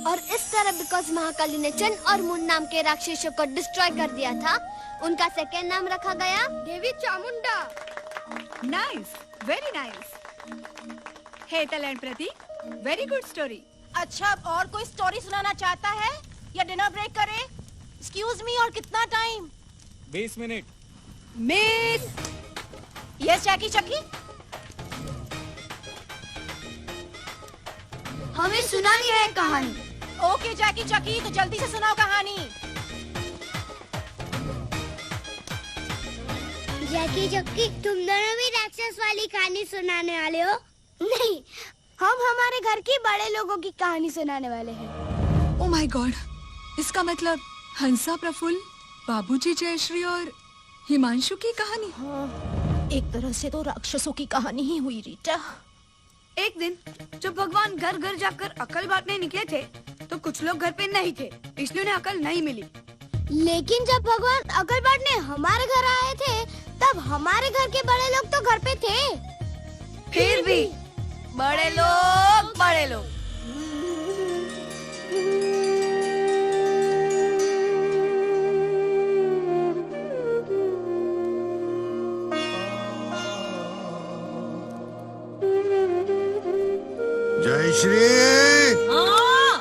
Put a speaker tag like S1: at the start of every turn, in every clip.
S1: और इस तरह बिकॉज महाकाली ने चंद और मून नाम के राक्षसों को डिस्ट्रॉय कर दिया था, उनका सेकेंड नाम रखा गया Devi Chamunda.
S2: Nice, very nice. Hey talent Prateek, very good story.
S3: अच्छा, अब और कोई स्टोरी सुनाना चाहता है या डिनर ब्रेक करें? एक्सक्यूज मी, और कितना time?
S4: 20 minute.
S2: Miss
S3: yes Jackie Chakki.
S1: हमें सुनानी है कहानी।
S3: ओके जैकी चक्की, तो जल्दी से सुनाओ कहानी।
S1: जैकी चक्की, तुम दोनों भी राक्षस वाली कहानी सुनाने वाले हो? नहीं, हम हमारे घर के बड़े लोगों की कहानी सुनाने वाले हैं।
S2: ओह माय गॉड, इसका मतलब हंसा, प्रफुल्ल, बाबूजी जयश्री और हिमांशु की कहानी।
S3: हाँ, एक तरह से तो राक्षसों की कहानी ही हुई रीटा।
S2: एक दिन जब भगवान घर घर जाकर अकल बांटने निकले थे तो कुछ लोग घर पे नहीं थे, इसलिए उन्हें अकल नहीं मिली।
S1: लेकिन जब भगवान अकल बांटने हमारे घर आए थे तब हमारे घर के बड़े लोग तो घर पे थे।
S2: फिर भी
S3: बड़े लोग, बड़े लोग।
S5: जयश्री,
S3: हाँ।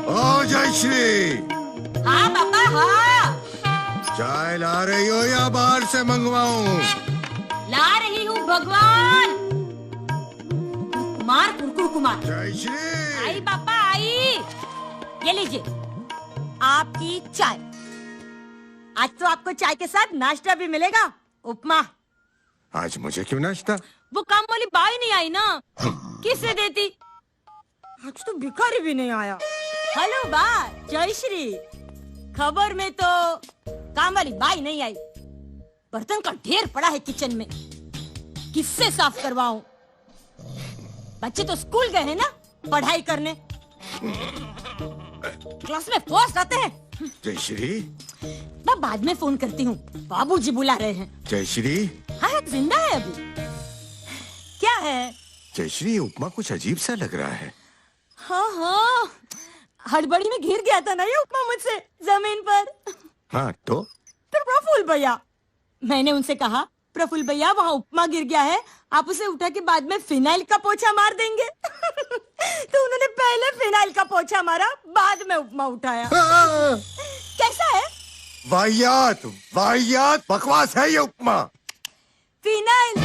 S5: ओ जयश्री,
S3: हाँ पापा, हाँ।
S5: चाय ला रही हो या बाहर से मंगवाऊं?
S3: ला रही हूँ भगवान। मार कुरकुर कुमार।
S5: जयश्री,
S3: आई पापा आई। ये लीजिए आपकी चाय। आज तो आपको चाय के साथ नाश्ता भी मिलेगा, उपमा।
S5: आज मुझे क्यों नाश्ता?
S3: वो काम वाली बाई नहीं आई ना, किससे देती? आज तो भिखारी भी नहीं आया। हेलो बा जयश्री, खबर में तो काम वाली बाई नहीं आई। बर्तन का ढेर पड़ा है किचन में, किससे साफ करवाऊं? बच्चे तो स्कूल गए हैं ना पढ़ाई करने, क्लास में फर्स्ट आते हैं।
S5: जयश्री,
S3: मैं बाद में फोन करती हूँ, बाबूजी बुला रहे हैं।
S5: जयश्री,
S3: हाँ जिंदा है अभी। क्या है?
S5: जयश्री, उपमा कुछ अजीब सा लग रहा है।
S3: हाँ हाँ, हड़बड़ी में गिर गया था ना ये उपमा मुझसे जमीन पर।
S5: हाँ तो?
S3: फिर प्रफुल्ल भैया, मैंने उनसे कहा प्रफुल्ल भैया वहाँ उपमा गिर गया है, आप उसे उठा के बाद में फिनाइल का पोछा मार देंगे। तो उन्होंने पहले फिनाइल का पोछा मारा, बाद में उपमा उठाया। कैसा है?
S5: वाहियात, वाहियात बकवास है ये उपमा।
S3: फिनाइल,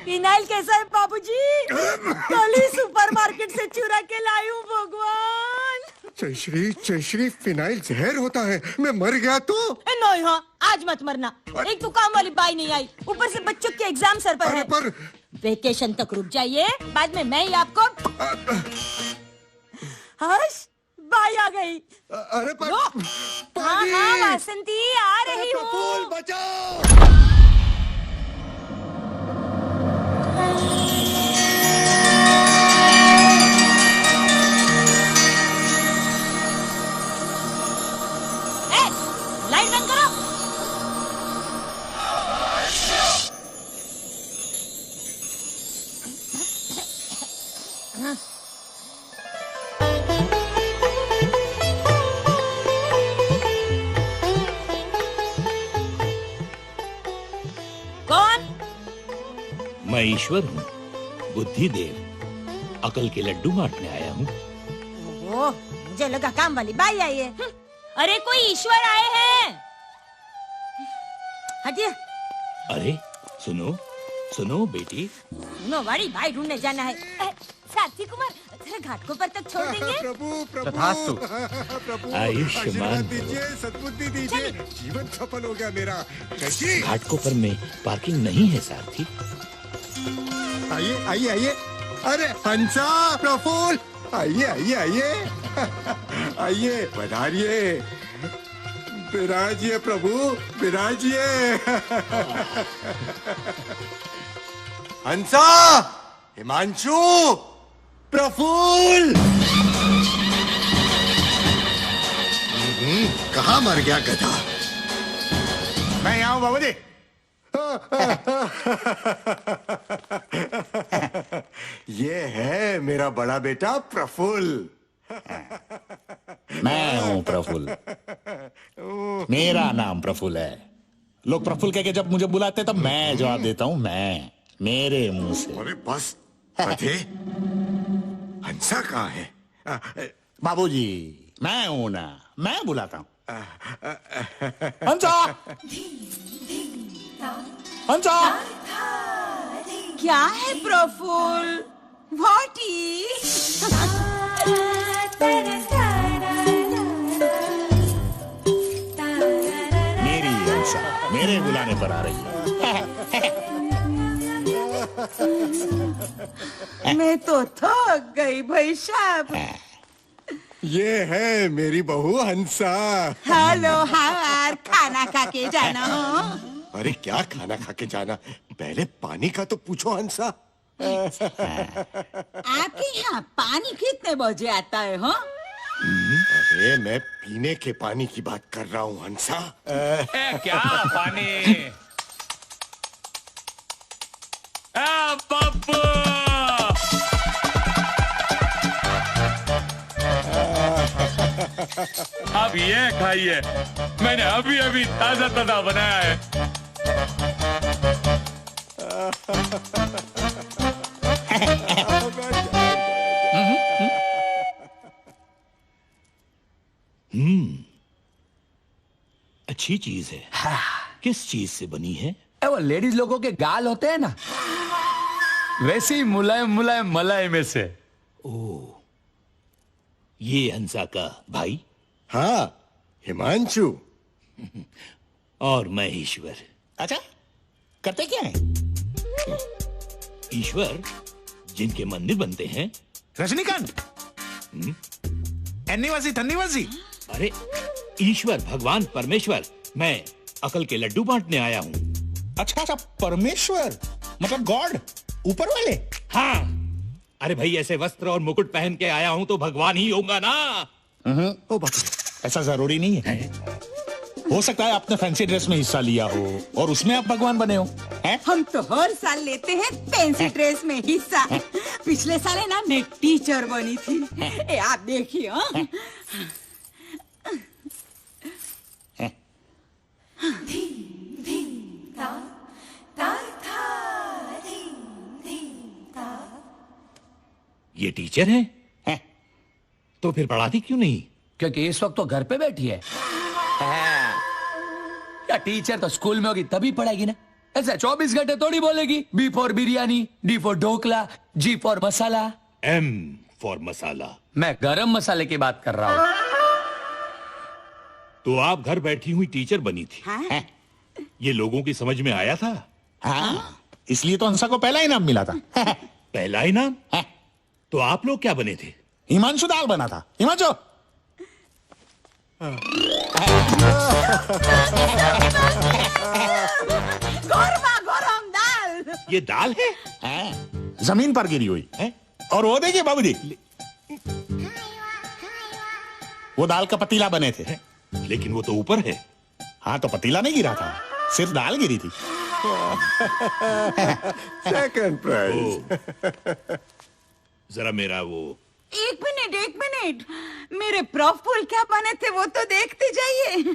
S3: फिनाइल कैसा है बाबूजी? कल ही सुपरमार्केट से चुरा के लाई हूँ भगवान।
S5: जयश्री, जयश्री, फिनाइल जहर होता है, मैं मर गया तो?
S3: नहीं, हाँ आज मत मरना। एक तो काम वाली बाई नहीं आई, ऊपर से बच्चों के एग्जाम सर पर है।
S5: पर
S3: वेकेशन तक रुक जाइए, बाद में मैं ही आपको। हर्ष, बाई आ गई।
S5: अरे पर
S3: हाँ हाँ वासंती आ रही हूँ।
S5: फूल बचाओ।
S3: लाइट बंद करो। कौन?
S6: मैं ईश्वर हूँ, बुद्धि देव, अकल के लड्डू बांटने आया हूँ।
S3: ओह, मुझे लगा काम वाली बाई आई है। अरे कोई ईश्वर आए हैं। हटिए।
S6: अरे सुनो, सुनो बेटी,
S3: सुनो बड़ी भाई ढूंढने जाना है। साथी कुमार, जरा घाटकों पर तक छोड़ देंगे?
S5: प्रभु, प्रभु,
S6: तथास्तु।
S5: प्रभु,
S6: आयुष्मान
S5: आशीर्वाद दीजिए, सद्बुद्धि दीजिए, जीवन सफल हो गया मेरा। जयश्री,
S6: घाटकोपर में पार्किंग नहीं है सारथी।
S5: आइए आइए आइए। अरे हंसा, प्रफुल्ल, आइए आइए आइए। आइए, पधारिए, विराजिए प्रभु, विराजिए। हंसा, हिमांशु, प्रफुल्ल। कहाँ मर गया गधा?
S7: मैं यहाँ हूँ बाबूजी।
S5: ये है मेरा बड़ा बेटा प्रफुल्ल।
S4: मैं हूँ प्रफुल्ल। मेरा नाम प्रफुल्ल है। लोग प्रफुल्ल कह के जब मुझे बुलाते तब मैं जवाब देता हूँ मैं, मेरे मुंह से।
S5: अरे बस अरे हंसा कहाँ है?
S4: बाबूजी मैं हूं ना, मैं बुलाता हूँ। हंसा, हंसा।
S3: क्या है प्रफुल्ल? What is?
S4: मेरी हंसा मेरे बुलाने पर आ रही है।
S3: मैं तो थक गई भाई साहब।
S5: ये है मेरी बहू हंसा।
S3: हेलो हार, खाना खा के जाना हो?
S5: अरे क्या खाना खा के जाना, पहले पानी का तो पूछो हंसा।
S3: आपके यहाँ पानी कितने बजे आता है हो?
S5: अरे मैं पीने के पानी की बात कर रहा हूँ हंसा।
S6: क्या पानी? बाबू अब ये खाइए, मैंने अभी अभी ताजा ताजा बनाया है। अच्छी चीज है। किस चीज से बनी है?
S8: वो लेडीज लोगों के गाल होते हैं ना, वैसे ही मुलायम मुलायम मलाई में से।
S6: ये हंसा का भाई?
S5: हाँ हिमांशु।
S6: और मैं ईश्वर।
S4: अच्छा, करते क्या है?
S6: ईश्वर जिनके मंदिर बनते हैं।
S4: रजनीकांत, एन्नीवासी थन्नीवासी।
S6: अरे ईश्वर भगवान परमेश्वर, मैं अकल के लड्डू बांटने आया हूँ।
S4: अच्छा अच्छा, परमेश्वर मतलब गॉड, ऊपर वाले।
S6: हाँ, अरे भाई ऐसे वस्त्र और मुकुट पहन के आया हूँ तो भगवान ही होगा ना।
S4: ओ बाप रे, ऐसा जरूरी नहीं है। हो सकता है आपने फैंसी ड्रेस में हिस्सा लिया हो और उसमें आप भगवान बने हो। हैं?
S3: हम तो हर साल लेते हैं फैंसी ड्रेस में हिस्सा। पिछले साल है ना मैं टीचर बनी थी। ए, आप देखिए। हाँ?
S6: ये टीचर है? तो फिर पढ़ाती क्यों नहीं?
S8: क्योंकि इस वक्त तो घर पे बैठी है। या टीचर तो स्कूल में होगी तभी पढ़ाएगी ना। ऐसा 24 घंटे थोड़ी बोलेगी। B for biryani, D for dhokla, G for masala,
S6: M for masala.
S8: मैं गरम मसाले की बात कर रहा हूँ।
S6: तो आप घर बैठी हुई टीचर बनी थी।
S3: हाँ?
S6: ये लोगों की समझ में आया था?
S4: हाँ, इसलिए तो हंसा को पहला इनाम मिला था।
S6: पहला इनाम? तो आप लोग क्या बने थे?
S4: हिमांशु दाल बना था। हिमांशु
S3: गरमा गरम दाल।
S6: ये दाल है?
S4: जमीन पर गिरी हुई है। और वो देखिए बाबूजी, वो दाल का पतीला बने थे।
S6: लेकिन वो तो ऊपर है।
S4: हाँ, तो पतीला नहीं गिरा था, सिर्फ दाल गिरी थी।
S5: Second prize.
S6: जरा मेरा वो।
S3: एक मिनट, मेरे प्रफुल्ल क्या बने थे वो तो देखते जाइए।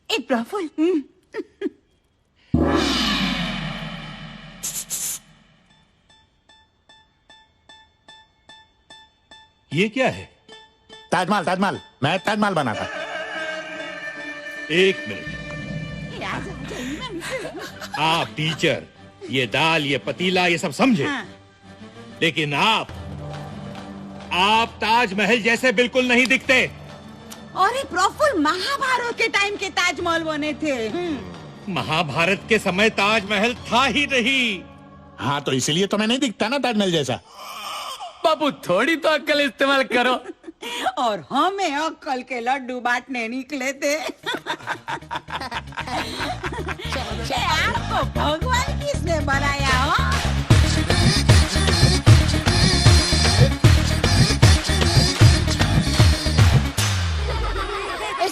S3: ए प्रफुल्ल,
S6: ये क्या है?
S4: ताजमहल, ताजमहल। मैं ताजमहल बना था।
S6: एक मिनट। आप टीचर, ये दाल, ये पतीला, ये सब समझे।
S3: हाँ।
S6: लेकिन आप ताजमहल जैसे बिल्कुल नहीं दिखते।
S3: अरे प्रफुल्ल महाभारत के टाइम के ताजमहल बने थे।
S6: महाभारत के समय ताजमहल था ही नहीं।
S4: हाँ, तो इसीलिए तो मैं नहीं दिखता ना ताजमहल जैसा।
S8: बाबू थोड़ी तो अक्ल इस्तेमाल करो।
S3: और हमें अक्कल के लड्डू बांटने निकले थे। आपको भगवान किसने बनाया हो?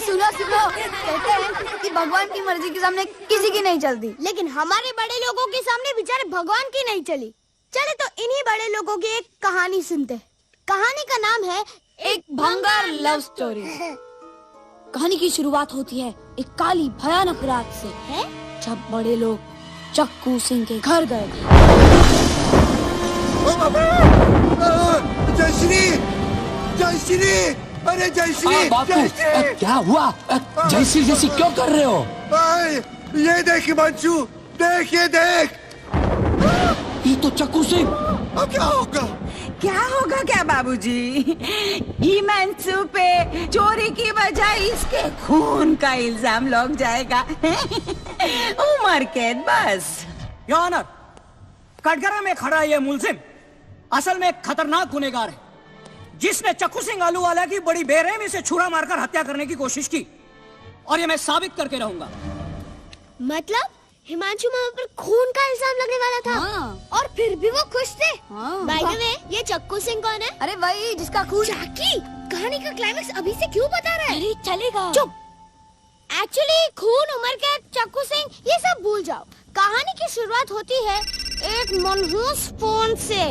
S1: सुनो, कहते हैं कि भगवान की मर्जी के सामने किसी की नहीं चलती, लेकिन हमारे बड़े लोगों के सामने बेचारे भगवान की नहीं चली। चले तो इन ही बड़े लोगों की एक कहानी सुनते हैं। कहानी का नाम है
S2: एक भंगार लव स्टोरी। कहानी की शुरुआत होती है एक काली भयानक रात से, जब बड़े लोग चक्कू सिंह के घर गए थे।
S5: जयश्री, जयश्री, अरे जयश्री,
S8: बापू,
S5: जयश्री,
S8: क्या हुआ? जैसी जैसी क्यों कर रहे हो?
S5: ये देख हिमांशु, देख ये देख।
S8: ये तो चक्कू सिंह।
S5: अब क्या होगा?
S3: क्या होगा क्या बाबूजी? हिमांशु पे चोरी की बजाय इसके खून का इल्जाम लग जाएगा। उम्र कैद बस।
S9: योर ऑनर, कटघरा में खड़ा ये मुलजिम असल में एक खतरनाक गुनहगार है, जिसने चक्कू सिंह आलूवाला की बड़ी बेरहमी से छुरा मारकर हत्या करने की कोशिश की, और ये मैं साबित करके रहूंगा।
S1: मतलब हिमांशु मामा पर खून का इल्जाम लगने वाला था, और फिर भी वो खुश थे। बाय द वे, ये चक्कू सिंह कौन है?
S2: अरे वही जिसका खून।
S1: जाकी, कहानी का क्लाइमेक्स अभी से क्यों बता रहा है?
S2: अरे चलेगा।
S1: चुप। एक्चुअली खून, उम्र कैद, चक्कू सिंह, ये सब भूल जाओ। कहानी की शुरुआत होती है एक मनहूस फोन से।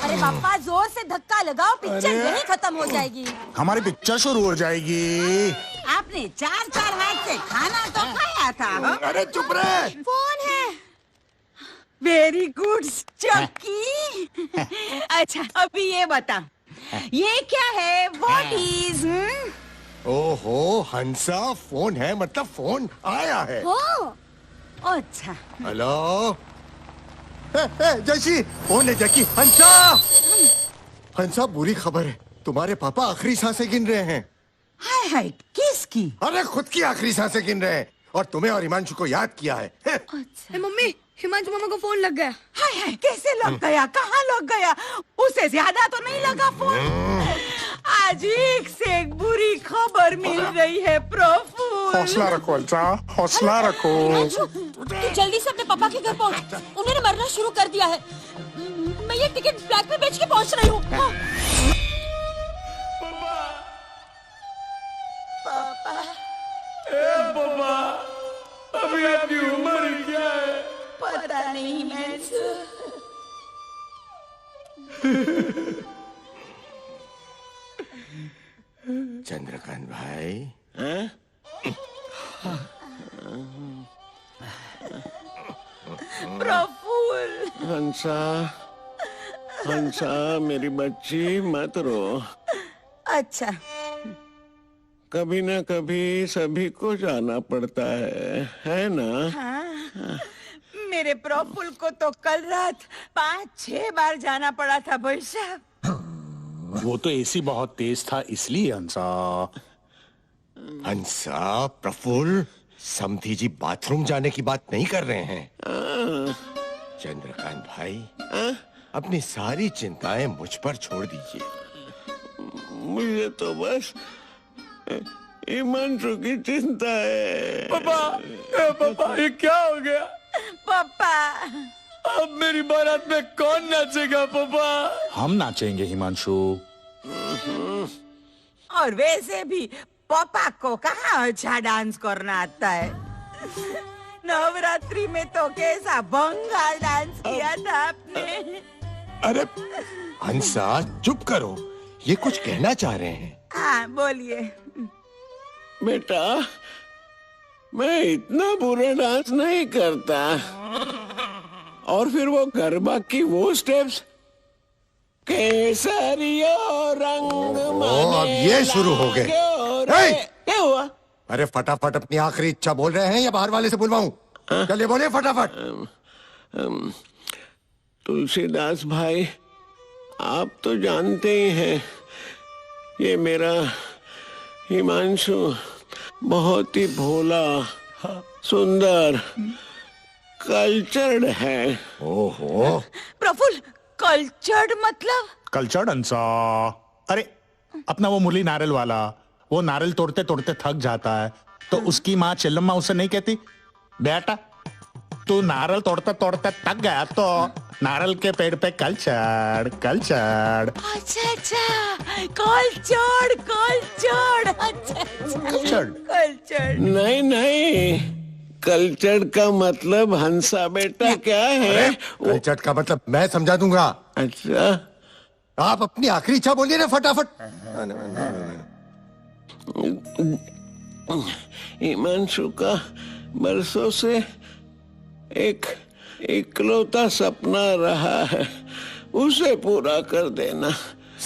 S3: अरे पापा, जोर से धक्का लगाओ, पिक्चर यहीं खत्म हो जाएगी।
S4: हमारी पिक्चर शुरू हो जाएगी।
S3: आपने 4 हाथ से खाना तो खाया था।
S5: अरे चुप रहे।
S1: फोन है।
S3: वेरी गुड चक्की। अच्छा, अभी ये बता, ये क्या है? What is?
S5: ओहो हंसा, फोन है मतलब फोन आया है।
S3: अच्छा,
S5: हेलो, जयश्री, फोन है जैकी। हंसा, हंसा, बुरी खबर है, तुम्हारे पापा आखिरी सांसें गिन रहे हैं।
S3: हाय हाय, किसकी?
S5: अरे खुद की आखिरी सांसें गिन रहे हैं, और तुम्हें और हिमांशु को याद किया है।
S2: ए, मम्मी, हिमांशु मामा को फोन लग गया।
S3: हाय हाय, कैसे लग गया? कहाँ लग गया? उससे ज्यादा तो नहीं लगा फोन। आज एक से एक बुरी खबर मिल रही है प्रफुल्ल।
S4: हौसला रखो हंसा, हौसला रखो।
S3: तू जल्दी से अपने पापा के घर पहुंच, उन्होंने मरना शुरू कर दिया है। मैं ये टिकट ब्लैक में बेच के पहुंच रही हूँ।
S8: पापा, अभी आपकी उम्र क्या है?
S3: पता नहीं हिमांशु।
S5: चंद्रकांत भाई,
S3: प्रफुल्ल,
S5: हंसा, हंसा मेरी बच्ची, मत रो।
S3: अच्छा,
S5: कभी न कभी सभी को जाना पड़ता है ना?
S3: हाँ, मेरे प्रफुल्ल को तो कल रात 5-6 बार जाना पड़ा था भाई साहब।
S4: वो तो एसी बहुत तेज था इसलिए हंसा।
S5: हंसा, प्रफुल्ल, समधी जी बाथरूम जाने की बात नहीं कर रहे हैं। चंद्रकांत भाई, अपनी सारी चिंताएं मुझ पर छोड़ दीजिए। मुझे तो बस हिमांशु की चिंता है।
S8: पापा, ये क्या हो गया?
S3: पापा,
S8: अब मेरी बारात में कौन नाचेगा पापा?
S4: हम नाचेंगे हिमांशु।
S3: और वैसे भी पापा को कहाँ अच्छा डांस करना आता है। नवरात्रि में तो कैसा बंगाल डांस किया था आपने।
S5: अरे हंसा, चुप करो, ये कुछ कहना चाह रहे हैं।
S3: हाँ, बोलिए।
S5: बेटा, मैं इतना बुरा डांस नहीं करता। और फिर वो गरबा की वो स्टेप्स, केसरियो रंग माने, अब ये शुरू हो गए।
S3: क्या हुआ?
S5: अरे फटाफट अपनी आखिरी इच्छा बोल रहे हैं या बाहर वाले से बुलवाऊं? चलिए बोलिए फटाफट। तुलसीदास भाई, आप तो जानते ही हैं, ये मेरा हिमांशु बहुत ही भोला, सुंदर, कल्चर्ड है। ओहो,
S3: प्रफुल्ल, कल्चर्ड मतलब?
S4: कल्चर्ड हंसा। अरे अपना वो मुरली नारियल वाला, वो नारियल तोड़ते तोड़ते थक जाता है, तो उसकी माँ चिल्लम्मा उसे नहीं कहती, बेटा तू नारियल तोड़ते तोड़ते थक गया तो नारियल के पेड़ पे कल चढ़, कल चढ़।
S3: अच्छा अच्छा, कल्चर्ड, कल्चर्ड, अच्छा
S4: कल्चर्ड।
S3: कल्चर्ड।
S5: नहीं नहीं, कल्चर का मतलब हंसा बेटा क्या है?
S7: कल्चर का मतलब मैं समझा दूंगा।
S5: अच्छा,
S7: आप अपनी आखिरी इच्छा बोलिए ना फटाफट।
S5: हिमांशु का बरसों से एक इकलौता सपना रहा है, उसे पूरा कर देना।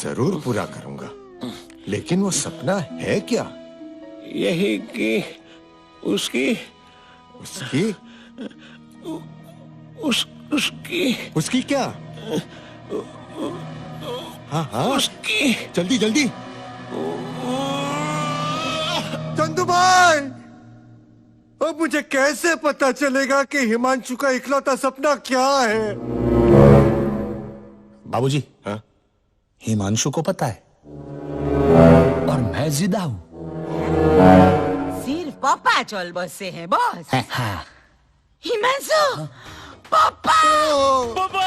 S7: जरूर पूरा करूंगा, लेकिन वो सपना है क्या?
S5: यही कि उसकी
S7: उसकी क्या? हाँ हाँ,
S5: उसकी
S7: जल्दी जल्दी। चंदू भाई, अब मुझे कैसे पता चलेगा कि हिमांशु का इकलौता सपना क्या है?
S4: बाबूजी,
S7: हाँ?
S4: हिमांशु को पता है
S8: और मैं जिदा हूँ।
S3: सिर्फ पापा चल बसे हैं बॉस।
S8: हाँ।
S3: हिमांशु, पापा पापा,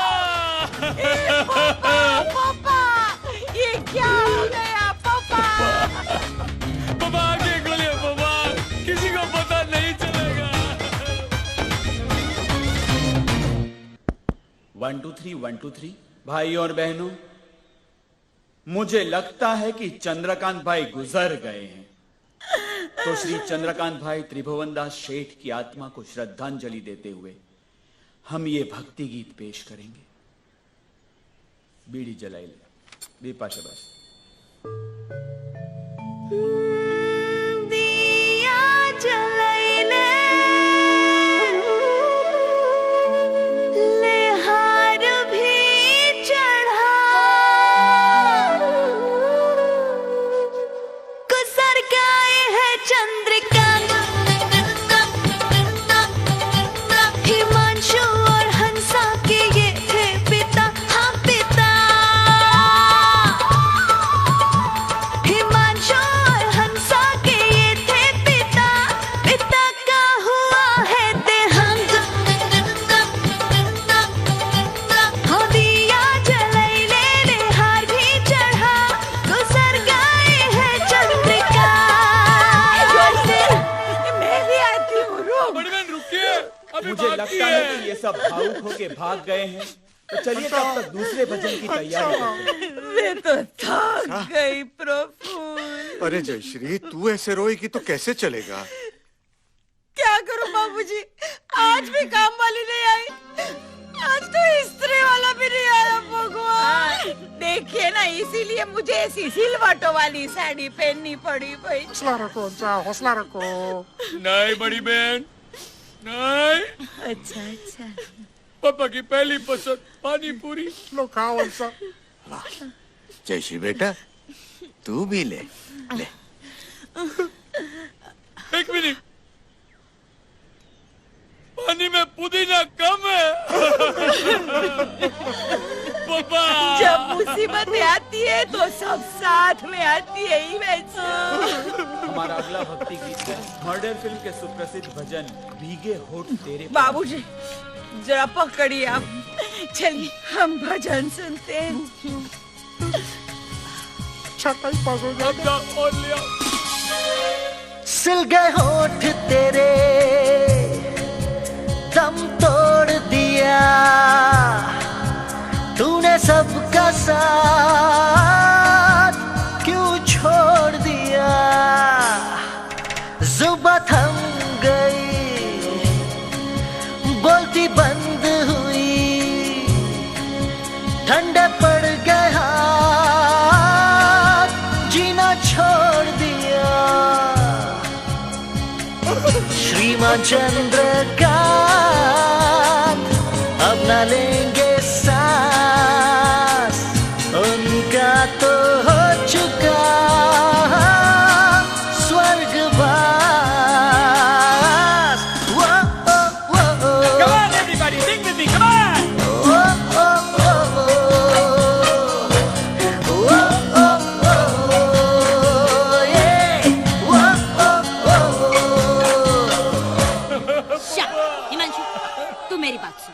S3: ये क्या हो गया पापा?
S8: पापा आगे खोलिए पापा, किसी को पता नहीं चलेगा।
S10: 1 2 3 1 2 3। भाई और बहनों, मुझे लगता है कि चंद्रकांत भाई गुजर गए हैं, तो श्री चंद्रकांत भाई त्रिभुवन दास शेठ की आत्मा को श्रद्धांजलि देते हुए हम ये भक्ति गीत पेश करेंगे। बीड़ी जलाई ले दीपा शबाश।
S1: दिया जलाइले ले हार भी चढ़ा, गुजर गए हैं चंद्रकांत, हिमांशु और हंसा के ये थे पिता, हाँ पिता। हिमांशु और हंसा के ये थे पिता, पिता का हुआ है देहांत। हो दिया जलाइले ले हार भी चढ़ा, गुजर गए हैं चंद्रकांत।
S3: मैं भी आती हूँ, रुक।
S8: बड़ी बहन रुकिए, अभी
S10: मुझे
S8: बाकी
S10: लगता
S8: है।
S10: है कि ये सब भावुक होके भाग गए हैं, तो चलिए तब तक दूसरे भजन की तैयारी करते हैं।
S3: मैं तो थक गई प्रफुल्ल।
S7: अरे जयश्री, तू ऐसे रोएगी तो कैसे चलेगा?
S3: क्या करूं बाबूजी, आज भी काम वाली नहीं आई, आज तो इस्त्री वाला भी नहीं आया भगवान। देखिए ना, इसीलिए मुझे ऐसी सिलवटों वाली साड़ी पहननी पड़ी भाई।
S4: हौसला रखो।
S8: नहीं बड़ी बहन, नहीं।
S3: अच्छा अच्छा,
S8: पापा की पहली पसंद पानी पूरी।
S4: लो खाओ हंसा।
S7: जयश्री बेटा, तू भी ले ले।
S8: एक मिनट, पानी में पुदीना कम है। पापा,
S3: जब मुसीबतें आती है तो सब साथ में आती है ही वैसे।
S10: हमारा अगला भक्ति गीत है मर्डर फिल्म के सुप्रसिद्ध भजन भीगे होठ तेरे।
S3: बाबूजी जरा पकड़िए आप, चलिए हम भजन सुनते हैं।
S8: और लिया।
S11: सिल गए होठ तेरे, दम तोड़ दिया, तूने सबका साथ क्यों छोड़ दिया। जुबान थम गई, बोलती बंद हुई, ठंडे पड़ गए हाथ, जीना छोड़ दिया। श्रीमान चंद्रकांत अब न लेंगे सांस, उनका तो हो चुका स्वर्गवास। वो
S10: Come on everybody, sing with me, come on!
S3: Himanshu, तू मेरी बात सुन।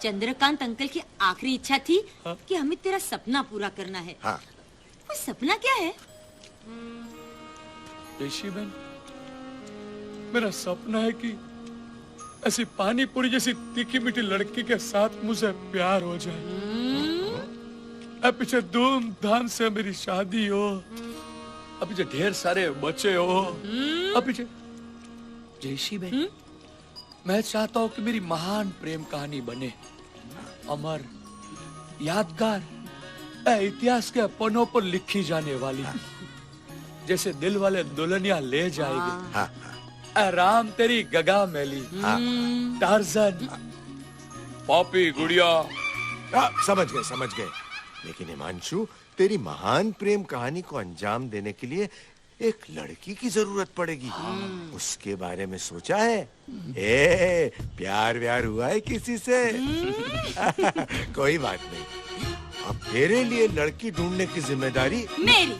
S3: चंद्रकांत अंकल की आखिरी इच्छा थी कि हमें तेरा सपना पूरा करना है।
S7: हाँ।
S3: वो सपना क्या है?
S8: ऋषि बहन, मेरा सपना है कि ऐसी पानी पूरी जैसी तीखी मीठी लड़की के साथ मुझे प्यार हो जाए, अब पीछे धूमधाम से मेरी शादी हो, अब पीछे ढेर सारे बच्चे हो, अब पीछे जयश्री बहन, मैं चाहता हूँ कि मेरी महान प्रेम कहानी बने, अमर, यादगार, इतिहास के पन्नों पर लिखी जाने वाली, जैसे दिल वाले दुल्हनिया ले जाएंगे। राम तेरी गगा मैली, टार्जन, पॉपी गुड़िया।
S5: समझ गए। लेकिन हिमांशु, तेरी महान प्रेम कहानी को अंजाम देने के लिए एक लड़की की जरूरत पड़ेगी। उसके बारे में सोचा है? प्यार व्यार हुआ है किसी से? कोई बात नहीं, अब तेरे लिए लड़की ढूंढने की जिम्मेदारी
S3: मेरी।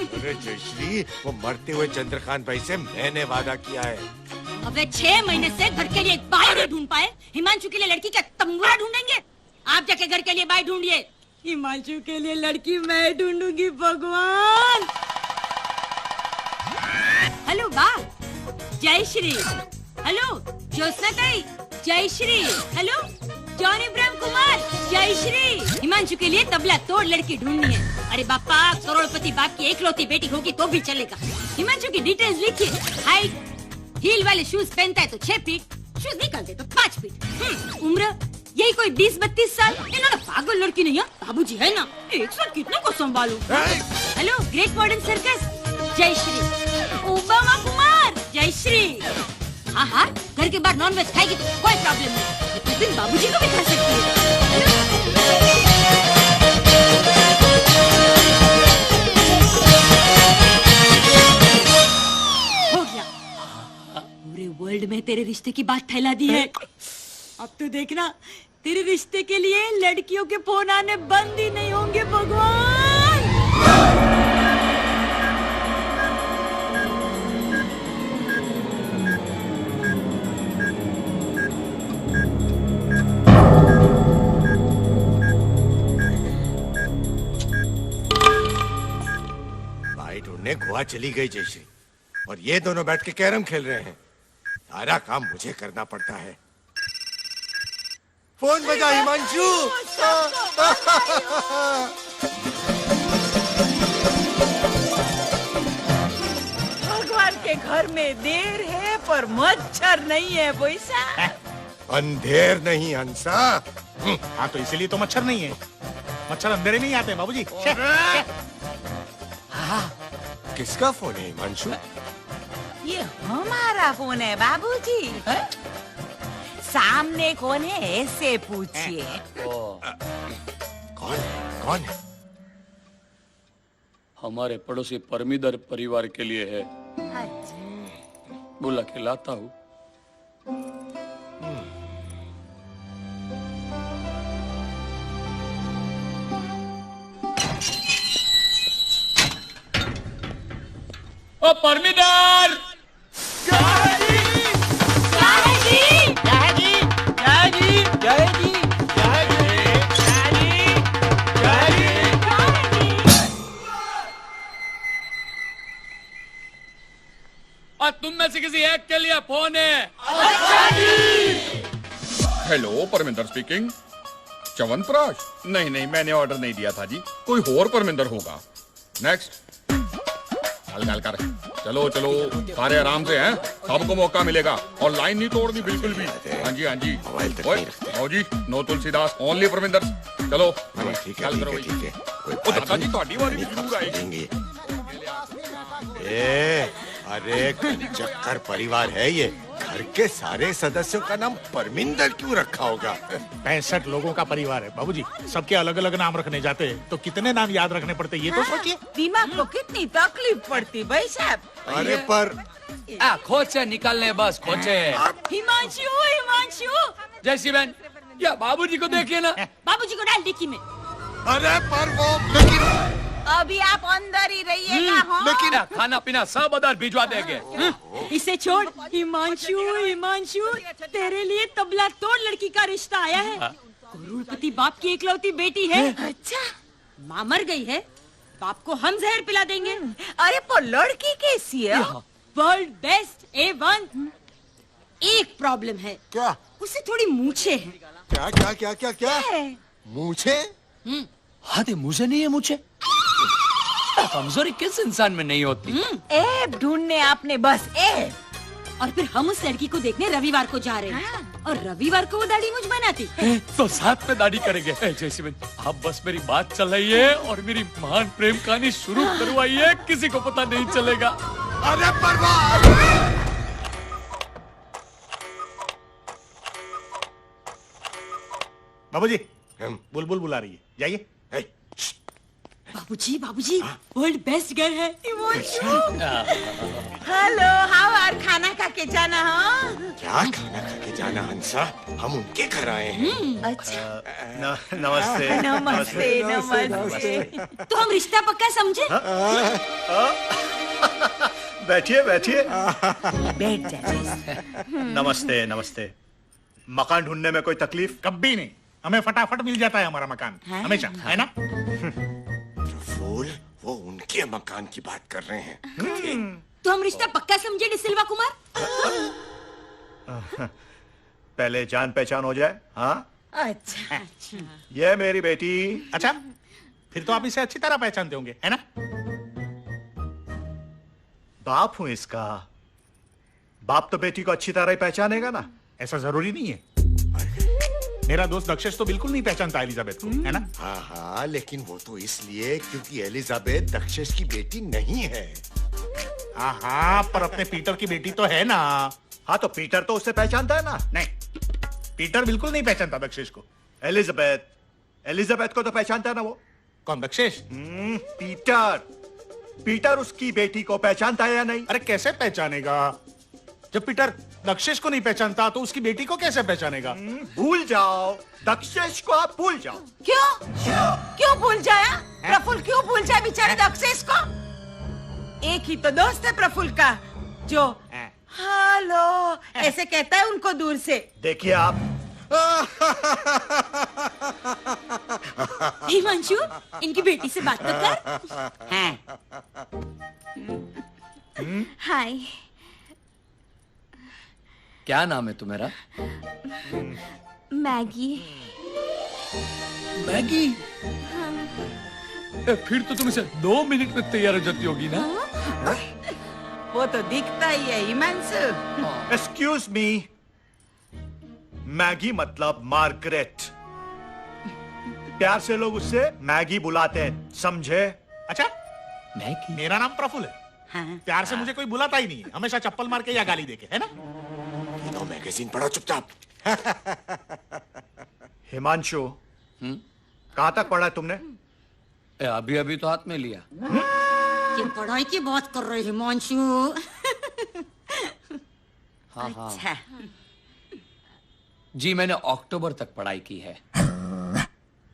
S5: अरे जयश्री, वो मरते हुए चंद्रकांत भाई से मैंने वादा किया है।
S3: अबे 6 महीने से घर के लिए एक बाई नहीं ढूंढ पाए, हिमांशु के लिए लड़की का तंबूरा ढूंढेंगे? आप जाके घर के लिए बाई ढूंढिए, हिमांशु के लिए लड़की मैं ढूंढूंगी। भगवान। हेलो बा, जय श्री। हेलो ज्योत्सना ताई, जय श्री। हेलो जॉन इब्राहिम कुमार, जय श्री। हिमांशु के लिए तबला तोड़ लड़की ढूंढनी है। अरे बापा, करोड़पति बाप की एकलौती बेटी होगी तो भी चलेगा। हिमांशु की डिटेल्स लिखिए। हाइट, हील वाले शूज पहनता है तो 6 फीट, शूज निकालते तो 5 फीट। उम्र यही कोई 20-32 साल। इन्होंने पागल लड़की नहीं है, बाबूजी है ना, एक साथ कितने को संभालू। हेलो ग्रेट मॉडर्न सर्कस, जय श्री। ओबामा कुमार, जय श्री। हाँ, घर के बाहर नॉनवेज खाएगी तो कोई प्रॉब्लम नहीं, लेकिन बाबूजी को भी खा सकती है। हो गया, पूरे वर्ल्ड में तेरे रिश्ते की बात फैला दी है। अब तो देखना, तेरे रिश्ते के लिए लड़कियों के फोन आने बंद ही नहीं होंगे। भगवान।
S5: भाई ढूंढने गोवा चली गई जयश्री, और ये दोनों बैठ के कैरम खेल रहे हैं। सारा काम मुझे करना पड़ता है। फोन बजा हिमांशु।
S3: भगवान के घर में देर है पर मच्छर नहीं है। पैसा
S5: अंधेर नहीं हंसा।
S4: हाँ, तो इसीलिए तो मच्छर नहीं है। मच्छर अंधेरे नहीं आते बाबूजी।
S5: किसका फोन है हिमांशु?
S3: ये हमारा फोन है बाबूजी। सामने कौन है ऐसे पूछिए।
S5: कौन है?
S8: हमारे पड़ोसी परमीदर परिवार के लिए है। बुला के लाता हूँ। ओ परमीदर! और तुम में से किसी एक के लिए फोन है।
S12: Hello, Parminder speaking. च्यवनप्राश? नहीं, मैंने ऑर्डर नहीं दिया था जी, कोई और परमिंदर होगा। नेक्स्ट। हल कर। चलो, सारे आराम से हैं, सबको मौका मिलेगा, और लाइन नहीं तोड़नी बिल्कुल भी। हाँ जी। आओ जी, नो तुलसीदास, ओनली परमिंदर। चलो
S5: ठीक है।
S12: दादा जी, ਤੁਹਾਡੀ ਵਾਰੀ ਜ਼ਰੂर आएगी।
S5: अरे चक्कर परिवार है ये, घर के सारे सदस्यों का नाम परमिंदर क्यों रखा होगा?
S4: 65 लोगों का परिवार है बाबूजी, सबके अलग अलग नाम रखने जाते हैं तो कितने नाम याद रखने पड़ते, ये तो सोचिए।
S3: दिमाग को कितनी तकलीफ पड़ती भाई साहब।
S5: अरे पर
S8: खोचे निकालने बस खोचे।
S3: हिमांशु।
S8: जयश्री बहन, या बाबूजी को देखिए ना।
S3: बाबूजी को डाल डिक्की में।
S5: अरे पर वो लेकिन
S3: अभी आप अंदर ही रहिएगा।
S8: लेकिन खाना पीना सब अदर भिजवा देंगे।
S3: इसे छोड़। हिमांशु, तेरे लिए तबला तोड़ लड़की का रिश्ता आया है। करोड़पति बाप की एकलौती बेटी है। अच्छा, माँ मर गई है, बाप को हम जहर पिला देंगे। अरे पर लड़की कैसी है? World best A1। एक प्रॉब्लम है।
S5: क्या?
S3: उसे थोड़ी मूछे हैं।
S5: क्या क्या क्या क्या क्या? मूछे?
S8: हाँ दे मुझे नहीं है मुझे। कमजोरी किस इंसान में नहीं होती?
S3: ऐब ढूंढने आपने बस ऐब। और फिर हम उस लड़की को देखने रविवार को जा रहे हैं। और रविवार को वो दाढ़ी मुझ बनाती।
S8: तो साथ में दाढ़ी करेंगे। जैस्मिन आप बस मेरी बात चलाइए और मेरी महान प्रेम कहानी शुरू करवाइए, किसी को पता नहीं चलेगा।
S5: अरे परवाह!
S4: बाबूजी बुलबुल बुला रही है, जाइए।
S3: बाबूजी बाबूजी वर्ल्ड बेस्ट गर्ल है। हेलो हाउ आर, खाना खा के जाना। हाँ
S5: क्या खाना खा के जाना हंसा? हम उनके घर आए हैं।
S3: अच्छा
S10: नमस्ते
S3: नमस्ते नमस्ते। तो हम रिश्ता पक्का समझे?
S10: बैठिए बैठिए।
S3: बैठ जाइए।
S10: नमस्ते नमस्ते। मकान ढूंढने में कोई तकलीफ?
S4: कभी नहीं, हमें फटाफट मिल जाता है हमारा मकान, हमेशा, है ना?
S5: प्रफुल्ल, वो उनके मकान की बात कर रहे हैं।
S3: तो हम रिश्ता पक्का समझे डिसिल्वा कुमार?
S10: पहले जान पहचान हो जाए। हाँ
S3: अच्छा
S10: ये मेरी बेटी।
S4: अच्छा, फिर तो आप इसे अच्छी तरह पहचानते होंगे, है ना?
S10: बाप हूं इसका। बाप तो बेटी को अच्छी तरह ही पहचानेगा ना।
S4: ऐसा जरूरी नहीं है। मेरा दोस्त दक्षेश तो बिल्कुल नहीं पहचानता एलिजाबेथ को, है ना?
S5: हाँ हाँ, लेकिन वो तो इसलिए क्योंकि एलिजाबेथ दक्षेश की बेटी नहीं है।
S4: हाँ हाँ, पर अपने पीटर की बेटी तो है ना।
S10: हाँ तो पीटर तो उसे पहचानता है ना।
S4: नहीं, पीटर बिल्कुल नहीं पहचानता दक्षेश को।
S10: एलिजाबेथ को तो पहचानता है ना वो।
S4: कौन, दक्षेश?
S10: पीटर उसकी बेटी को पहचानता है या नहीं?
S4: अरे कैसे पहचानेगा? जब पीटर दक्षेश को नहीं पहचानता तो उसकी बेटी को कैसे पहचानेगा?
S10: भूल जाओ, दक्षेश को आप भूल जाओ।
S3: क्यों भूल जाया? प्रफुल्ल क्यों भूल जाए बेचारे दक्षेश को? एक ही तो दोस्त है प्रफुल्ल का, जो हेलो ऐसे कहता है उनको दूर से।
S10: देखिए आप।
S3: हिमांशु, इनकी बेटी से बात तो कर। हाय।
S8: क्या नाम है तुम्हारा?
S2: मैगी।
S8: मैगी? फिर तो तुम इसे 2 मिनट में तैयार हो जाती होगी ना?
S3: वो तो दिखता ही है हिमांशु।
S10: एक्सक्यूज मी, मैगी मतलब मार्गरेट। प्यार से लोग उससे मैगी बुलाते हैं, समझे?
S4: अच्छा,
S8: मैगी?
S4: मेरा नाम प्रफुल्ल है।
S3: हाँ।
S4: प्यार से मुझे कोई बुलाता ही नहीं है, हमेशा चप्पल मार के या गाली देके, है ना?
S5: तो मैगजीन पढ़ो चुपचाप।
S10: हिमांशु, कहां तक पढ़ा है तुमने?
S8: अभी अभी तो हाथ में लिया।
S3: ये पढ़ाई की बात कर रहे हिमांशु।
S8: हाँ
S3: अच्छा।
S8: हाँ जी, मैंने अक्टूबर तक पढ़ाई की है।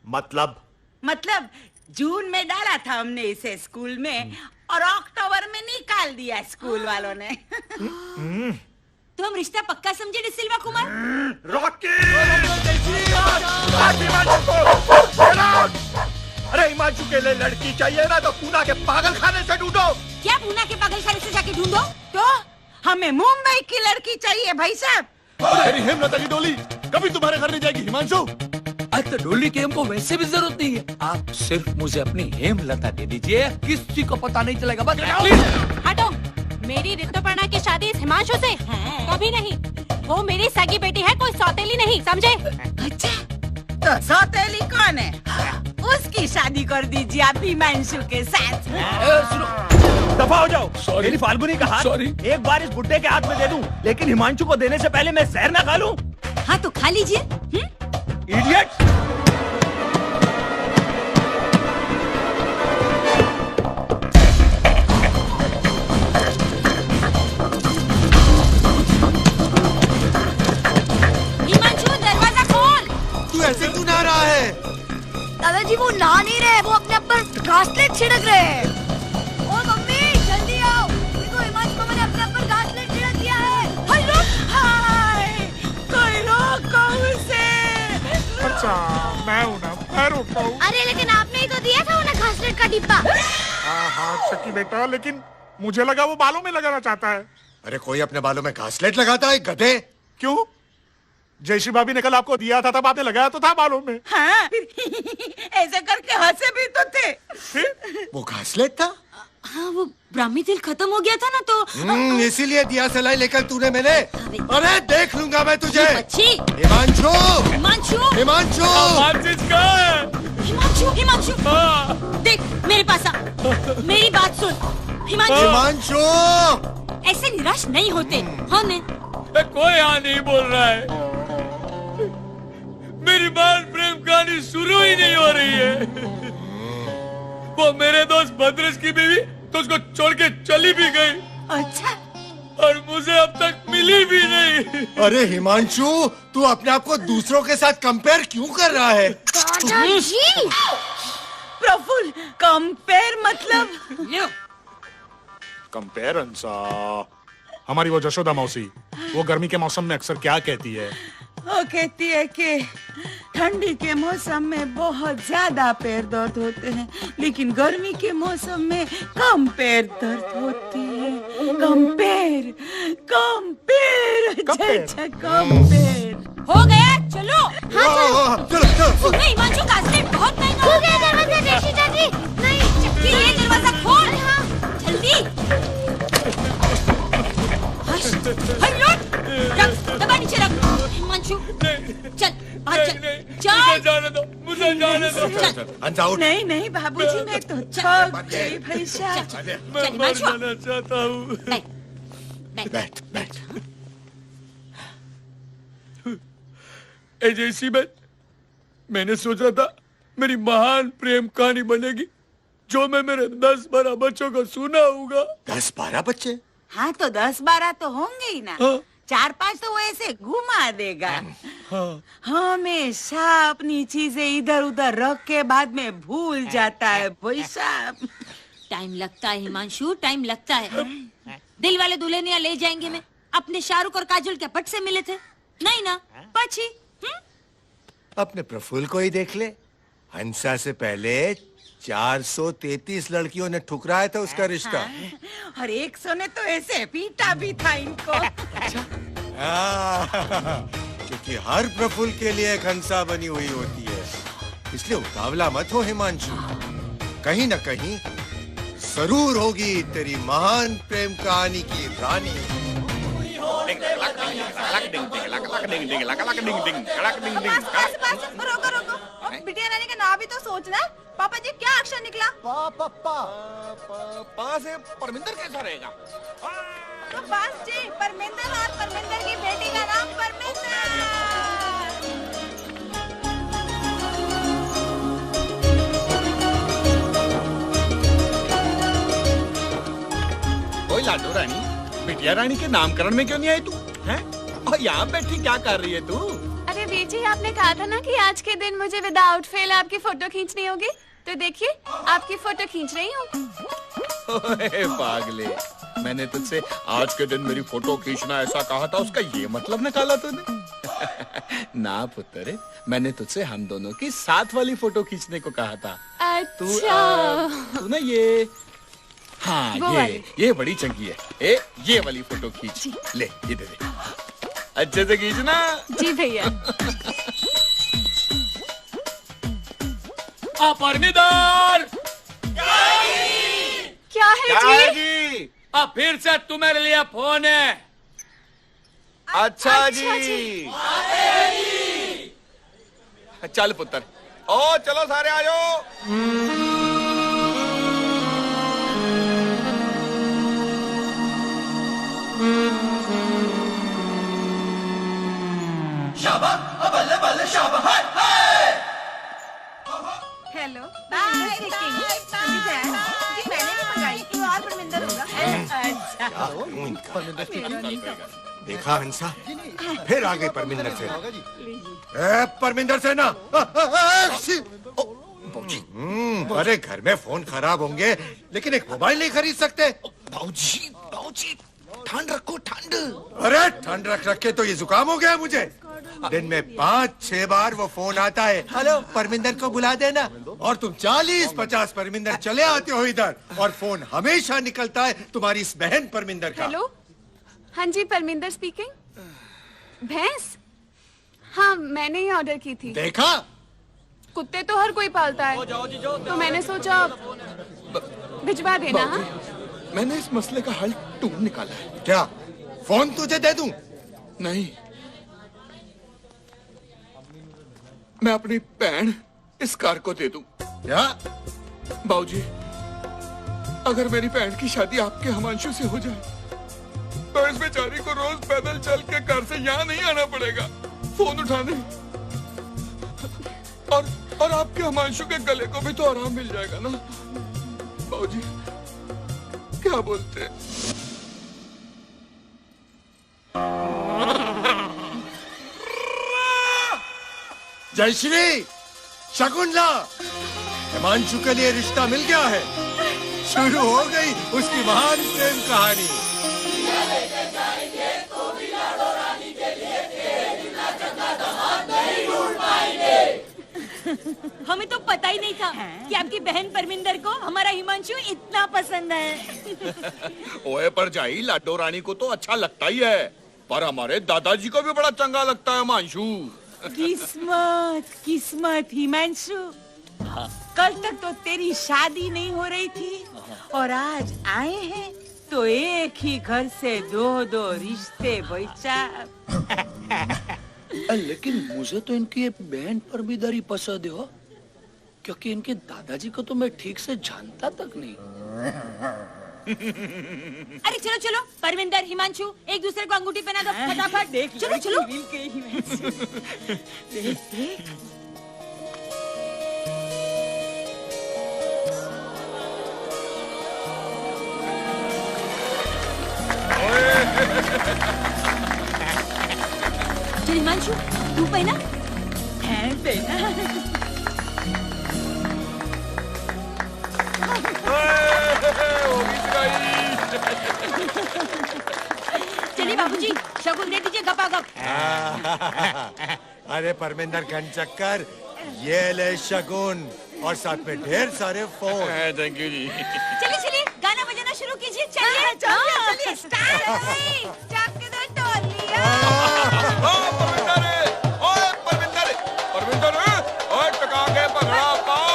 S3: मतलब जून में डाला था हमने इसे स्कूल में और अक्टूबर में निकाल दिया स्कूल वालों ने। तो हम रिश्ता पक्का समझे डिसिल्वा कुमार?
S10: रॉकी! अरे हिमांशु के लिए लड़की चाहिए ना तो पूना के पागल खाने से ढूंढो।
S3: क्या पूना के पागल खाने से जाके ढूंढो? तो हमें मुंबई की लड़की चाहिए भाई साहब।
S4: तेरी हेमलता की डोली कभी तुम्हारे घर नहीं जाएगी हिमांशु।
S8: तो डोली की हमको वैसे भी जरूरत नहीं है। आप सिर्फ मुझे अपनी हेमलता दे दीजिए, किसी को पता नहीं चलेगा। बस
S2: हटो, मेरी ऋतुपर्णा की शादी इस हिमांशु से कभी नहीं। वो मेरी सगी बेटी है, कोई सौतेली नहीं, समझे?
S3: अच्छा, तो सौतेली कौन है? उसकी शादी कर दीजिए आप हिमांशु के साथ।
S10: दफा हो जाओ। मेरी फाल्गुनी का हाथ एक बार इस बुड्ढे के हाथ में दे दूं, लेकिन हिमांशु को देने से पहले मैं जहर ना खा लूं।
S3: हाँ तो खा लीजिए।
S10: इडियट!
S3: हिमांशु दरवाजा खोल।
S5: तू ऐसे क्यों नहा रहा है?
S2: दादाजी वो नहा नहीं रहे, वो अपने ऊपर घासलेट छिड़क रहे हैं। ओ मम्मी जल्दी आओ, देखो हिमांशु मामा ने अपने ऊपर घासलेट छिड़क दिया है।
S3: हाय, कोई रोको उसे।
S4: अच्छा, मैं हूं ना, मैं रोकता हूँ।
S1: अरे लेकिन आपने ही तो दिया था उन्हें घासलेट का डिब्बा।
S4: हाँ सकी बेटा, लेकिन मुझे लगा वो बालों में लगाना चाहता है।
S5: अरे कोई अपने बालों में घासलेट लगाता है गधे?
S4: क्यों? जयश्री भाभी ने कल आपको दिया था तब आपने लगाया तो था बालों में।
S3: हाँ, ऐसे करके हंसे भी तो थे।
S5: वो घासलेट था?
S3: हाँ, वो ब्राह्मी तेल खत्म हो गया था ना तो
S5: इसीलिए दिया सलाई लेकर तूने मैंने। अरे देख लूंगा मैं तुझे।
S3: हिमांशु
S5: हिमांशु
S3: हिमांशु हिमांशु हिमांशु देख मेरे पास आ, मेरी बात सुन हिमांशु।
S5: हिमांशु
S3: ऐसे निराश नहीं होते। हमने
S8: कोई यहाँ नहीं बोल रहा है। मेरी बाल प्रेम कहानी शुरू ही नहीं हो रही है। वो मेरे दोस्त भद्रेश की बीवी तो उसको छोड़ के चली भी गई।
S3: अच्छा।
S8: और मुझे अब तक मिली भी नहीं।
S5: अरे हिमांशु, तू अपने आप को दूसरों के साथ कंपेयर क्यों कर रहा है?
S3: दादाजी प्रफुल्ल, कंपेयर मतलब
S4: कंपेयर हंसा। हमारी वो जशोदा मौसी, वो गर्मी के मौसम में अक्सर क्या कहती है?
S3: वो कहती है कि ठंडी के मौसम में बहुत ज्यादा पैर दर्द होते हैं, लेकिन गर्मी के मौसम में कम पैर दर्द होती है। कंपेयर कंपेयर कंपेयर हो गया। चलो
S5: चलो
S3: नहीं हिमांशु, कास्टेट बहुत महंगा हो गया।
S1: दरवाजा जयश्री चाची नहीं।
S3: चक्की ये दरवाजा खोल जल्दी। रख दबा नीचे रख। हिमांशु चल बाहर चल
S8: जाने दो, मुझे जाने दो।
S5: हंसा उठ।
S3: नहीं नहीं बाबूजी, मैं तो थक गई भाई साहब।
S8: मैं मर जाना चाहता हूँ।
S5: बैठ बैठ।
S8: ए जैसी बात, मैंने सोचा था मेरी महान प्रेम कहानी बनेगी जो मैं मेरे 10-12 बच्चों को सुनाऊंगा।
S5: 10-12 बच्चे?
S3: हाँ तो 10-12 तो होंगे ही ना। 4-5 तो वो ऐसे घुमा देगा। हमेशा अपनी चीजें इधर उधर रख के बाद में भूल जाता है भाई साहब।
S13: टाइम लगता है हिमांशु, टाइम लगता है। दिल वाले दुल्हनिया ले जाएंगे में अपने शाहरुख और काजल क्या पट से मिले थे? नहीं ना, पची।
S5: अपने प्रफुल्ल को ही देख ले। हंसा से पहले 433 लड़कियों ने ठुकराया था उसका रिश्ता।
S3: और 100 ने तो ऐसे पीटा भी था इनको।
S5: क्योंकि हर प्रफुल्ल के लिए एक हंसा बनी हुई होती है, इसलिए उतावला मत हो हिमांशु। कहीं न कहीं जरूर होगी तेरी महान प्रेम कहानी की रानी।
S3: रोको रोको, बिटिया रानी का नाम भी तो सोचना। पापा जी क्या अक्षर निकला?
S12: पा से परमिंदर कैसा रहेगा?
S3: तो बस जी, परमिंदर और परमिंदर की बेटी का नाम परमिंदर।
S12: ओए लाडो रानी, बिटिया रानी के नामकरण में क्यों नहीं आई तू? हैं? और यहाँ बैठी क्या कर रही है तू?
S14: अरे वीर जी, आपने कहा था ना कि आज के दिन मुझे विदाउट फेल आपकी फोटो खींचनी होगी, तो देखिए आपकी फोटो खींच रही हूँ।
S12: ओए पागले, मैंने तुझसे आज के दिन मेरी फोटो खींचना ऐसा कहा था, उसका ये मतलब निकाला तूने? ना पुत्र, मैंने तुझसे हम दोनों की साथ वाली फोटो खींचने को कहा था।
S14: अच्छा।
S12: तू ना ये, हाँ ये बड़ी चंकी है। ये वाली फोटो खींच ले, ये दे दे, अच्छे से खींचना।
S14: जी भैया।
S8: परमिंदर
S14: क्या है जी?
S8: अब फिर से तुम्हारे लिए फोन है।
S12: अच्छा जी। चल पुत्र, ओ चलो सारे आ जाओ।
S3: Hello bye रिकिंग। जी मैंने भी मंगाई थी, और परमिंदर होगा। अच्छा
S5: देखा हंसा, फिर आ गई परमिंदर से। परमिंदर से ना। अरे घर में फोन खराब होंगे लेकिन एक मोबाइल नहीं खरीद सकते।
S12: बाबूजी बाबूजी, ठंड रखो ठंड।
S5: अरे ठंड रख के तो ये जुकाम हो गया मुझे। दिन में 5-6 बार वो फोन आता है, हेलो परमिंदर को बुला देना, और तुम 40-50 परमिंदर चले आते हो इधर, और फोन हमेशा निकलता है तुम्हारी इस बहन परमिंदर का।
S14: हेलो, हाँ जी परमिंदर स्पीकिंग। भैंस? हाँ, मैंने ही ऑर्डर की थी।
S5: देखा?
S14: कुत्ते तो हर कोई पालता है, तो मैंने सोचा भिजवा देना। हाँ?
S12: मैंने इस मसले का हल ढूंढ निकाला है।
S5: क्या? फोन तुझे दे दूं?
S12: नहीं, मैं अपनी बहन इस कार को दे दूं।
S5: क्या?
S12: बाबूजी, अगर मेरी बहन की शादी आपके हिमांशु से हो जाए तो इस बेचारी को रोज पैदल चल के घर से यहाँ नहीं आना पड़ेगा फोन उठाने, और आपके हिमांशु के गले को भी तो आराम मिल जाएगा ना। बाबूजी, क्या बोलते हैं?
S5: जयश्री, शकुंतला, हिमांशु के लिए रिश्ता मिल गया है। शुरू हो गई उसकी महान प्रेम कहानी।
S3: हमें तो पता ही नहीं था कि आपकी बहन परमिंदर को हमारा हिमांशु इतना पसंद है।
S12: ओए पर जाई, लाडो रानी को तो अच्छा लगता ही है, पर हमारे दादाजी को भी बड़ा चंगा लगता है हिमांशु।
S3: किस्मत किस्मत हिमांशु, कल तक तो तेरी शादी नहीं हो रही थी और आज आए हैं तो एक ही घर से दो दो रिश्ते बैठा।
S15: लेकिन मुझे तो इनकी ये बहन पर भी दरी पसंद है, क्योंकि इनके दादाजी को तो मैं ठीक से जानता तक नहीं।
S3: अरे चलो चलो, परविंदर हिमांशु एक दूसरे को अंगूठी पहना दो फटाफट। चलो चलो। देख देख। चल हिमांशु, तू पहना। पहना। चलिए बाबूजी, शगुन दे दीजिए गपागप।
S5: अरे परमिंदर घन चक्कर, ये ले शगुन और साथ में ढेर सारे फोन।
S12: थैंक यू जी।
S3: चलिए चलिए, गाना बजाना शुरू कीजिए। चलिए चलिए स्टार्ट। चाक के दो टोलिया।
S12: परमिंदर, ओए टका के पकड़ा पाओ।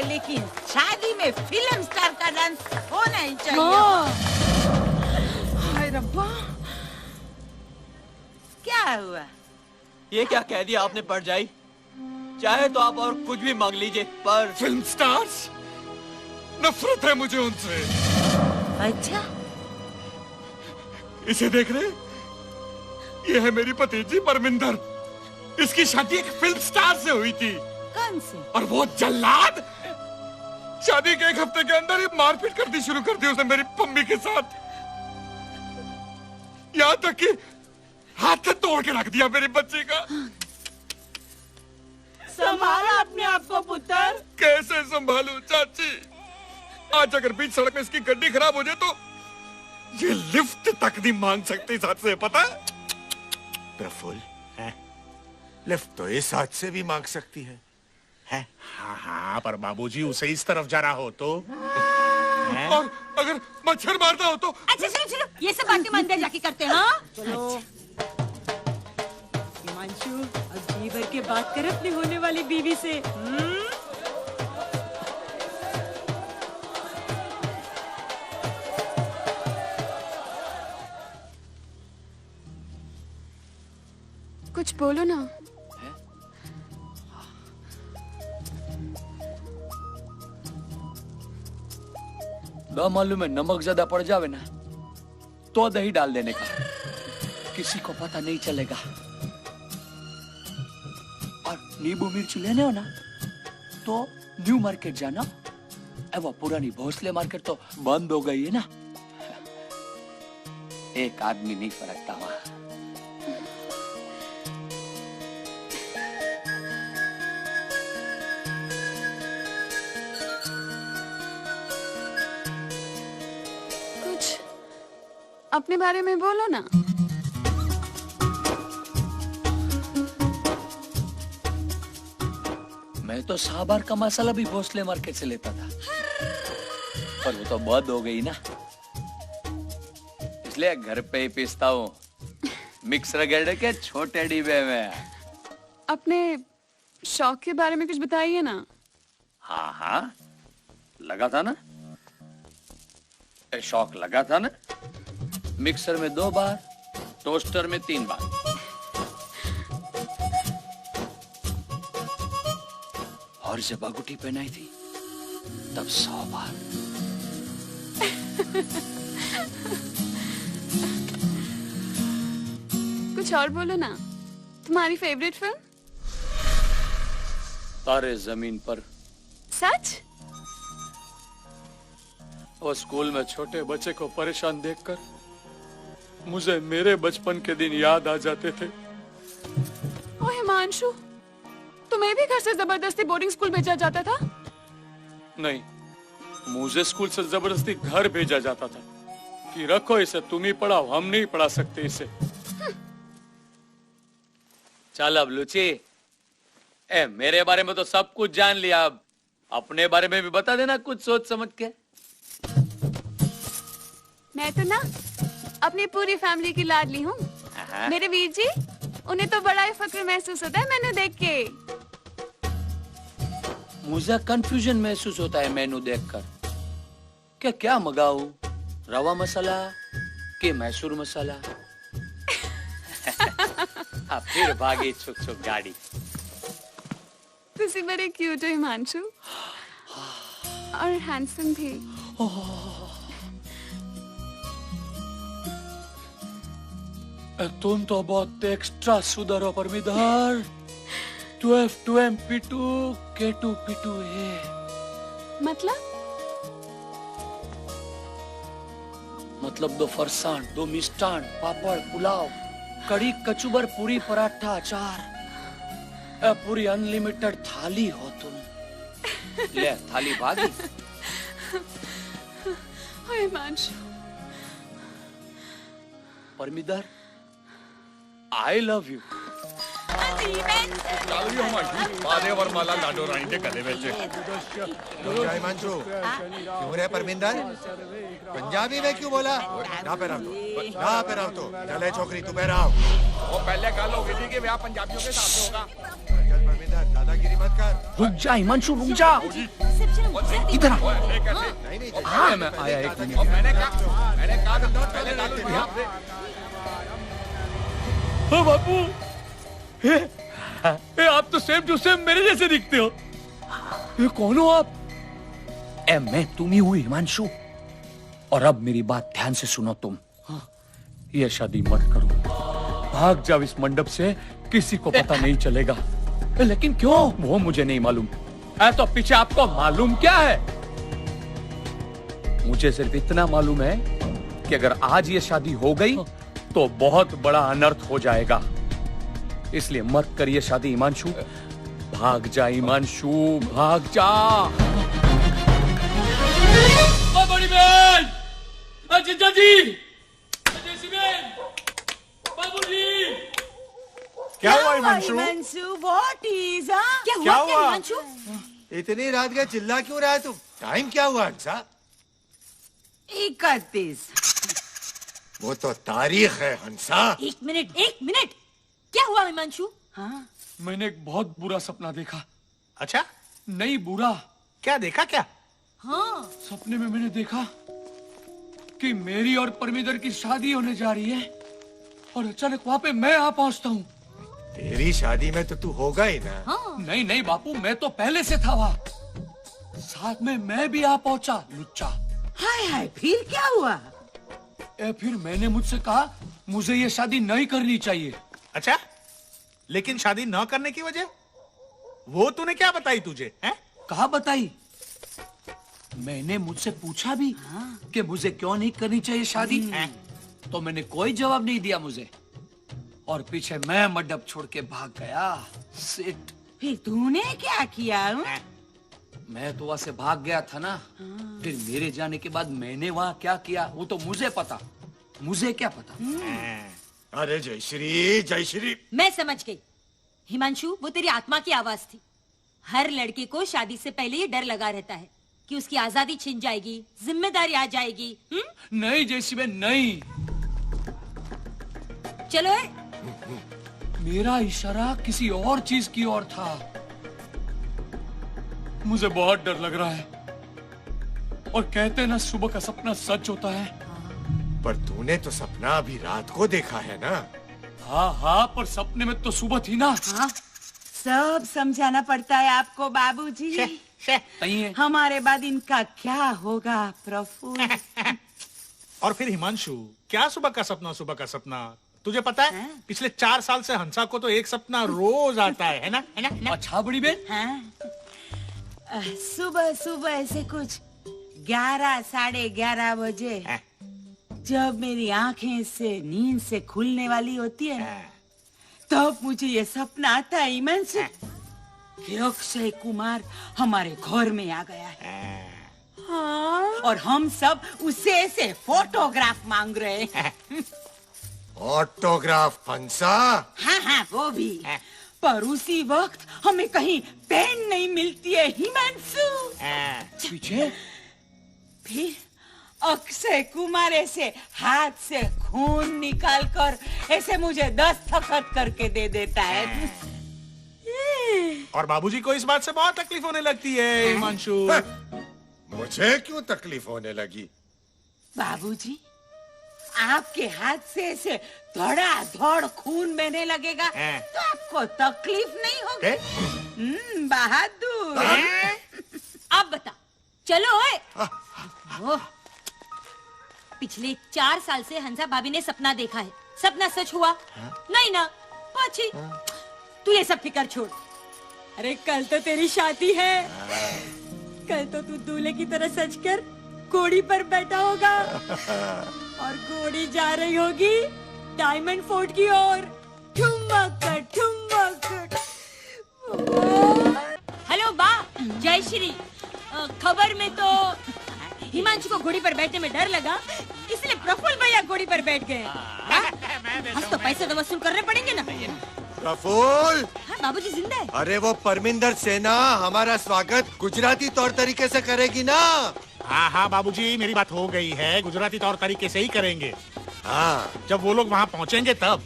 S3: लेकिन शादी में फिल्म स्टार का डांस होना ही चाहिए। हाय रब्बा, क्या हुआ?
S10: ये क्या कह दिया आपने परजाई? चाहे तो आप और कुछ भी मांग लीजिए, पर
S12: फिल्म स्टार्स, नफरत है मुझे उनसे।
S3: अच्छा,
S12: इसे देख रहे? ये है मेरी भतीजी परमिंदर। इसकी शादी एक फिल्म स्टार से हुई थी।
S3: कौन से?
S12: और वो जल्लाद शादी के एक हफ्ते के अंदर ही मारपीट करनी शुरू कर दी उसने मेरी पम्मी के साथ। यहाँ तक कि हाथ तोड़ के रख दिया मेरी बच्ची का।
S3: संभाला अपने आप को पुत्र।
S12: कैसे संभालूं चाची? आज अगर बीच सड़क में इसकी गड्डी खराब हो जाए तो ये लिफ्ट तक नहीं मांग सकती साथ से, पता है?
S5: प्रफुल्ल, लिफ्ट तो इस हाथ से भी मांग सकती है।
S4: हाँ हाँ, पर बाबूजी उसे इस तरफ जा रहा हो तो।
S12: और अगर मच्छर मारता हो तो।
S3: अच्छा चलो चलो, ये सब बातें मंदिर जाके करते हैं। हाँ चलो। हिमांशु, अब जी भर के बात कर अपनी होने वाली बीवी से।
S14: कुछ बोलो ना।
S15: मालूम है, नमक ज्यादा पड़ जावे ना तो दही डाल देने का, किसी को पता नहीं चलेगा। और नींबू मिर्च लेने हो ना तो न्यू मार्केट जाना। वो पुरानी भोसले मार्केट तो बंद हो गई है ना। एक आदमी नहीं फरकता वहां।
S14: अपने बारे में बोलो ना।
S15: मैं तो सांभर का मसाला भी भोसले मार्केट से लेता था, पर वो तो बंद हो गई ना, इसलिए घर पे ही पीसता हूँ मिक्सर ग्राइंडर के छोटे डिब्बे में।
S14: अपने शौक के बारे में कुछ बताइए ना।
S15: हाँ हाँ, लगा था ना, शौक लगा था ना। मिक्सर में 2 बार, टोस्टर में 3 बार। और जब अंगूठी पहनाई थी तब 100 बार।
S14: कुछ और बोलो ना। तुम्हारी फेवरेट फिल्म?
S15: तारे जमीन पर।
S14: सच?
S8: और स्कूल में छोटे बच्चे को परेशान देखकर मुझे मेरे बचपन के दिन याद आ जाते थे।
S14: ओ हिमांशु, तुम्हें भी घर से जबरदस्ती बोर्डिंग स्कूल भेजा जाता था?
S8: नहीं, मुझे स्कूल से जबरदस्ती घर भेजा जाता था कि रखो इसे, तुम ही पढ़ाओ, हम नहीं पढ़ा सकते इसे।
S15: चल अब लुची, मेरे बारे में तो सब कुछ जान लिया, अब अपने बारे में भी बता देना कुछ सोच समझ के।
S14: मैं तो ना अपनी पूरी फैमिली की लाडली हूँ। मेरे वीर जी, उन्हें तो बड़ा ही फक्र महसूस होता है मेनू देख के।
S15: मुझे कंफ्यूजन महसूस होता है मेनू देखकर। क्या मंगाऊं, रवा मसाला के मैसूर मसाला? फिर भागी छुक छुक गाड़ी।
S14: तुसी बड़े क्यूट हो हिमांशु, और हैंडसम भी।
S8: तुम तो बहुत एक्स्ट्रा सुंदर हो परमिदार। 12M P2 K2 P2 है।
S15: मतलब 2 फरसान, 2 मिष्टान, पापड़, पुलाव, कड़ी, कचुबर, पूरी, पराठा, अचार, पूरी अनलिमिटेड थाली हो तुम। ले थाली भागी।
S14: Himanshu,
S15: Parminder, I love you.
S12: वर्माला लाडो रानी के गले में
S5: हिमांशु, क्यों रे परमिंदर? पंजाबी में क्यों बोला? ना पे रहो तो चले छोकरी, तू पे रहो।
S12: वो पहले कल हो गई थी कि ब्याह पंजाबियों के साथ होगा।
S5: चल परमिंदर, दादागिरी मत कर।
S15: रुक जा हिमांशु, रुक जा। इधर आ।
S5: नहीं,
S15: मैं आया एक मिनट।
S12: मैंने कहा पहले डालो।
S8: हाँ बापू, आप तो सेम टू सेम मेरे जैसे दिखते हो। ये कौन हो आप?
S15: मैं तुम ही हुई हिमांशु। और अब मेरी बात ध्यान से सुनो तुम। ये शादी मत करो, भाग जाओ इस मंडप से, किसी को पता नहीं चलेगा। लेकिन क्यों? वो मुझे नहीं मालूम। तो पीछे आपको मालूम क्या है? मुझे सिर्फ इतना मालूम है कि अगर आज ये शादी हो गई तो बहुत बड़ा अनर्थ हो जाएगा। इसलिए मत करिए शादी हिमांशु। भाग जा हिमांशु, भाग जा।
S8: बड़ी बहन, जीजा जी, जैसी बहन, बाबूजी।
S4: क्या हुआ हिमांशु?
S3: What is?
S4: क्या हुआ
S3: हिमांशु?
S5: इतनी रात का चिल्ला क्यों रहा है तुम? टाइम क्या हुआ हंसा?
S3: 31।
S5: वो तो तारीख है हंसा।
S13: एक मिनट, क्या हुआ हिमांशु?
S3: हाँ,
S8: मैंने एक बहुत बुरा सपना देखा।
S4: अच्छा,
S8: नहीं बुरा।
S4: क्या देखा? क्या?
S13: हाँ,
S8: सपने में मैंने देखा कि मेरी और परमिदर की शादी होने जा रही है, और अचानक वहाँ पे मैं आ पहुँचता हूँ।
S5: तेरी शादी में तो तू होगा ही ना।
S13: हाँ।
S8: नहीं बापू, मैं तो पहले से था वहाँ, साथ में मैं भी आ पहुँचा। लुच्चा।
S3: हाय, फिर क्या हुआ?
S8: फिर मैंने मुझसे कहा मुझे ये शादी नहीं करनी चाहिए।
S4: अच्छा, लेकिन शादी न करने की वजह वो तूने क्या बताई तुझे?
S8: कहा बताई? मैंने मुझसे पूछा भी कि मुझे क्यों नहीं करनी चाहिए शादी, तो मैंने कोई जवाब नहीं दिया मुझे, और पीछे मैं मंडप छोड़ के भाग गया। सिट।
S3: फिर तूने क्या किया?
S15: मैं तो वहां से भाग गया था ना। फिर मेरे जाने के बाद मैंने वहाँ क्या किया वो तो मुझे पता। मुझे क्या पता?
S5: अरे जय श्री।
S13: मैं समझ गई हिमांशु, वो तेरी आत्मा की आवाज थी। हर लड़के को शादी से पहले ये डर लगा रहता है कि उसकी आजादी छिन जाएगी, जिम्मेदारी आ जाएगी।
S15: नहीं जैसी में नहीं।
S13: चलो है।
S15: मेरा इशारा किसी और चीज की ओर था। मुझे बहुत डर लग रहा है। और कहते हैं ना सुबह का सपना सच होता है।
S5: पर तूने तो सपना अभी रात को देखा है ना?
S15: हाँ हाँ, पर सपने में तो सुबह थी ना।
S16: हाँ? सब समझाना पड़ता है आपको बाबूजी। हमारे बाद इनका क्या होगा प्रफुल्ल?
S4: और फिर हिमांशु, क्या सुबह का सपना? तुझे पता है पिछले 4 साल से हंसा को तो एक सपना रोज आता है ना?
S15: अच्छा बड़ी बहन।
S16: हाँ? सुबह सुबह ऐसे कुछ 11 साढ़े 11 बजे जब मेरी आंखें से नींद से खुलने वाली होती है तब मुझे ये सपना आता है हिमांशु कि अक्षय कुमार हमारे घर में आ गया है। हाँ? और हम सब उससे ऐसे फोटोग्राफ मांग रहे हैं।
S5: ऑटोग्राफ हंसा?
S16: हाँ हाँ वो भी। पर उसी वक्त हमें कहीं पेन नहीं मिलती है हिमांशु।
S15: पीछे
S16: फिर अक्षय कुमार ऐसे हाथ से खून निकालकर ऐसे मुझे दस्तखत करके दे देता है।
S4: और बाबूजी को इस बात से बहुत तकलीफ होने लगती है हिमांशु।
S5: मुझे क्यों तकलीफ होने लगी?
S16: बाबूजी आपके हाथ से ऐसे धड़ाधड़ खून बहने लगेगा तो आपको तकलीफ नहीं होगी। बहादुर।
S13: अब बता, चलो ओए। पिछले 4 साल से हंसा भाभी ने सपना देखा है। सपना सच हुआ? नहीं ना। अच्छी तू ये सब फिक्र छोड़। अरे कल तो तेरी शादी है। कल तो तू दूल्हे की तरह सज कर घोड़ी पर बैठा होगा और घोड़ी जा रही होगी डायमंड फोर्ट की ओर। ठुमक ठुमक। हेलो बा, जय श्री। खबर में तो हिमांशु को घोड़ी पर बैठने में डर लगा, इसलिए प्रफुल्ल भैया घोड़ी पर बैठ गए। आज तो पैसे तो वसूल करने पड़ेंगे ना।
S5: प्रफुल्ल।
S13: हाँ बाबूजी जिंदा है।
S5: अरे वो परमिंदर सेना हमारा स्वागत गुजराती तौर तरीके से करेगी ना?
S4: हाँ हाँ बाबूजी, मेरी बात हो गई है। गुजराती तौर तरीके से ही करेंगे।
S5: हाँ,
S4: जब वो लोग वहाँ पहुँचेंगे तब।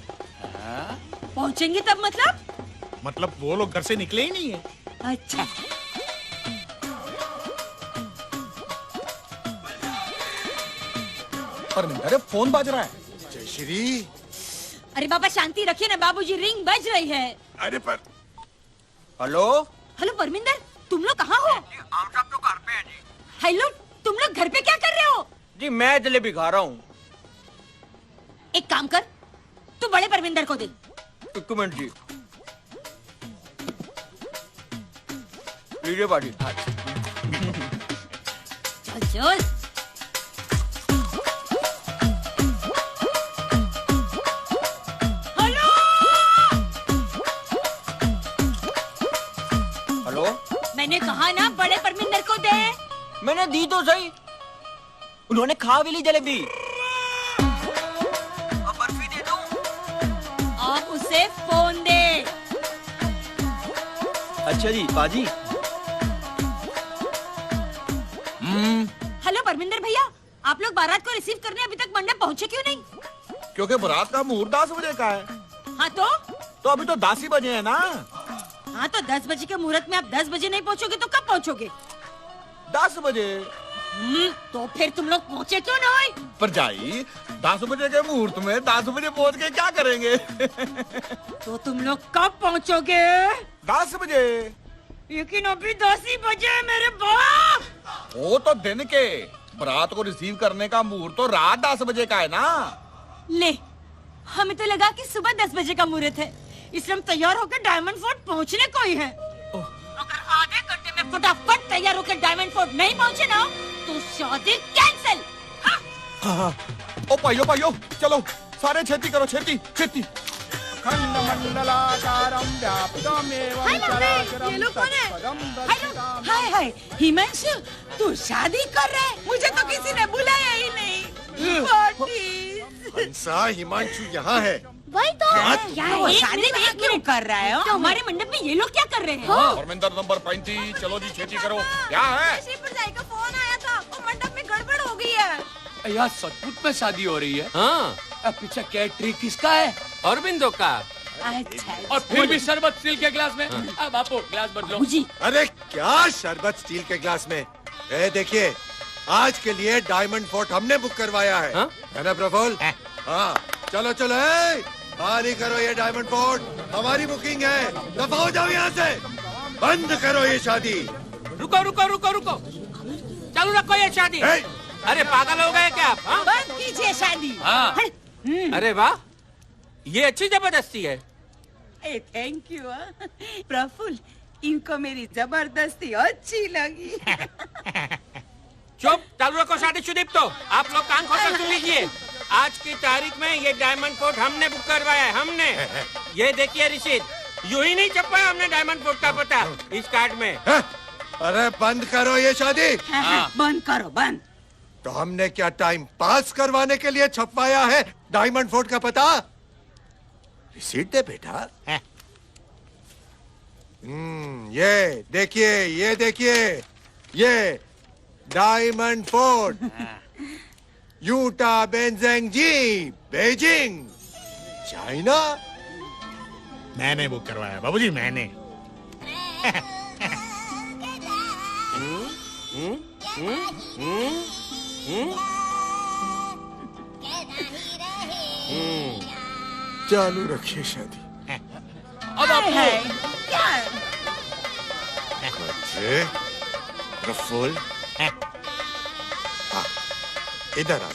S13: पहुँचेंगे तब
S4: मतलब वो लोग घर से निकले ही नहीं है।
S16: अच्छा।
S15: अरे फोन बज रहा है।
S5: जय श्री।
S13: अरे बाबा शांति रखिए ना बाबूजी, रिंग बज रही है।
S5: अरे पर
S15: हेलो
S13: हेलो परमिंदर, तुम लोग कहाँ हो?
S9: हम सब तो घर पे हैं जी।
S13: हेलो, तुम लोग घर पे क्या कर रहे हो?
S9: जी मैं जलेबी खा रहा हूँ।
S13: एक काम कर, तू बड़े परमिंदर को दे।
S9: एक मिनट जी। लीजिए बाजी।
S13: चल चल। मैंने कहा ना बड़े परमिंदर को दे।
S9: मैंने दी तो सही, उन्होंने खा भी ली जलेबी। अब बर्फी दे दूं?
S13: आप उसे फोन दे।
S9: अच्छा जी बाजी।
S13: हेलो परमिंदर भैया, आप लोग बारात को रिसीव करने अभी तक मंडप पहुँचे क्यों नहीं?
S4: क्योंकि बारात का मुहूर्त 10 बजे का है।
S13: हाँ तो
S4: अभी तो 10 ही बजे है ना।
S13: हाँ तो 10 बजे के मुहूर्त में आप 10 बजे नहीं पहुँचोगे तो कब पहुँचोगे?
S4: 10 बजे।
S13: तो फिर तुम लोग पहुँचे क्यों नहीं?
S4: पर जाई 10 बजे के मुहूर्त में 10 बजे पहुँच के क्या करेंगे?
S13: तो तुम लोग कब पहुँचोगे?
S4: 10 बजे।
S13: लेकिन अभी 10 ही बजे है मेरे बाप।
S4: वो तो दिन के, बारात को रिसीव करने का मुहूर्त तो रात 10 बजे का है ना।
S13: ले, हमें तो लगा कि सुबह 10 बजे का मुहूर्त है, इसलिए हम तैयार होकर डायमंड फोर्ट पहुँचने को ही है। अगर आधे घंटे में फटाफट तैयार होकर डायमंड फोर्ट नहीं पहुँचे ना तो शादी कैंसिल।
S4: हाँ। ओ पाइयो चलो सारे छेती करो, छेती।
S13: खंड मंडलाकारं व्याप्तमेव चराचरं तत्पदं।
S16: हाय हिमांशु, तू शादी कर रहा है? मुझे तो किसी ने बुलाया ही नहीं।
S5: हंसा, हिमांशु यहाँ है।
S1: वही तो
S13: क्या है? शादी में क्यों कर रहा है? तो हमारे मंडप में ये लोग क्या कर रहे हैं?
S12: परमिंदर नंबर 35, चलो जी छेती करो। क्या है?
S16: भरजाई का फोन आया था और मंडप में गड़बड़ हो गई है।
S15: यार सचमुच में शादी हो रही है?
S17: हाँ।
S15: पीछे कैटरी किसका है?
S17: अरविंदो का।
S16: अच्छा।
S15: और फिर भी शरबत स्टील के ग्लास में। अब आपको ग्लास बदलो।
S5: अरे क्या शरबत स्टील के ग्लास में? ए देखिए, आज के लिए डायमंड फोर्ट हमने बुक करवाया है। है ना प्रफुल्ल? हाँ, चलो चलो खाली करो ये डायमंड फोर्ट, हमारी बुकिंग है। दफा हो जाओ यहाँ से, बंद करो ये शादी।
S17: रुको रुको रुको रुको, चालू रखो ये शादी। अरे पागल हो गए क्या आप?
S16: बंद कीजिए शादी।
S17: अरे वाह, ये अच्छी जबरदस्ती है।
S16: थैंक यू प्रफुल्ल, इनको मेरी जबरदस्ती अच्छी लगी।
S17: चुप, चालू रखो शादी। सुदीप तो आप लोग कान खोलकर सुन लीजिए। आज की तारीख में ये डायमंड फोर्ट हमने बुक करवाया है, हमने। ये देखिए रसीद, यूं ही नहीं छपा हमने डायमंड फोर्ट का पता इस कार्ड में।
S5: अरे बंद करो ये शादी।
S16: बंद करो, बंद।
S5: तो हमने क्या टाइम पास करवाने के लिए छपवाया है डायमंड फोर्ट का पता? रिसीट दे बेटा। ये देखिए ये डायमंड फोर्ट, यूटा बेंजेंग जी, बेजिंग, चाइना।
S4: मैंने बुक करवाया बाबूजी, मैंने।
S5: चालू रखिए शादी।
S15: अब आप
S5: प्रफुल्ल, इधर आ।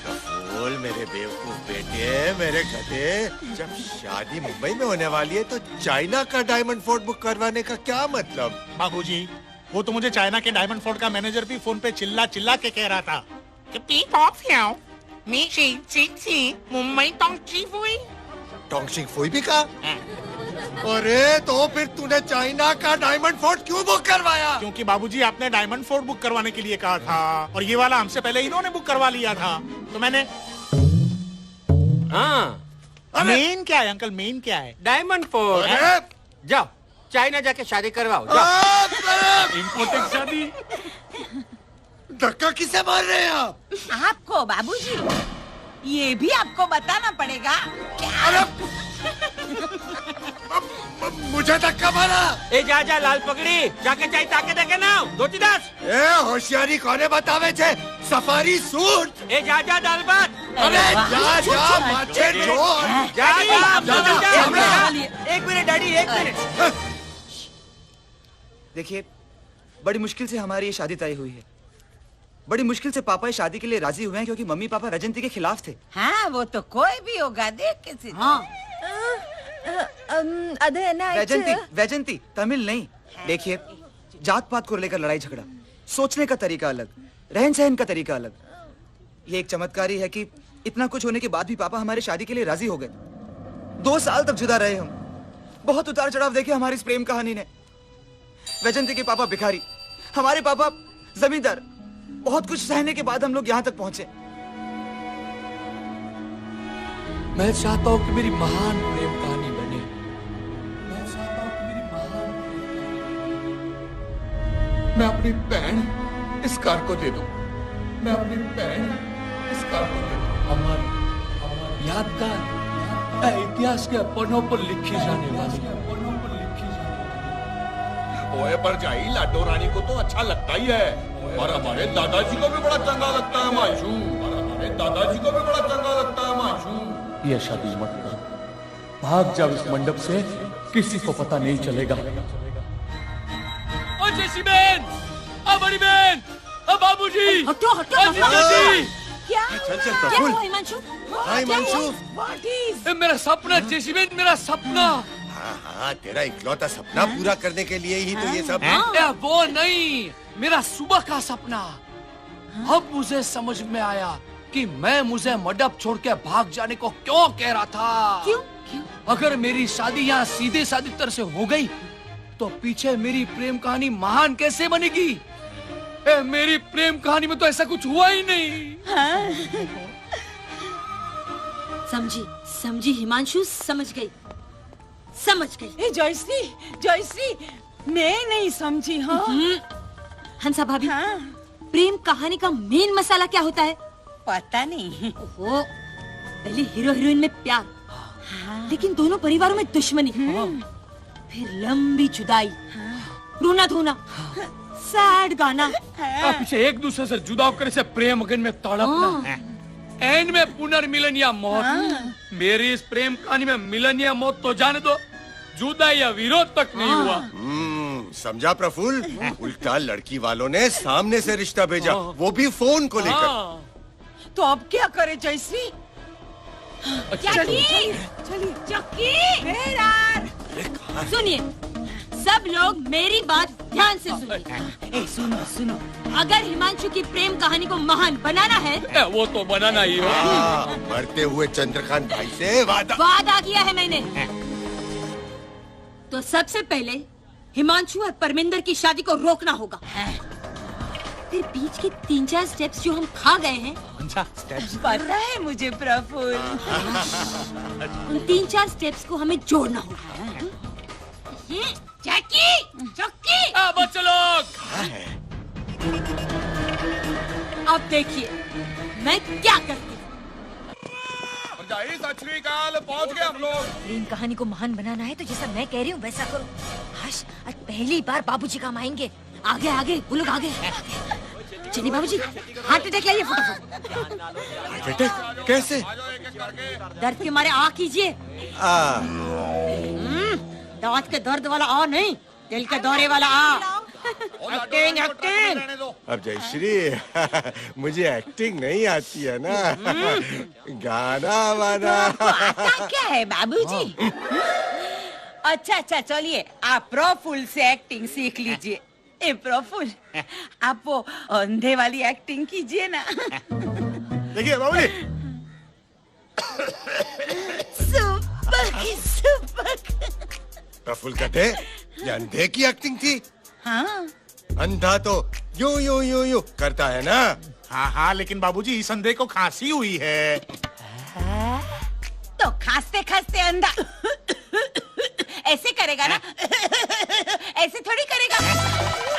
S5: प्रफुल्ल मेरे बेवकूफ बेटे, मेरे गधे, जब शादी मुंबई में होने वाली है तो चाइना का डायमंड फोर्ट बुक करवाने का क्या मतलब?
S4: बाबूजी, वो तो मुझे चाइना के डायमंड फोर्ट का मैनेजर भी फोन पे चिल्ला चिल्ला के कह रहा था।
S5: टोंगशिंग फुई भी कहा? अरे तो फिर तूने चाइना का डायमंड फोर्ट क्यों बुक करवाया?
S4: क्योंकि बाबूजी आपने डायमंड फोर्ट बुक करवाने के लिए कहा था और ये वाला हमसे पहले इन्होंने बुक करवा लिया था, तो मैंने।
S17: हाँ,
S4: मेन क्या है अंकल, मेन क्या है?
S17: Diamond fort. जाओ चाइना जाके शादी करवाओ, जाओ।
S15: इम्पोर्टेंट शादी।
S5: धक्का किसे मार रहे हैं आप?
S16: आपको बाबूजी, ये भी आपको बताना पड़ेगा।
S5: मुझे धक्का मारा।
S17: ए जा लाल पगड़ी, जाके चाय ताके देखे ना धोती दास।
S5: ए होशियारी कोने बतावे छे? Safari suit.
S17: ए जा दाल बात।
S5: अरे जा माचे छोड़।
S10: एक मिनट डैडी, एक मिनट। देखिए, बड़ी मुश्किल से हमारी ये शादी तय हुई है। बड़ी मुश्किल से पापा इस शादी के लिए राजी हुए हैं क्योंकि मम्मी पापा रजंती के खिलाफ थे।
S16: हाँ, वो तो कोई भी होगा, देख के। हाँ।
S10: वैजंती तमिल नहीं। देखिए, जात पात को लेकर लड़ाई झगड़ा, सोचने का तरीका अलग, रहन सहन का तरीका अलग। ये एक चमत्कार ही है कि इतना कुछ होने के बाद भी पापा हमारी शादी के लिए राजी हो गए। 2 साल तक जुदा रहे हम। बहुत उतार चढ़ाव देखे हमारी इस प्रेम कहानी ने। वैजंती के पापा भिखारी, हमारे पापा जमींदार। बहुत कुछ सहने के बाद हम लोग यहाँ तक पहुंचे।
S15: मैं चाहता हूँ कि मेरी महान प्रेम कहानी बने। मैं चाहता हूँ कि मेरी महान
S12: मैं अपनी बहन इस कार को दे दूं। मैं अपनी बहन इस कार को दे दूं।
S15: अमर यादगार, इतिहास के पन्नों पर लिखी जाने वाली।
S12: ओए पर जाई, लाडो रानी को तो अच्छा लगता ही है और हमारे दादाजी को भी बड़ा चंगा लगता है माशू। और हमारे दादाजी को भी बड़ा चंगा लगता है माशू।
S15: ये शादी मत करो, भाग जाओ इस मंडप से, किसी को पता नहीं चलेगा। ओ जैसी बहन, ओ बड़ी बहन, ओ बाबूजी,
S13: हटो हटो। क्या?
S5: चल
S13: क्या हुआ हिमांशु?
S15: मेरा सपना जैसी बहन, मेरा सपना।
S5: हाँ, तेरा इकलौता सपना पूरा करने के लिए ही तो ये सब।
S15: वो नहीं, मेरा सुबह का सपना। अब मुझे समझ में आया कि मैं मुझे मंडप छोड़ के भाग जाने को क्यों कह रहा था।
S13: क्यों?
S15: अगर मेरी शादी यहाँ सीधे सादी तरह से हो गई तो पीछे मेरी प्रेम कहानी महान कैसे बनेगी? मेरी प्रेम कहानी में तो ऐसा कुछ हुआ ही नहीं।
S13: समझी समझी हिमांशु, समझ गई समझ गई।
S16: जयश्री जयश्री, मैं नहीं समझी। हाँ
S13: हंसा भाभी, हाँ? प्रेम कहानी का मेन मसाला क्या होता है?
S16: पता नहीं।
S13: ओहो, पहले हीरो हीरोइन में प्यार, हाँ। लेकिन दोनों परिवारों में दुश्मनी, फिर लंबी जुदाई, रोना धोना, सैड गाना,
S15: पीछे एक दूसरे से जुदा होकर से प्रेम अगन में तड़पना, एंड में पुनर्मिलन या मौत। मेरी इस प्रेम कहानी में मिलन या मौत तो जाने दो, जुदा या विरोध तक नहीं हुआ।
S5: समझा प्रफुल्ल? उल्टा लड़की वालों ने सामने से रिश्ता भेजा, वो भी फोन को लेकर।
S16: तो अब क्या करे जयश्री?
S13: सुनिए सब लोग, मेरी बात ध्यान से सुनिए।
S16: सुनो सुनो,
S13: अगर हिमांशु की प्रेम कहानी को महान बनाना है,
S15: वो तो बनाना ही होगा।
S5: मरते हुए चंद्रकांत भाई से
S13: वादा किया है मैंने। तो सबसे पहले हिमांशु और परमिंदर की शादी को रोकना होगा। फिर बीच के 3-4 स्टेप्स जो हम खा गए हैं,
S16: पता है मुझे प्रफुल्ल,
S13: उन 3-4 स्टेप्स को हमें जोड़ना होगा। चक्की चक्की,
S15: बच्चे लोग,
S13: अब देखिए मैं क्या करती हूँ।
S12: सत श्री अकाल, पहुंच गए हम लोग।
S18: प्रेम कहानी को महान बनाना है तो जैसा मैं कह रही हूँ वैसा करो। आज पहली बार बाबूजी काम आएंगे।
S13: आगे आगे वो लोग आगे। चलिए बाबूजी, हार्ट अटैक लाइए फटाफट।
S5: हार्ट अटैक कैसे?
S13: दर्द के मारे आ कीजिए। दांत के दर्द वाला आ नहीं, दिल के दौरे वाला आ। Acting acting.
S5: अब जयश्री मुझे एक्टिंग नहीं आती है ना, गाना वाना
S16: आता क्या है बाबूजी? अच्छा अच्छा, चलिए आप प्रफुल्ल से एक्टिंग सीख लीजिए। ए प्रफुल्ल, आप वो अंधे वाली एक्टिंग कीजिए ना।
S5: देखिए बाबूजी, प्रफुल्ल कहते ये अंधे की एक्टिंग थी।
S16: हाँ,
S5: अंधा तो यूं यूं यूं यूं करता है ना।
S4: हाँ हाँ, लेकिन बाबूजी इस अंधे को खांसी हुई है।
S16: तो खांसते खांसते अंधा ऐसे करेगा ना, ऐसे थोड़ी करेगा।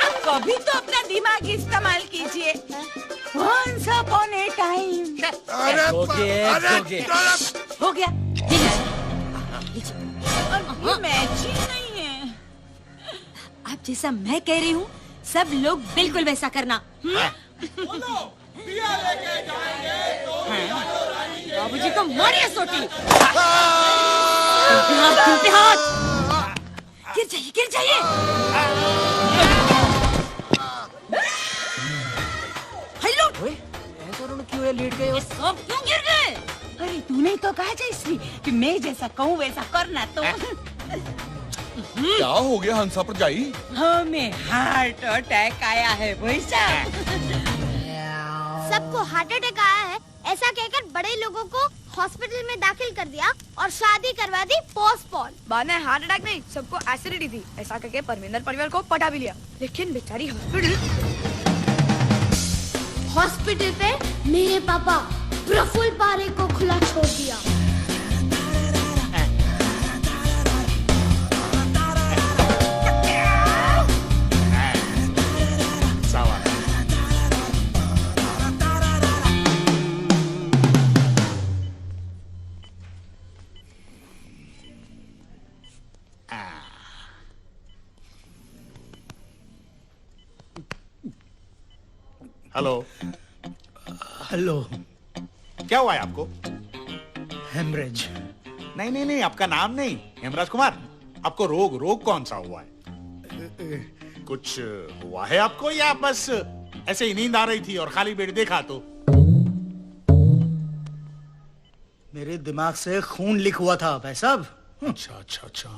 S16: आप कभी तो अपना दिमाग इस्तेमाल कीजिए। Once upon a time।
S13: हो गया।
S16: ये मैचिंग नहीं है।
S13: अब जैसा मैं कह रही हूँ सब लोग बिल्कुल वैसा करना। बाबूजी को मारिए सोटी। गिर जाइए गिर जाइए। हेलो,
S9: क्यों लेट गए?
S13: सब क्यों गिर गए?
S16: अरे तूने तो कहा जयश्री कि मैं जैसा कहूँ वैसा करना। तो
S12: क्या हो गया हंसा परजाई?
S16: हमें हार्ट अटैक आया है भाई साहब।
S1: सबको हार्ट अटैक आया है ऐसा कहकर बड़े लोगों को हॉस्पिटल में दाखिल कर दिया और शादी करवा दी पोस्टपोन।
S2: बाद में हार्ट अटैक नहीं, सबको एसिडिटी थी ऐसा कहकर परमिंदर परिवार को पटा भी लिया। लेकिन बेचारी
S1: हॉस्पिटल पे मेरे पापा प्रफुल्ल पारे को खुला छोड़ दिया।
S4: हेलो
S9: हेलो,
S4: क्या हुआ है आपको?
S9: हेमरेज।
S4: नहीं नहीं नहीं, आपका नाम नहीं, हेमराज कुमार। आपको रोग कौन सा हुआ है? कुछ हुआ है आपको या बस ऐसे ही नींद आ रही थी और खाली पेट देखा तो?
S9: मेरे दिमाग से खून लीक हुआ था भाई साहब।
S4: अच्छा अच्छा अच्छा,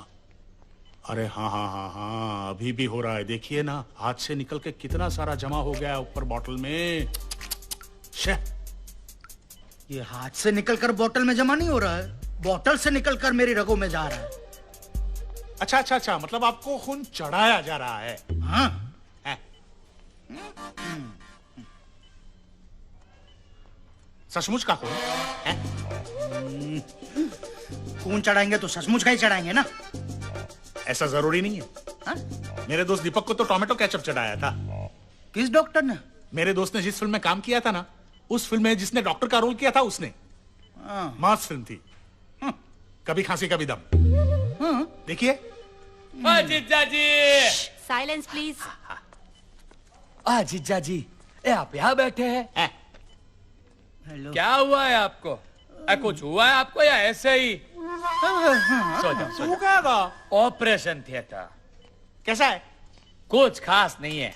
S4: अरे हाँ हाँ हाँ हाँ, अभी भी हो रहा है। देखिए ना, हाथ से निकल के कितना सारा जमा हो गया ऊपर बोतल में।
S9: ये हाथ से निकलकर बोतल में जमा नहीं हो रहा है, बोतल से निकलकर मेरी रगों में जा रहा है।
S4: अच्छा अच्छा अच्छा, मतलब आपको खून चढ़ाया जा रहा है?
S9: हाँ।
S4: सचमुच का खून है?
S19: खून चढ़ाएंगे तो सचमुच का ही चढ़ाएंगे ना?
S4: ऐसा जरूरी नहीं है।
S19: हा?
S4: मेरे दोस्त दीपक को तो टोमेटो केचप चढ़ाया था।
S19: किस डॉक्टर ने?
S4: मेरे दोस्त ने जिस फिल्म में काम किया था ना, उस फिल्म में जिसने डॉक्टर का रोल किया था उसने। मास फिल्म थी। कभी खांसी कभी दम। देखिए।
S15: जीजा जी,
S13: साइलेंस प्लीज।
S15: जीजा जी, आप यहाँ बैठे हैं? क्या हुआ है आपको? कुछ हुआ है आपको या ऐसे ही? सो जाओ। ऑपरेशन थिएटर
S4: कैसा है?
S15: कुछ खास नहीं है।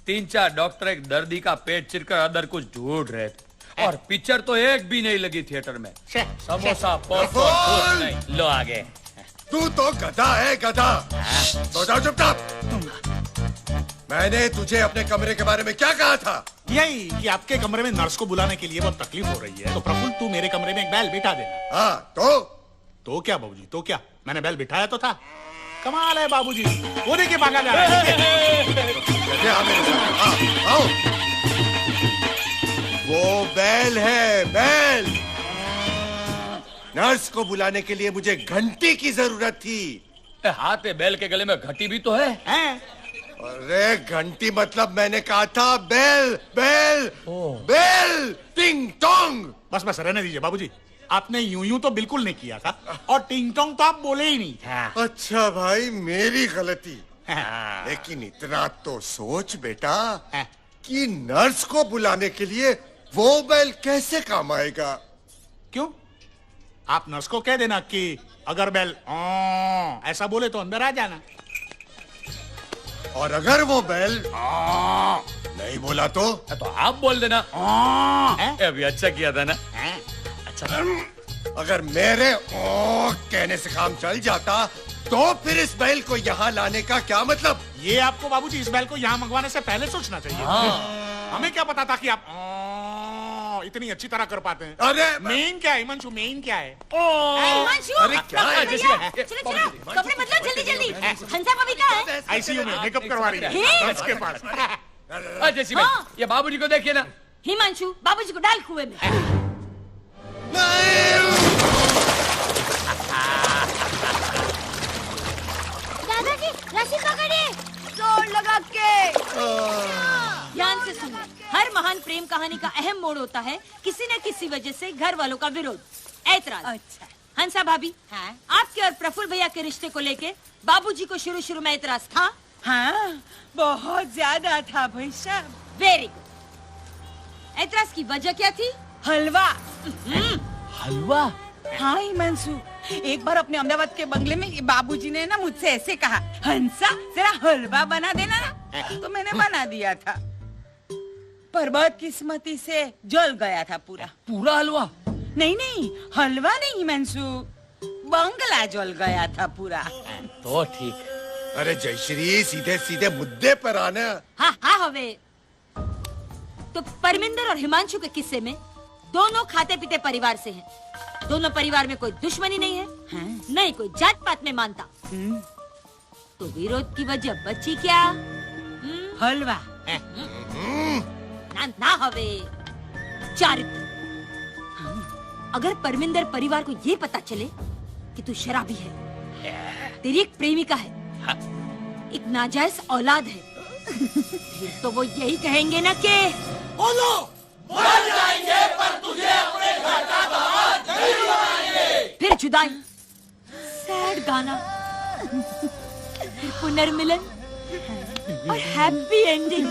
S15: 3-4 डॉक्टर एक दर्दी का पेट चिरकर अदर कुछ ढूंढ रहे थे और पिक्चर तो एक भी नहीं लगी थिएटर में। समोसा पॉपकॉर्न कुछ नहीं। लो आगे।
S5: तू तो गधा है, गधा। तो जाओ चुपचाप। मैंने तुझे अपने कमरे के बारे में क्या कहा था?
S4: यही कि आपके कमरे में नर्स को बुलाने के लिए बहुत तकलीफ हो रही है, तो प्रफुल्ल तू मेरे कमरे में एक बैल बिठा देना।
S5: हाँ
S4: तो क्या बाबूजी, तो क्या? मैंने बैल बिठाया तो था। कमाल है बाबूजी, वो देखिए भागा जा रहा है।
S5: आओ। वो बैल है, बैल। नर्स को बुलाने के लिए मुझे घंटी की जरूरत थी।
S15: हाथ में बैल के गले में घंटी भी तो है।
S5: अरे घंटी मतलब मैंने कहा था बैल, बैल, बैल, टिंग टोंग।
S4: बस रहने दीजिए बाबूजी, आपने यूं तो बिल्कुल नहीं किया था और टिंग टोंग तो आप बोले ही नहीं थे।
S5: अच्छा भाई, मेरी गलती। लेकिन इतना तो सोच बेटा कि नर्स को बुलाने के लिए वो बैल कैसे काम आएगा?
S4: क्यों? आप नर्स को कह देना कि अगर बैल ऐसा बोले तो अंदर आ जाना।
S5: और अगर वो बैल नहीं बोला तो
S15: आप बोल देना। अभी अच्छा किया था ना? अच्छा।
S5: अगर मेरे कहने से काम चल जाता तो फिर इस बैल को यहाँ लाने का क्या मतलब?
S4: ये आपको बाबूजी इस बैल को यहाँ मंगवाने से पहले सोचना चाहिए। हमें क्या पता था कि आप इतनी अच्छी तरह कर पाते हैं।
S5: अरे
S4: मेन क्या है हिमांशु, मेन क्या है?
S13: हिमांशु,
S5: अरे क्या है?
S13: चलो कपड़े बदलो जल्दी जल्दी। हंसा भाभी कहाँ है?
S4: आईसीयू में मेकअप करवा रही है नर्स के पास।
S15: जैसी भाई, ये बाबूजी को देखिए ना।
S13: हिमांशु, बाबूजी को डाल कुएं में।
S1: दादाजी रस्सी पकड़िए,
S13: जोर लगा के। ध्यान से सुनो, हर महान प्रेम कहानी का अहम मोड़ होता है किसी न किसी वजह से घर वालों का विरोध, ऐतराज। अच्छा। हंसा भाभी, आपके और प्रफुल्ल भैया के रिश्ते को लेके बाबूजी को शुरू में ऐतराज था?
S16: हाँ, बहुत ज्यादा था भाई साहब।
S13: Very good. ऐतराज की वजह क्या थी?
S16: हलवा।
S15: हलवा?
S16: हाँ हिमांशु, एक बार अपने अहमदाबाद के बंगले में बाबूजी ने ना मुझसे ऐसे कहा, हंसा जरा हलवा बना देना ना। तो मैंने बना दिया था, पर बदकिस्मती से जल गया था पूरा
S15: हलवा।
S16: नहीं, हलवा नहीं हिमांशु, बंगला जल गया था पूरा।
S15: तो ठीक।
S5: अरे जयश्री, सीधे सीधे मुद्दे पर आना।
S13: हाँ हवे। तो परमिंदर और हिमांशु के किस्से में दोनों खाते पीते परिवार से हैं। दोनों परिवार में कोई दुश्मनी नहीं है, नहीं कोई जात पात में मानता। तो विरोध की वजह बची क्या?
S16: हलवा।
S13: ना हवे, चारित्र। अगर परमिंदर परिवार को ये पता चले कि तू शराबी है, तेरी एक प्रेमिका है, एक नाजायज औलाद है, फिर तो वो यही कहेंगे ना कि
S11: बोलो, मर जाएंगे पर तुझे अपने घर का दामाद नहीं बनाएंगे।
S13: फिर जुदाई, सैड गाना, फिर पुनर्मिलन और हैप्पी एंडिंग।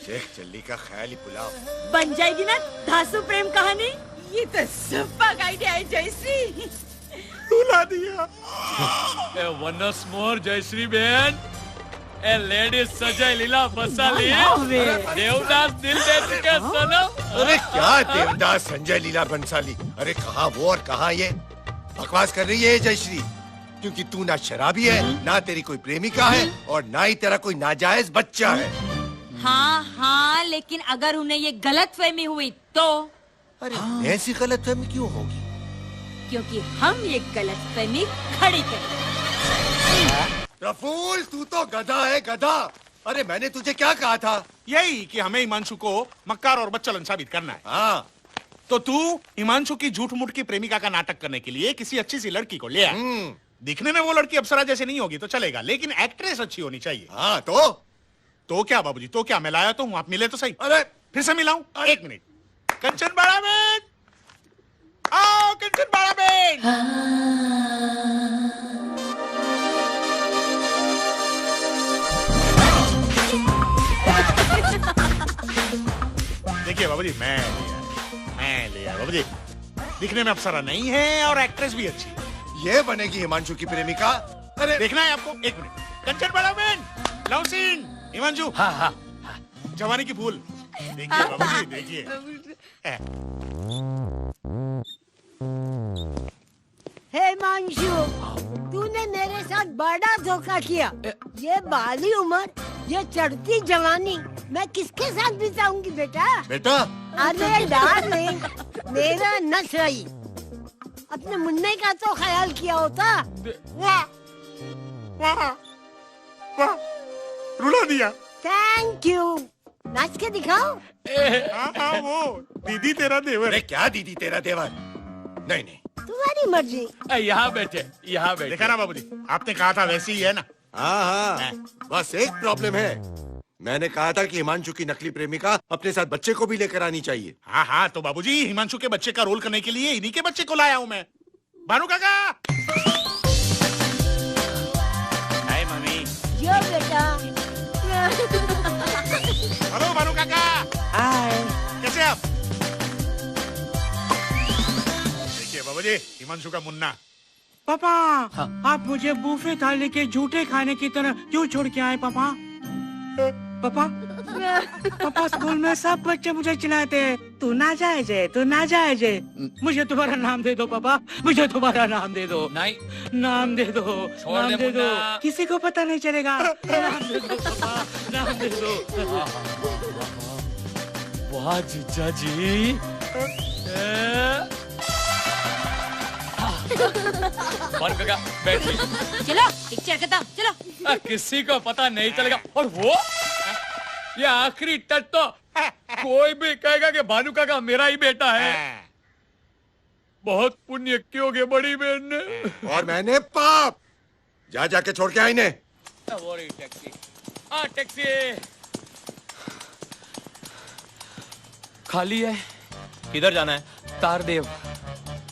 S5: शेख चल्ली का ख्याली पुलाव
S13: बन जाएगी ना धांसू प्रेम कहानी।
S16: ये तो सुपर आइडिया है जयश्री।
S4: रुला दिया।
S15: वनस मोर जयश्री बहन, ए लेडीज सजय लीला बसाली, देवदास दिल दे चुके सनम।
S5: अरे क्या देवदास संजय लीला बंसाली? अरे कहाँ वो और कहाँ ये? बकवास कर रही है जयश्री, क्योंकि तू ना शराबी है, ना तेरी कोई प्रेमिका है और ना ही तेरा कोई नाजायज बच्चा है।
S13: हाँ, लेकिन अगर उन्हें ये गलतफहमी हुई तो?
S5: अरे ऐसी गलतफहमी क्यों होगी?
S13: क्योंकि हम ये गलतफहमी खड़ी करें।
S5: प्रफुल्ल, तू तो गधा है, गधा। अरे मैंने तुझे क्या कहा था?
S4: यही कि हमें हिमांशु को मक्कार और बच्चलन साबित करना है।
S5: हाँ,
S4: तो तू हिमांशु की झूठ मूठ की प्रेमिका का नाटक करने के लिए किसी अच्छी सी लड़की को ले आया। दिखने में वो लड़की अप्सरा जैसे नहीं होगी तो चलेगा, लेकिन एक्ट्रेस अच्छी होनी चाहिए।
S5: हाँ
S4: तो क्या बाबूजी, तो क्या, मैं लाया तो हूँ, आप मिले तो सही। अरे फिर से मिलाऊं? एक मिनट। कंचन बाड़ा बेन, आओ कंचन बाड़ा बेन। देखिए बाबूजी, मैं लिया बाबूजी। दिखने में अप्सरा नहीं है और एक्ट्रेस भी अच्छी।
S5: ये बनेगी हिमांशु की प्रेमिका।
S4: अरे देखना है आपको? एक मिनट। कंचन बाड़ा बेन, लव सीन, हिमांशु। हाँ, जवानी की फूल। देखिए बाबूजी, देखिए।
S20: हे हिमांशु, तूने मेरे साथ बड़ा धोखा किया। ये बाली उम्र, ये चढ़ती जवानी मैं किसके साथ बिताऊंगी बेटा? अरे डार्लिंग, मेरा नस रही। अपने मुन्ने का तो ख्याल किया होता।
S4: वाह वाह वाह, रुला दिया।
S20: Thank you. नाच के दिखाओ।
S4: हाँ, वो दीदी तेरा देवर।
S5: अरे क्या दीदी तेरा देवर? नहीं,
S20: तुम्हारी मर्जी।
S15: यहाँ बैठे, यहाँ बैठे।
S4: देखा ना बाबूजी, आपने कहा था वैसे ही है ना।
S5: हाँ, बस एक प्रॉब्लम है। मैंने कहा था कि हिमांशु की नकली प्रेमिका अपने साथ बच्चे को भी लेकर आनी चाहिए।
S4: हाँ, तो बाबूजी हिमांशु के बच्चे का रोल करने के लिए इन्हीं के बच्चे को लाया हूँ मैं। भानु काका। हाय मम्मी।
S20: यो बेटा।
S4: हेलो भानु काका।
S16: हाय।
S4: कैसे आप? देखिए बाबूजी, हिमांशु का मुन्ना।
S16: पापा, आप मुझे बूफे थाली के झूठे खाने की तरह क्यों छोड़ के आए पापा? पापा स्कूल में सब बच्चे मुझे चिल्लाते हैं, तू ना जायज है, तू ना जायज है। मुझे तुम्हारा नाम दे दो पापा, मुझे तुम्हारा नाम दे दो।
S15: नहीं,
S16: नाम दे दो, नाम दे दो, किसी को पता नहीं चलेगा। नाम दे दो पापा, नाम दे दो।
S15: वाह जीजा जी। काका बैठिए।
S13: चलो पिक्चर खत्म, चलो।
S15: किसी को पता नहीं चलेगा। और वो ये आखिरी टच तो कोई भी कहेगा कि भानु काका मेरा ही बेटा है। बहुत पुण्य कियोगे बड़ी बहन ने।
S5: और मैंने पाप। जाके छोड़ के आई ने।
S15: टैक्सी, टैक्सी खाली है।
S21: किधर जाना है?
S15: तारदेव।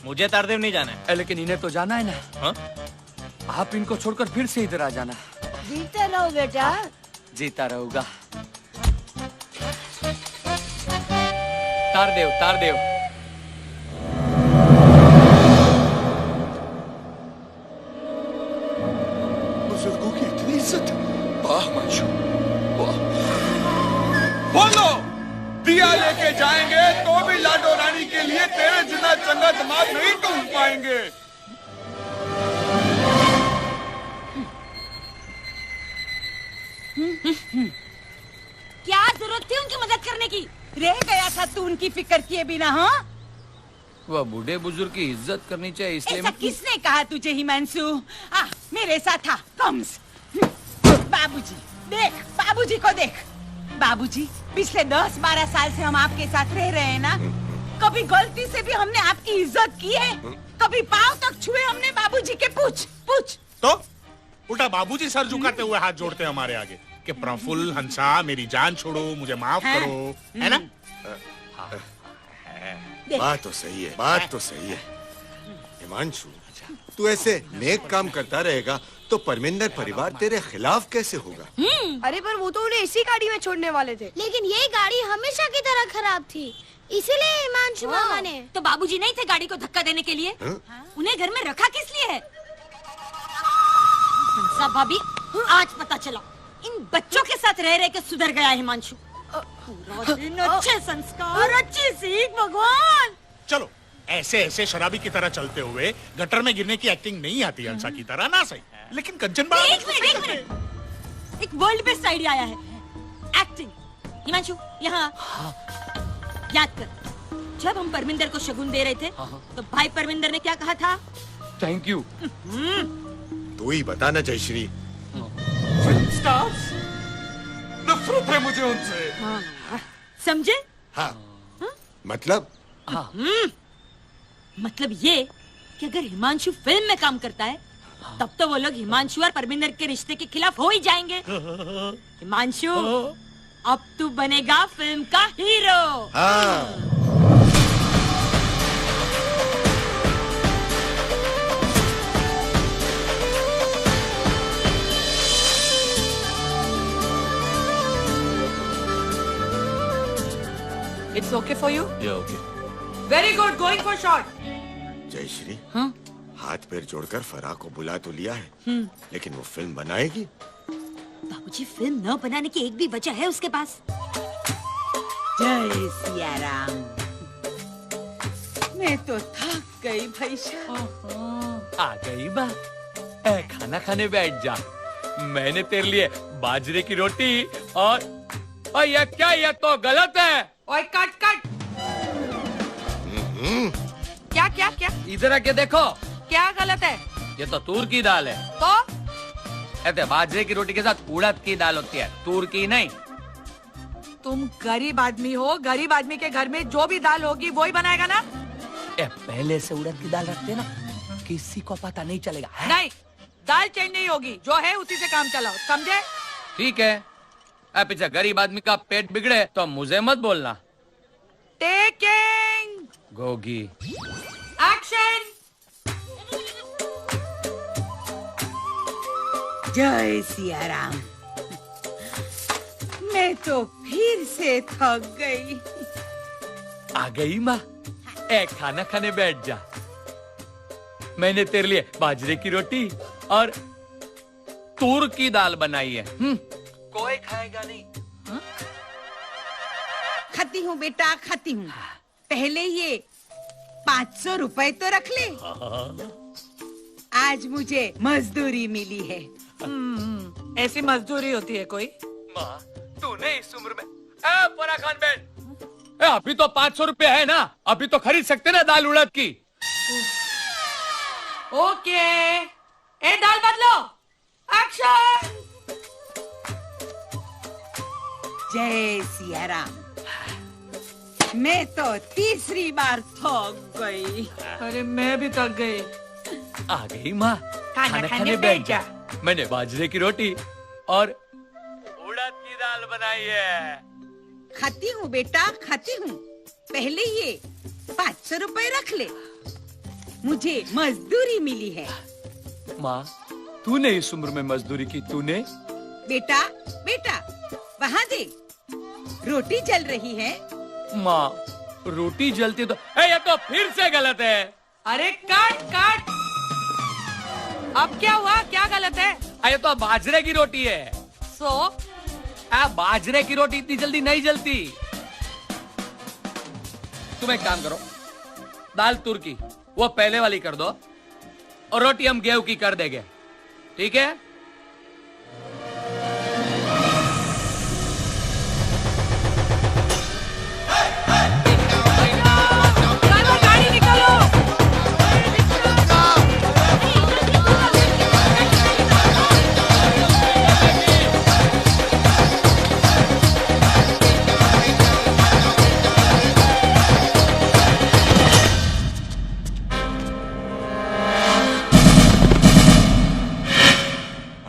S21: मुझे तारदेव नहीं जाना है।
S15: लेकिन इन्हें तो जाना है ना।
S21: हाँ?
S15: आप इनको छोड़कर फिर से इधर आ जाना।
S20: जीते रहो बेटा।
S15: जीता रहूंगा। तारदेव, तारदेव।
S5: बुजुर्गों की इतनी इज्जत।
S12: वाह मंशू, वाह। बोलो, दिया लेके जाएंगे तो भी लाडो रानी के लिए तेरे जितना चंगा दिमाग नहीं ढूंढ पाएंगे।
S13: क्या जरूरत थी उनकी मदद करने की?
S16: रह गया था तू उनकी फिक्र किए बिना। हाँ,
S15: वह बूढ़े बुजुर्ग की इज्जत करनी चाहिए, इसलिए
S16: ऐसा किसने कहा तुझे हिमांशु? मेरे साथ था कम्स। बाबूजी देख, बाबूजी को देख। बाबूजी, पिछले 10-12 साल से हम आपके साथ रह रहे हैं ना। कभी गलती से भी हमने आपकी इज्जत की है? कभी पांव तक छुए हमने बाबूजी के? पूछ।
S4: तो उल्टा बाबूजी सर झुकाते हुए हाथ जोड़ते हैं हमारे आगे कि प्रफुल्ल हंसा, मेरी जान छोड़ो, मुझे माफ करो, है ना?
S5: बात तो सही है, बात तो सही है। हिमांशु, तू ऐसे नेक काम करता रहेगा तो परमिंदर परिवार तेरे खिलाफ कैसे होगा?
S2: अरे पर वो तो उन्हें इसी गाड़ी में छोड़ने वाले थे।
S1: लेकिन ये गाड़ी हमेशा की तरह खराब थी, इसीलिए हिमांशु मामा ने।
S13: तो बाबूजी नहीं थे गाड़ी को धक्का देने के लिए? उन्हें घर में रखा किस लिए है? हंसा भाभी, आज पता चला इन बच्चों के साथ रह के सुधर गया हिमांशु। पूरा दिन अच्छे संस्कार, अच्छी सीख। भगवान,
S4: चलो ऐसे ऐसे शराबी की तरह चलते हुए गटर में गिरने की एक्टिंग नहीं आती हंसा की तरह, ना सही, लेकिन कंचन बाड़ा।
S13: एक मिनट, एक वर्ल्ड बेस्ट आइडिया आया है, एक्टिंग। हिमांशु यहाँ याद कर, जब हम परमिंदर को शगुन दे रहे थे तो भाई परमिंदर ने क्या कहा था?
S15: Thank you.
S5: तू ही बता ना जयश्री।
S12: फिल्म स्टार्स, नफरत है मुझे उनसे।
S13: समझे?
S5: हाँ, मतलब
S13: मतलब ये कि अगर हिमांशु फिल्म में काम करता है तब तो वो लोग हिमांशु और परमिंदर के रिश्ते के खिलाफ हो ही जाएंगे। हिमांशु, अब तू बनेगा फिल्म का hero.
S3: It's okay for you?
S5: Yeah, okay.
S3: Very good. Going for shot.
S5: Jayshree, हाथ पैर जोड़कर फराह को बुला तो लिया है, लेकिन वो फिल्म बनाएगी?
S13: बाबूजी, फिल्म न बनाने की एक भी वजह है उसके पास?
S16: जय सिया राम। मैं तो थक गई भाई साहब।
S15: आ गई बा। खाना खाने बैठ जा। मैंने तेरे लिए बाजरे की रोटी और ये क्या, ये तो गलत है।
S3: ओए कट कट। क्या क्या क्या?
S15: इधर आके देखो।
S3: क्या गलत है?
S15: ये तो तूर की दाल है।
S3: तो
S15: ऐसे बाजरे की रोटी के साथ उड़द की दाल होती है, तूर की नहीं।
S3: तुम गरीब आदमी हो, गरीब आदमी के घर में जो भी दाल होगी वो ही बनाएगा ना?
S15: पहले से उड़द की दाल रखते ना, किसी को पता नहीं चलेगा है?
S3: नहीं, दाल चेंज नहीं होगी, जो है उसी से काम चलाओ, समझे?
S15: ठीक है। पीछे गरीब आदमी का पेट बिगड़े तो मुझे मत बोलना।
S3: Taking
S15: Gogi
S3: action.
S16: जय सिया राम। मैं तो फिर से थक गई।
S15: आ गई माँ, खाना खाने बैठ जा। मैंने तेरे लिए बाजरे की रोटी और तूर की दाल बनाई है। कोई खाएगा नहीं।
S16: खाती हूँ बेटा, खाती हूँ। पहले ये 500 रुपए तो रख ले। आज मुझे मजदूरी मिली है।
S3: ऐसी मजदूरी होती है कोई?
S15: माँ, तूने इस उम्र में फराह खान बहन, अभी तो 500 रुपए है ना, अभी तो खरीद सकते ना दाल उड़द की।
S3: ओके, दाल बदलो। एक्शन।
S16: जय सिया राम। मैं तो तीसरी बार थक गई।
S3: अरे मैं भी थक गई।
S15: आ गई माँ, खाना खाने बैठ जा। मैंने बाजरे की रोटी और उड़द की दाल बनाई है।
S16: खाती हूँ बेटा, खाती हूँ। पहले ये 500 रुपए रख ले। मुझे मजदूरी मिली है।
S15: माँ, तूने इस उम्र में मजदूरी की, तूने?
S16: बेटा बेटा, वहाँ देख, रोटी जल रही है।
S15: माँ, रोटी जलती तो ये तो फिर से गलत है।
S3: अरे काट काट। अब क्या हुआ, क्या गलत है?
S15: ये तो बाजरे की रोटी है। बाजरे की रोटी इतनी जल्दी नहीं जलती। तुम एक काम करो, दाल तुर की वो पहले वाली कर दो और रोटी हम गेहूं की कर देंगे, ठीक है?
S3: गाड़ी निकालो।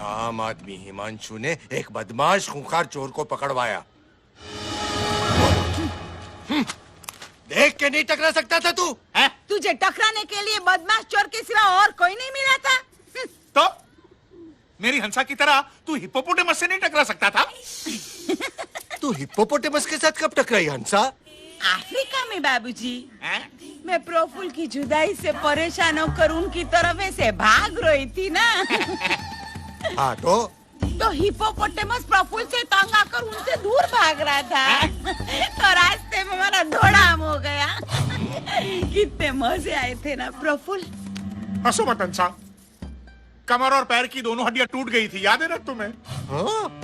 S5: आम आदमी हिमांशु ने एक बदमाश खूंखार चोर को पकड़वाया। देख के नहीं टकरा सकता था तू?
S16: तुझे टकराने के लिए बदमाश चोर के सिवा और कोई नहीं मिला था?
S4: तो मेरी हंसा की तरह तू हिप्पोपोटेमस से नहीं टकरा सकता था?
S5: तू हिप्पोपोटेमस के साथ कब टकराई हंसा?
S16: अफ्रीका में बाबूजी। मैं प्रफुल्ल की जुदाई से परेशान होकर उनकी तरफ से भाग रही थी ना।
S5: हाँ तो
S16: हिप्पोपोटेमस प्रफुल्ल से तंग आकर उनसे दूर भाग रहा था। तो रास्ते में हमारा धोड़ाम हो गया। कितने मजे आए थे ना प्रफुल्ल।
S4: हंसो मत हंसा, कमर और पैर की दोनों हड्डियां टूट गई थी, याद है ना तुम्हें?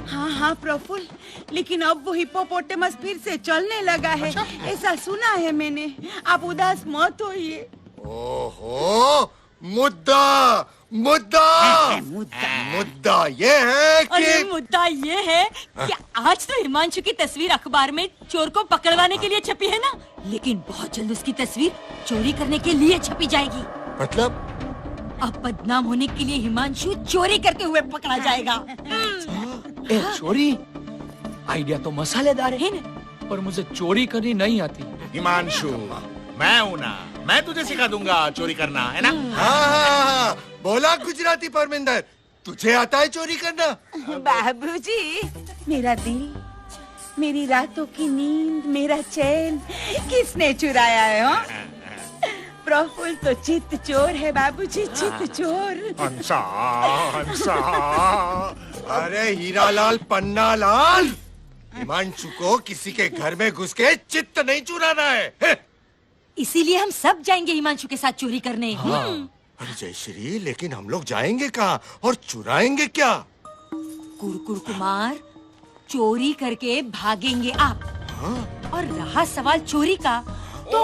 S16: हाँ हाँ प्रफुल्ल, लेकिन अब वो हिप्पोपोटेमस फिर से चलने लगा है। ऐसा सुना है मैंने। आप उदास मत होइए।
S5: ओहो, मुद्दा ये है कि
S13: अरे मुद्दा ये है कि आज तो हिमांशु की तस्वीर अखबार में चोर को पकड़वाने के लिए छपी है ना, लेकिन बहुत जल्द उसकी तस्वीर चोरी करने के लिए छपी जाएगी।
S5: मतलब
S13: अब बदनाम होने के लिए हिमांशु चोरी करते हुए पकड़ा जाएगा।
S15: ए, चोरी आइडिया तो मसालेदार है ना, पर मुझे चोरी करनी नहीं आती।
S4: हिमांशु, मैं हूं ना, मैं तुझे सिखा दूंगा चोरी करना, है ना?
S5: हाँ, बोला गुजराती परमिंदर, तुझे आता है चोरी करना?
S16: बाबूजी, मेरा दिल, मेरी रातों की नींद, मेरा चैन किसने चुराया है? हो? प्रफुल्ल तो चित्त चोर है बाबूजी, चित्त चोर।
S4: हंसा, हंसा।
S5: अरे हीरालाल पन्नालाल, हिमांशु को किसी के घर में घुस के चित्त नहीं चुराना है।
S13: इसीलिए हम सब जाएंगे हिमांशु के साथ चोरी करने।
S5: हाँ। अरे जयश्री, लेकिन हम लोग जाएंगे कहाँ और चुराएंगे क्या?
S13: कुरकुर कुमार, चोरी करके भागेंगे आप।
S5: हाँ?
S13: और रहा सवाल चोरी का, तो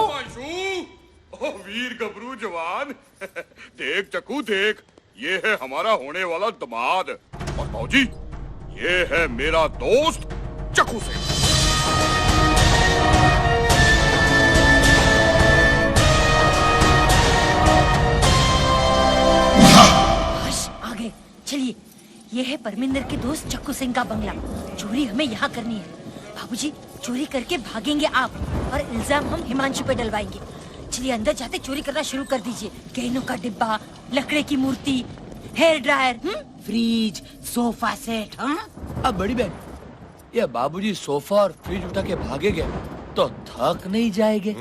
S12: ओ वीर गबरू जवान, देख चक्कू देख, ये है हमारा होने वाला दामाद, और बाबूजी ये है मेरा दोस्त चक्कू सिंह।
S13: आ गए, चलिए। ये है परमिंदर के दोस्त चक्कू सिंह का बंगला। चोरी हमें यहाँ करनी है। बाबूजी, चोरी करके भागेंगे आप और इल्जाम हम हिमांशु पे डलवाएंगे। चलिए अंदर जाते चोरी करना शुरू कर दीजिए। गहनों का डिब्बा, लकड़े की मूर्ति, hair dryer,
S16: fridge, sofa set.
S15: अब बड़ी बहन, ये बाबूजी सोफा और फ्रिज उठा के भागे गए तो थक नहीं जाएंगे?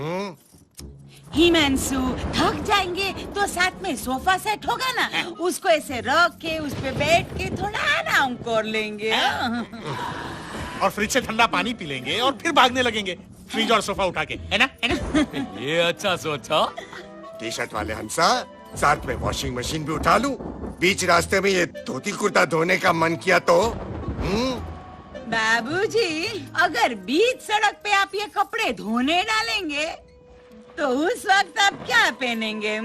S16: हिमांशु, थक जाएंगे तो साथ में सोफा सेट होगा ना, उसको ऐसे रख के उस पे बैठ के थोड़ा आराम कर लेंगे।
S4: और फ्रिज से ठंडा पानी पी लेंगे और फिर भागने लगेंगे, फ्रिज और सोफा उठा के, है ना? है ना?
S15: ये अच्छा सोचा।
S5: टी शर्ट वाले हंसा, साथ में वॉशिंग मशीन भी उठा लूं। बीच रास्ते में ये धोती कुर्ता धोने का मन किया तो?
S16: बाबूजी, अगर बीच सड़क पे आप ये कपड़े धोने डालेंगे तो उस वक्त आप क्या पहनेंगे?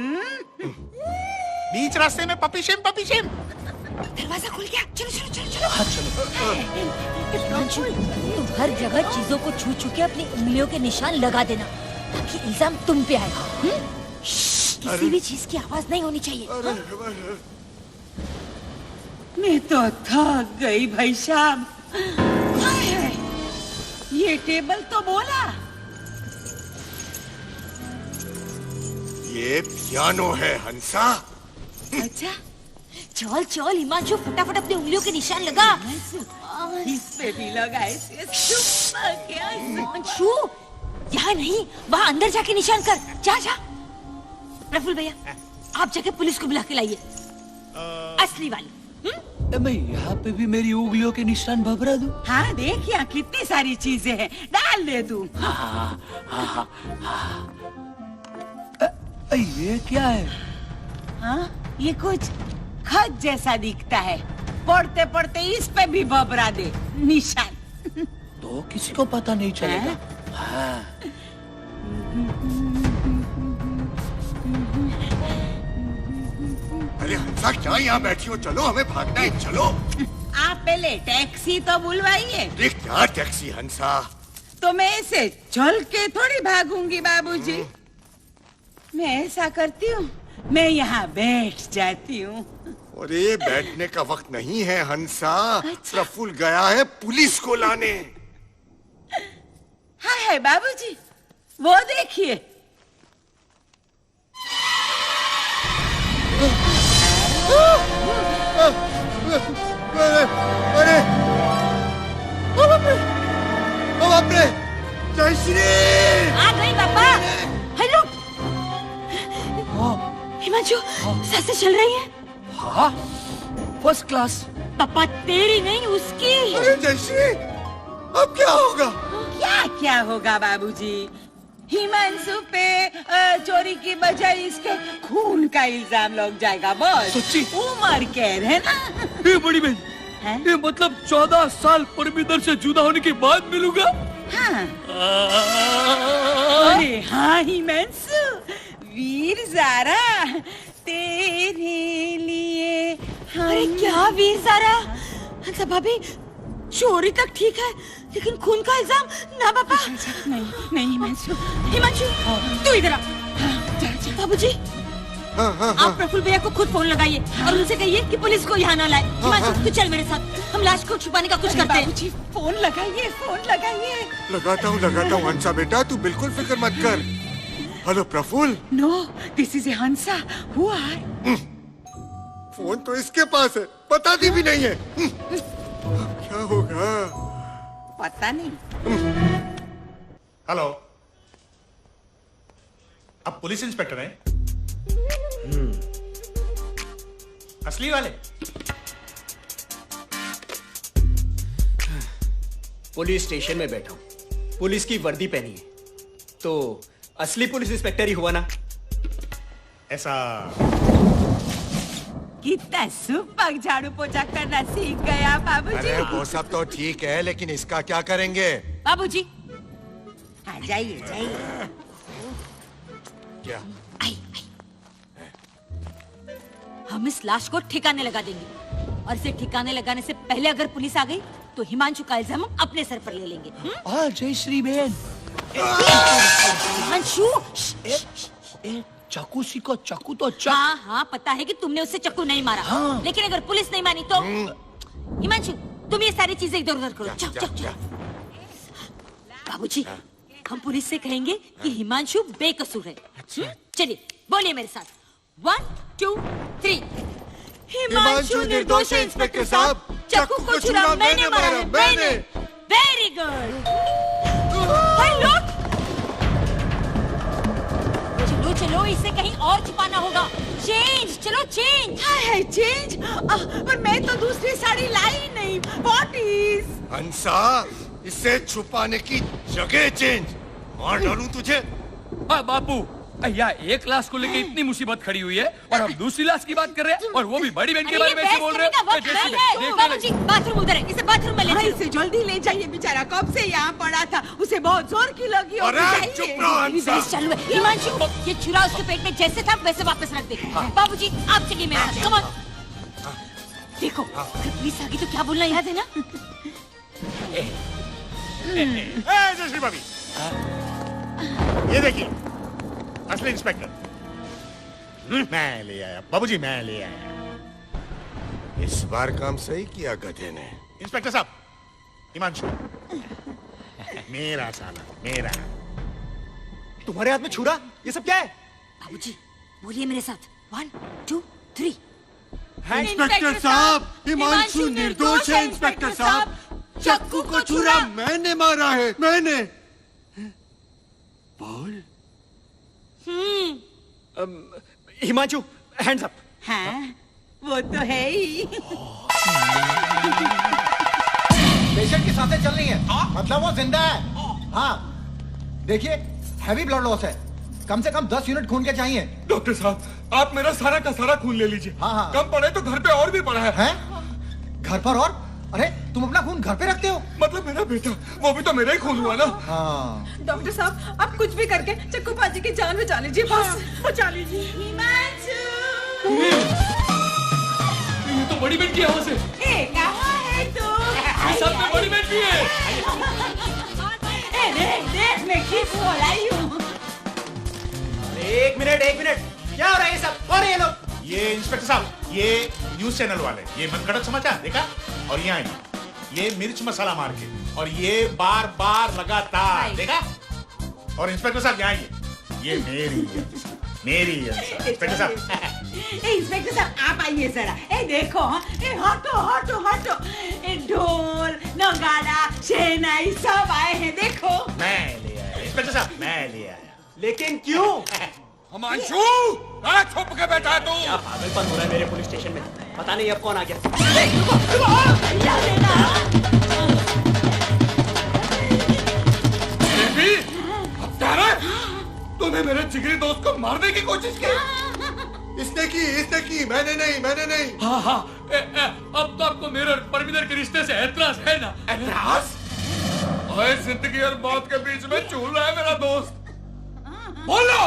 S4: बीच रास्ते में पपी शेम, पपी शेम।
S13: दरवाजा खुल गया, चलो चलो चलो चलो।
S15: हाँ, चलो।
S13: हिमांशु, तुम हर जगह चीजों को छू छू के अपनी उंगलियों के निशान लगा देना ताकि इल्जाम तुम पे आए। किसी भी चीज की आवाज नहीं होनी चाहिए।
S16: मैं तो थक गई भाई साहब। ये टेबल तो बोला।
S5: ये पियानो है हंसा।
S16: अच्छा,
S13: चल चल हिमांशु, फटाफट अपनी उंगलियों के निशान लगा।
S16: इस पे भी लगा ऐसे।
S13: हिमांशु, यहाँ नहीं, वहाँ अंदर जाके निशान कर। जा जा। प्रफुल्ल भैया, आप जाके पुलिस को बुला के लाइए, असली वाली।
S15: मैं यहाँ पे भी मेरी उंगलियों के निशान भभरा दूं?
S16: हाँ, देख यहाँ कितनी सारी चीजें हैं, डाल दे तू।
S15: ये क्या है?
S16: हाँ, ये कुछ खत जैसा दिखता है। पढ़ते पढ़ते इस पे भी भभरा दे निशान।
S15: तो किसी को पता नहीं चलेगा। हाँ।
S5: अरे हंसा, क्या यहाँ बैठी हो? चलो, हमें भागना है, चलो।
S16: आप पहले टैक्सी तो बुलवाइए।
S5: देख क्या टैक्सी हंसा?
S16: तो मैं ऐसे चल के थोड़ी भागूंगी बाबूजी। मैं ऐसा करती हूँ, मैं यहाँ बैठ जाती हूँ।
S5: अरे बैठने का वक्त नहीं है हंसा। प्रफुल्ल गया है पुलिस को लाने।
S16: हाँ है बाबूजी, वो देखिए।
S5: अरे बाप रे, जयश्री!
S13: आ गई पापा। हेलो हिमांशु, सांसें चल रही है?
S15: हाँ, फर्स्ट क्लास।
S13: पापा तेरी नहीं, उसकी।
S5: अरे जयश्री, अब क्या होगा?
S16: क्या क्या होगा बाबूजी? हिमांशु पे चोरी की बजाय इसके खून का इल्जाम लग जाएगा। बस
S15: सच्ची?
S16: उम्र कैद है ना।
S15: ये बड़ी बहन, ये मतलब 14 साल परमिंदर से जुदा होने के बाद मिलूंगा?
S16: हाँ। अरे हाँ हिमांशु, वीर ज़ारा, तेरे लिए
S13: अरे क्या वीर सारा हंसा भाभी चोरी तक ठीक है लेकिन खून का इल्जाम ना पापा।
S16: नहीं हिमांशु
S13: हिमांशु तू इधर आ। बाबूजी आप प्रफुल्ल भैया को खुद फोन लगाइए और उनसे कहिए कि पुलिस को यहाँ ना लाए। हिमांशु तू चल मेरे साथ, हम लाश को छुपाने का कुछ करते हैं।
S16: फोन लगाइए
S7: लगाता हूँ हंसा बेटा, तू बिल्कुल फिक्र मत कर। Hello Praful.
S16: No this is Hansa, who are?
S7: Phone तो इसके पास है, बताती भी नहीं है। क्या होगा
S16: पता नहीं।
S4: हेलो, आप पुलिस इंस्पेक्टर हैं? असली वाले?
S21: पुलिस स्टेशन में बैठा हूं, पुलिस की वर्दी पहनी है तो असली पुलिस इंस्पेक्टर ही हुआ ना।
S4: ऐसा
S16: कितना सुपर झाड़ू पोछा करना सीख गया बाबूजी।
S5: अरे वो सब तो ठीक है, लेकिन इसका क्या करेंगे?
S13: बाबूजी
S16: जाइए।
S5: क्या?
S13: हम इस लाश को ठिकाने लगा देंगे और इसे ठिकाने लगाने से पहले अगर पुलिस आ गई तो हिमांशु का इल्जाम हम अपने सर पर ले लेंगे।
S15: जय श्री बेन।
S13: हिमांशु
S15: चाकू सीखो, चाकू तो
S13: हाँ पता है कि तुमने उससे चाकू नहीं मारा। हाँ। लेकिन अगर पुलिस नहीं मानी तो हिमांशु तुम ये सारी चीजें इधर उधर करो। जाओ। बाबूजी हम पुलिस से कहेंगे कि हिमांशु बेकसूर है। चलिए बोलिए मेरे साथ, 1 2 3।
S7: हिमांशु निर्दोष है इंस्पेक्टर साहब, चाकू को छुरा मैंने मारा, मैंने।
S13: Very good. चलो इसे कहीं और छुपाना होगा। चेंज, चलो चेंज।
S16: है चेंज, पर मैं तो दूसरी साड़ी लाई नहीं। What is?
S5: हंसा, इसे छुपाने की जगह चेंज। मार डालूं तुझे।
S15: बापू या एक लाश को लेके इतनी मुसीबत खड़ी हुई है और हम दूसरी लाश की बात कर रहे हैं और वो भी बड़ी बहन के बारे में ऐसे बोल रहे हैं।
S13: बाबूजी बाथरूम उधर है, इसे बाथरूम में ले जाइए।
S16: इसे जल्दी ले जाइए, बेचारा कब से यहाँ पड़ा था, उसे बहुत जोर की लगी।
S5: चुप रहो हंसा।
S13: चालू है। हिमांशु ये छुरा उसके पेट में जैसे था वैसे वापस रख दे। बाबूजी आप चलिए मेरे साथ, कम ऑन। देखो अगर पुलिस आ गई तो क्या बोलना याद है ना?
S4: जयश्री भाभी, ये देखिए असली इंस्पेक्टर मैं ले आया। बाबूजी मैं ले आया।
S5: इस बार काम सही किया गधे ने।
S4: इंस्पेक्टर साहब, हिमांशु मेरा साला, मेरा।
S21: तुम्हारे हाथ में छुरा, ये सब क्या है?
S13: बाबूजी बोलिए मेरे साथ, 1 2 3।
S7: इंस्पेक्टर साहब, हिमांशु निर्दोष है इंस्पेक्टर साहब, चाकू को छुरा मैंने मारा है, मैंने। बोल।
S21: Himanshu hands up.
S16: हाँ वो तो है ही।
S6: पेशेंट की सांसें चल रही हैं, मतलब वो जिंदा है। हाँ देखिए हैवी ब्लड लॉस है, कम से कम 10 यूनिट खून के चाहिए।
S12: डॉक्टर साहब आप मेरा सारा का सारा खून ले लीजिए।
S6: हाँ।
S12: कम पड़े तो घर पे और भी पड़ा है।
S6: घर पर और? अरे तुम अपना खून घर पे रखते हो?
S12: मतलब मेरा बेटा, वो भी तो मेरा ही खून हुआ ना।
S6: हाँ।
S14: डॉक्टर साहब आप कुछ भी करके चक्कू पाजी की जान बचा लीजिए, बस बचा लीजिए।
S12: ये तो बड़ी बेटी है से।
S16: कहाँ है तू?
S12: सब में बड़ी बेटी है।
S16: देख मैं किस लाई हूँ।
S21: एक मिनट क्या हो रहा है ये सब? कौन है ये लोग?
S4: ये इंस्पेक्टर साहब, ये न्यूज चैनल वाले, ये मनगढ़ंत समाचार देखा, और यहाँ ये मिर्च मसाला मार के, और ये बार बार लगातार देखा। और इंस्पेक्टर साहब यहाँ ये मेरी इंस्पेक्टर साहब।
S16: इंस्पेक्टर साहब आप आइए जरा। देखो हटो। ढोल नगाड़ा शहनाई सब आए हैं, देखो।
S4: मैं ले आया इंस्पेक्टर साहब, मैं ले आया।
S21: लेकिन क्यों?
S12: हिमांशु छुप के बैठा तू।
S21: क्या पागलपन हो रहा है मेरे पुलिस स्टेशन में, पता नहीं अब कौन आ गया।
S12: बेबी, अब क्या रहा है? तूने मेरे जिगरी दोस्त को मारने की कोशिश की।
S7: इसने की, मैंने नहीं।
S12: हाँ अब तो आपको मेरे और परमिंदर के रिश्ते से एतराज है ना? एतराज? ओए जिंदगी और मौत के बीच में झूल रहा है मेरा दोस्त। बोलो।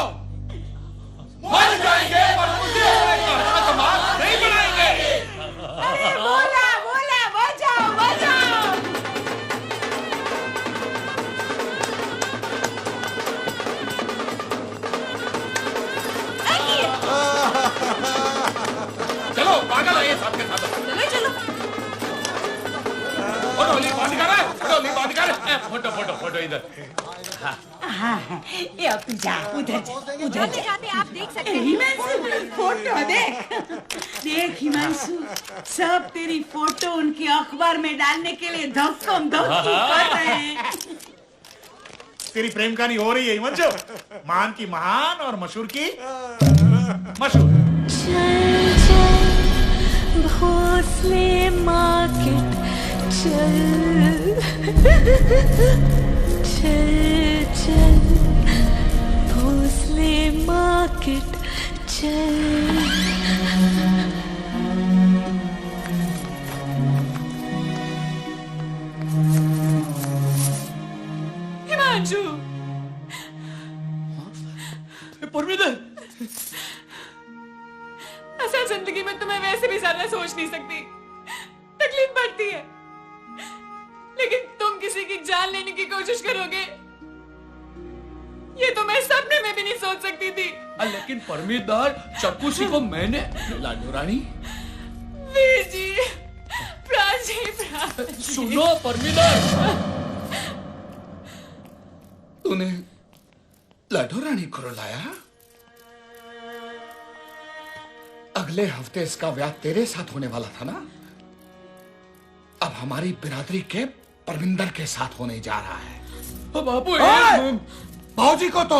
S12: मर जाएंगे पर मुझे नहीं बनाएंगे।
S16: अरे बोला बोला बजाओ बजाओ।
S12: चलो पागल है ये सबके साथ।
S13: चलो चलो।
S12: फोटो बात कर रहा है, फोटो बात कर रहा है। फोटो फोटो फोटो इधर।
S16: हाँ, ये अब तू जा उधर जा उधर जा।
S13: जाते आप देख सकते हैं।
S16: हिमांशु फोटो देख देख हिमांशु, सब तेरी फोटो उनके अखबार में डालने के लिए धक्कम धक्की कर रहे हैं।
S4: तेरी प्रेम कहानी हो रही है हिमांशु, महान की महान और मशहूर की मशहूर।
S2: भोसले मार्केट चल चल चल, भोसले मार्केट चल।
S14: हिमांशु,
S15: परमिंदर,
S14: असल जिंदगी में तुम्हें वैसे भी ज्यादा सोच नहीं सकती, तकलीफ बढ़ती है, लेकिन तुम किसी की जान लेने की कोशिश करोगे, ये तो मैं सपने में भी नहीं सोच सकती थी।
S15: लेकिन परमिंदर, चक्कू सी को मैंने लाडो रानी।
S14: वीर जी, प्राची प्राची।
S15: सुनो परमिंदर, तूने लाडो रानी को रुलाया? अगले हफ्ते इसका ब्याह तेरे साथ होने वाला था ना? अब हमारी बिरादरी के परमिंदर के साथ होने जा रहा है। बाबू, बाबूजी को तो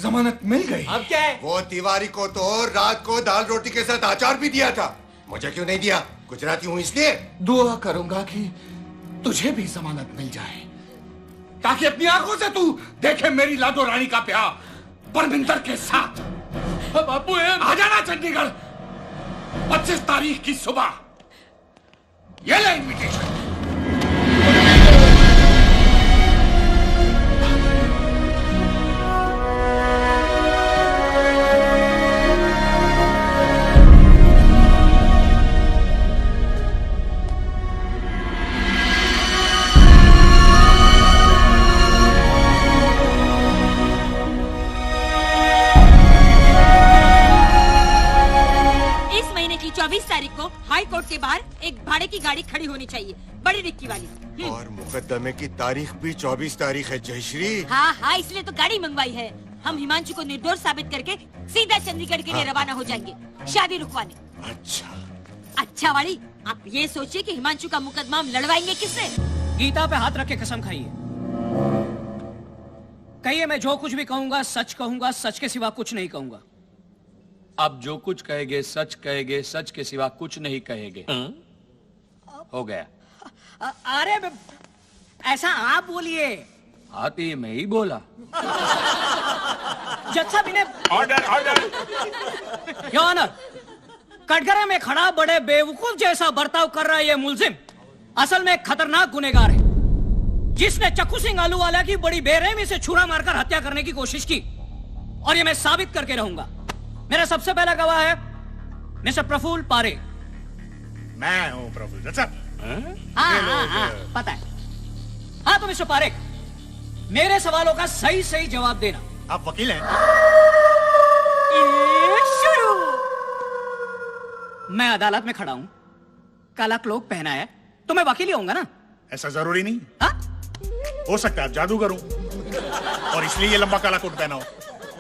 S15: जमानत मिल गई।
S5: अब क्या है? वो तिवारी को तो रात को दाल रोटी के साथ अचार भी दिया था, मुझे क्यों नहीं दिया? गुजराती हूं इसलिए।
S15: दुआ करूंगा कि तुझे भी जमानत मिल जाए, ताकि अपनी आंखों से तू देखे मेरी लाडो रानी का ब्याह परमिंदर के साथ। बापू, आ जाना चंडीगढ़ 25 तारीख की सुबह। ये ले इन्विटेशन।
S13: इस महीने की 24 तारीख को हाई कोर्ट के बाहर एक भाड़े की गाड़ी खड़ी होनी चाहिए, बड़ी डिक्की वाली।
S5: और मुकदमे की तारीख भी 24 तारीख है जयश्री।
S13: हाँ हाँ, इसलिए तो गाड़ी मंगवाई है। हम हिमांशु को निर्दोष साबित करके सीधा चंडीगढ़ के लिए रवाना हो जाएंगे शादी रुकवाने। अच्छा वाली, आप ये सोचिए कि हिमांशु का मुकदमा हम लड़वाएंगे किससे?
S9: गीता पे हाथ रख के कसम खाइए, कहिए मैं जो कुछ भी कहूंगा सच कहूंगा, सच के सिवा कुछ नहीं कहूंगा।
S15: आप जो कुछ कहेंगे सच कहेंगे, सच के सिवा कुछ नहीं कहेंगे। हो गया।
S9: अरे ऐसा आप बोलिए।
S15: हाँ तो ये मैं ही बोला।
S9: जज साहब इन्हें
S12: ऑर्डर ऑर्डर।
S9: योर ऑनर, कटघरे में खड़ा बड़े बेवकूफ जैसा बर्ताव कर रहा है ये मुलजिम असल में एक खतरनाक गुनहगार है, जिसने चक्कू सिंह आलूवाला की बड़ी बेरहमी से छुरा मारकर हत्या करने की कोशिश की, और ये मैं साबित करके रहूंगा। मेरा सबसे पहला गवाह है मिस्टर प्रफुल्ल पारेख।
S4: मैं हूँ प्रफुल्ल साहब।
S9: हाँ, पता है। हाँ तो मिस्टर पारेख, मेरे सवालों का सही सही जवाब देना।
S4: आप वकील हैं?
S9: शुरू। मैं अदालत में खड़ा हूं, काला क्लोक पहना है, तो मैं वकील ही होऊंगा ना?
S4: ऐसा जरूरी नहीं। हो सकता है आप जादूगर हो और इसलिए ये लंबा काला कोट पहना हो,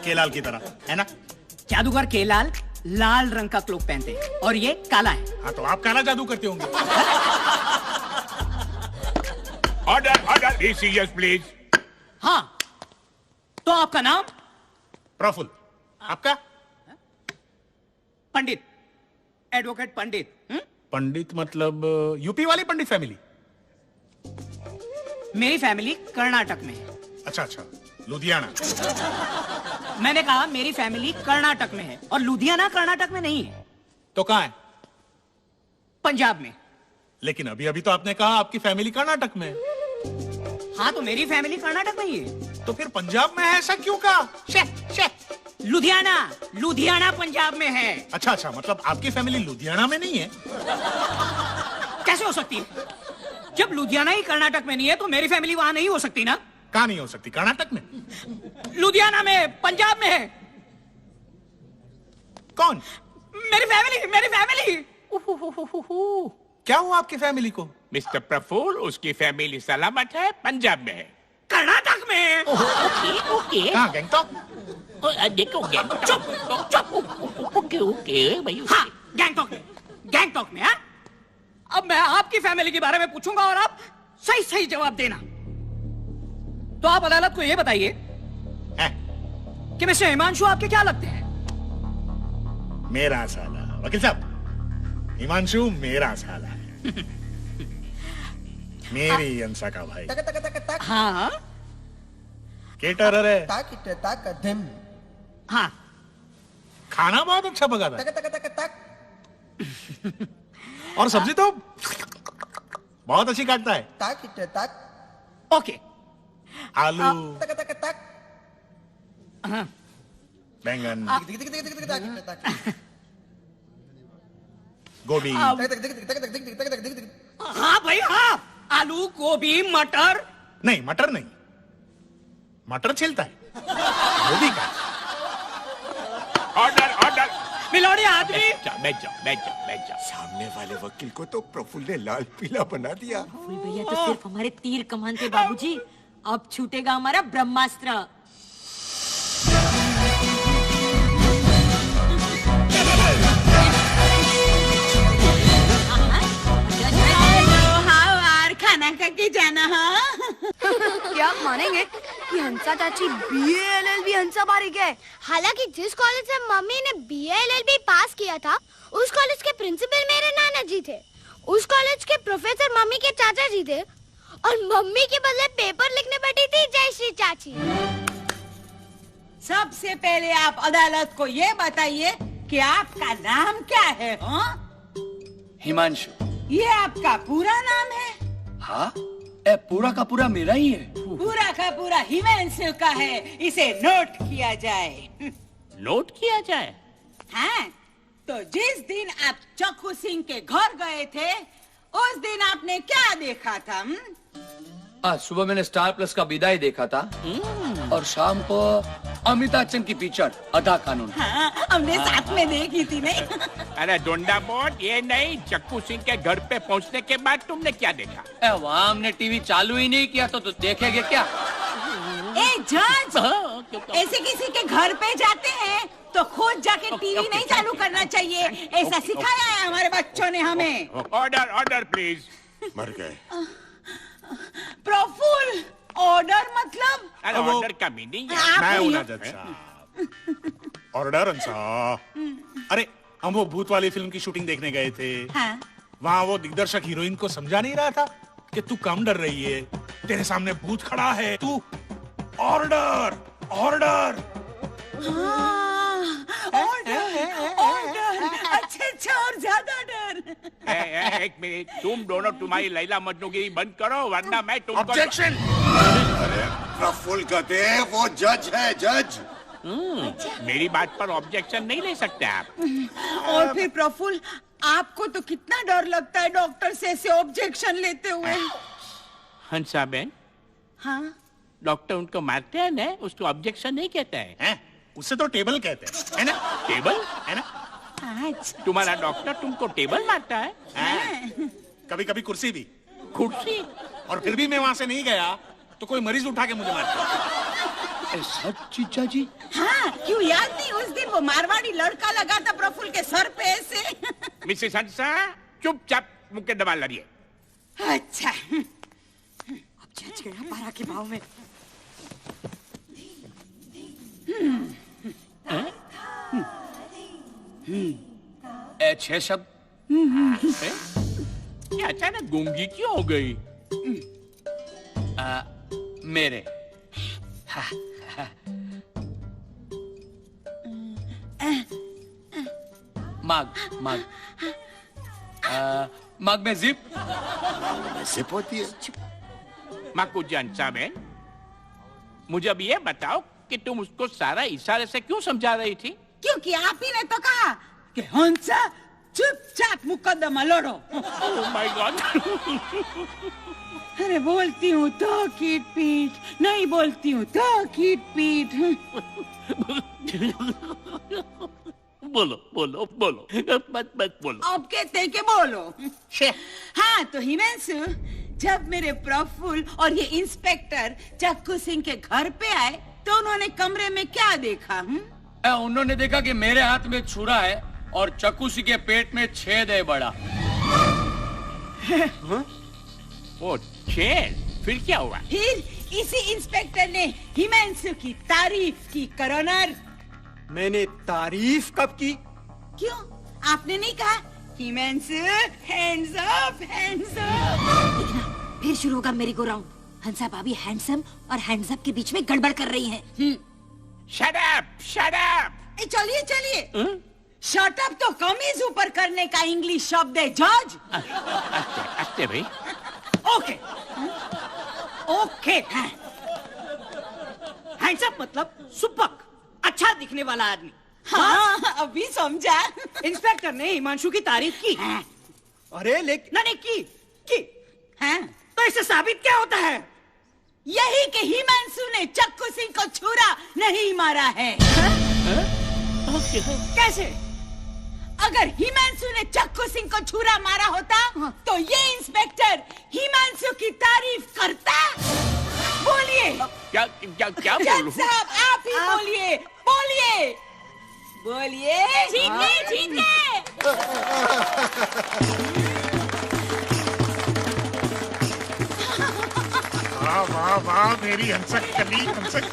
S4: केलाल की तरह, है ना?
S9: जादूगर केलाल लाल रंग का क्लोक पहनते हैं और ये काला है।
S4: हाँ तो आप काला जादू करते होंगे।
S12: Order order. Be serious please.
S9: हाँ तो आपका नाम?
S4: प्रफुल्ल। आपका?
S9: पंडित, एडवोकेट पंडित।
S4: पंडित मतलब यूपी वाली पंडित फैमिली?
S9: मेरी फैमिली कर्नाटक में है।
S4: अच्छा अच्छा, लुधियाना।
S9: मैंने कहा मेरी फैमिली कर्नाटक में है और लुधियाना कर्नाटक में नहीं है।
S4: तो कहाँ है?
S9: पंजाब में।
S4: लेकिन अभी अभी तो आपने कहा आपकी फैमिली कर्नाटक में है।
S9: हाँ तो मेरी फैमिली कर्नाटक में ही है।
S4: तो फिर पंजाब में है ऐसा क्यों कहा?
S9: लुधियाना, लुधियाना पंजाब में है।
S4: अच्छा अच्छा, मतलब आपकी फैमिली लुधियाना में नहीं है?
S9: कैसे हो सकती है? जब लुधियाना ही कर्नाटक में नहीं है तो मेरी फैमिली वहां नहीं हो सकती ना?
S4: कहाँ नहीं हो सकती? कर्नाटक में?
S9: लुधियाना में, पंजाब में है।
S4: कौन?
S9: मेरी फैमिली, मेरी फैमिली।
S4: क्या हुआ आपकी फैमिली को?
S17: मिस्टर प्रफुल्ल, उसकी फैमिली सलामत है, पंजाब में है।
S9: कर्नाटक में।
S17: Okay okay.
S4: कहाँ? गैंगटॉक?
S17: देखो गैंगटॉक। ओके ओके भाई।
S9: हाँ, गैंगटॉक में, गैंगटॉक में। हाँ? अब मैं आपकी फैमिली के बारे में पूछूंगा और आप सही सही जवाब देना। तो आप अदालत को ये बताइए कि मिस्टर हिमांशु आपके क्या लगते हैं?
S4: मेरा साला। वकील साहब, हिमांशु मेरा साला है। मेरी अंसा का भाई।
S9: हाँ।
S4: केटर है।
S9: हाँ।
S4: खाना बहुत अच्छा पका था। और सब्जी तो बहुत अच्छी काटता है।
S9: ओके।
S4: आलू, बैंगन, गोभी।
S9: हाँ भाई हाँ, आलू, गोभी, मटर।
S4: नहीं, मटर नहीं, मटर छिलता है, गोभी का।
S17: Order order.
S9: मिलोड़ी आदमी।
S17: बैठ जाओ।
S5: सामने वाले वकील को तो प्रफुल्ल ने लाल पीला बना दिया।
S13: प्रफुल्ल भैया तो सिर्फ हमारे तीर कमान थे बाबूजी, अब छूटेगा हमारा ब्रह्मास्त्र।
S16: खाना खा के जाना। हाँ
S2: क्या आप मानेंगे कि हंसा चाची BA-LLB हंसा बारिक है?
S1: हालांकि जिस कॉलेज से मम्मी ने BA-LLB पास किया था, उस कॉलेज के प्रिंसिपल मेरे नाना जी थे। उस कॉलेज के प्रोफेसर मम्मी के चाचा जी थे और मम्मी के बदले पेपर लिखने बैठी थी जयश्री चाची।
S16: सबसे पहले आप अदालत को ये बताइए कि आपका नाम क्या है? हाँ?
S15: हिमांशु।
S16: ये आपका पूरा नाम है?
S15: हाँ, पूरा का पूरा मेरा ही है।
S16: पूरा का पूरा हिमांशु का है, इसे नोट किया जाए।
S17: नोट किया जाए?
S16: हाँ, तो जिस दिन आप चक्कू सिंह के घर गए थे, उस दिन आपने क्या देखा था?
S15: आज सुबह मैंने स्टार प्लस का विदाई देखा था और शाम को अमिताभ बच्चन की पिक्चर आधा कानून।
S16: हाँ, हमने साथ में देखी थी नहीं?
S17: अरे डोंडा बोट, ये नहीं, चक्कू सिंह के घर पे पहुंचने के बाद तुमने क्या देखा?
S15: वहाँ हमने टीवी चालू ही नहीं किया तो देखेंगे क्या?
S16: ए जज, ऐसे किसी के घर पे जाते हैं तो खुद जाके टीवी नहीं चालू करना चाहिए, ऐसा सिखाया है हमारे बच्चों ने हमें।
S17: Order order please.
S5: मर गए।
S16: प्रफुल्ल, ऑर्डर मतलब?
S17: अरे ऑर्डर का मीनिंग
S4: मैं हूं ना जज साहब। ऑर्डर अंसा। अरे हम वो भूत वाली फिल्म की शूटिंग देखने गए थे।
S16: हाँ?
S4: वहाँ वो दिग्दर्शक हीरोइन को समझा नहीं रहा था कि तू कम डर रही है, तेरे सामने भूत खड़ा है, तू ऑर्डर ऑर्डर।
S16: ऑर्डर। अच्छा और ज्यादा डर।
S17: एक मिनट, तुम दोनों तुम्हारी लैला मजनूगिरी बंद करो वरना मैं तुमको।
S5: ऑब्जेक्शन। अरे प्रफुल्ल गधे, वो जज है, जज।
S17: मेरी बात पर ऑब्जेक्शन नहीं ले सकते आप।
S16: और फिर प्रफुल्ल, आपको तो कितना डर लगता है डॉक्टर से ऐसे ऑब्जेक्शन लेते हुए।
S17: हंसा बहन।
S16: हाँ?
S17: डॉक्टर उनको मारते हैं ना, उसको ऑब्जेक्शन नहीं कहते हैं।
S4: उससे तो टेबल कहते हैं, है ना?
S17: टेबल है ना? तुम्हारा डॉक्टर तुमको टेबल मारता है?
S4: कभी कभी कुर्सी भी।
S17: कुर्सी?
S4: और फिर भी मैं वहाँ से नहीं गया तो कोई मरीज उठा के मुझे मारता।
S15: सच जीजा जी?
S16: हाँ, क्यों याद नहीं? उस दिन वो मारवाड़ी लड़का लगा था प्रफुल्ल के सर पे ऐसे।
S17: मिसेस हंसा, चुपचाप मुक्के दबा लड़िए।
S16: अच्छा।
S13: अब जज गया बारह के भाव में।
S15: छह शब्द।
S17: क्या अचानक गूंगी क्यों हो गई?
S15: मेरे। माग माग माग में जिप।
S5: जिप होती है?
S17: माकू जानसा बहन, मुझे अब ये बताओ कि तुम उसको सारा इशारे से क्यों समझा रही थी?
S16: क्योंकि आप ही ने तो कहा कि हंसा चुपचाप मुकदमा लड़ो।
S17: Oh my God.
S16: अरे बोलती हूँ तो कीट पीट, नहीं बोलती हूँ तो कीट पीट।
S17: बोलो बोलो बोलो, मत मत बोलो।
S16: अब कहते हैं कि बोलो। हाँ तो हिमांशु, जब मेरे प्रफुल्ल और ये इंस्पेक्टर चक्कू सिंह के घर पे आए तो उन्होंने कमरे में क्या देखा?
S15: उन्होंने देखा कि मेरे हाथ में छुरा है और चक्कू सिंह के पेट में छेद है बड़ा।
S17: ओ छेद, फिर क्या हुआ?
S16: फिर इसी इंस्पेक्टर ने हिमांशु की तारीफ की करोनर।
S19: मैंने तारीफ कब की?
S16: क्यों, आपने नहीं कहा Himanshu hands up hands up?
S18: फिर शुरू होगा मेरी गो राउंड। हंसा भाभी हैंडसम और हैंड्स अप के बीच में गड़बड़ कर रही हैं।
S17: Shut up, shut up.
S16: चलिए चलिए, शट अप तो कमीज ऊपर करने का इंग्लिश शब्द है जज।
S17: आते भाई।
S9: ओके ओके, हैंडसम मतलब सुपक, अच्छा दिखने वाला आदमी।
S16: हाँ, अभी समझा।
S9: इंस्पेक्टर ने हिमांशु की तारीफ की।
S19: अरे लेकिन
S9: नहीं की।
S16: हाँ?
S9: तो इससे साबित क्या होता है?
S16: यही कि हिमांशु ने चक्कू सिंह को छुरा नहीं मारा है।
S9: कैसे?
S16: अगर हिमांशु ने चक्कू सिंह को छुरा मारा होता तो ये इंस्पेक्टर हिमांशु की तारीफ करता? बोलिए।
S17: क्या क्या क्या बोलूं?
S16: जज साहब आप ही बोलिए, बोलिए बोलिए।
S13: ठीक है, ठीक है।
S4: वाह वाह वाह, मेरी हंसक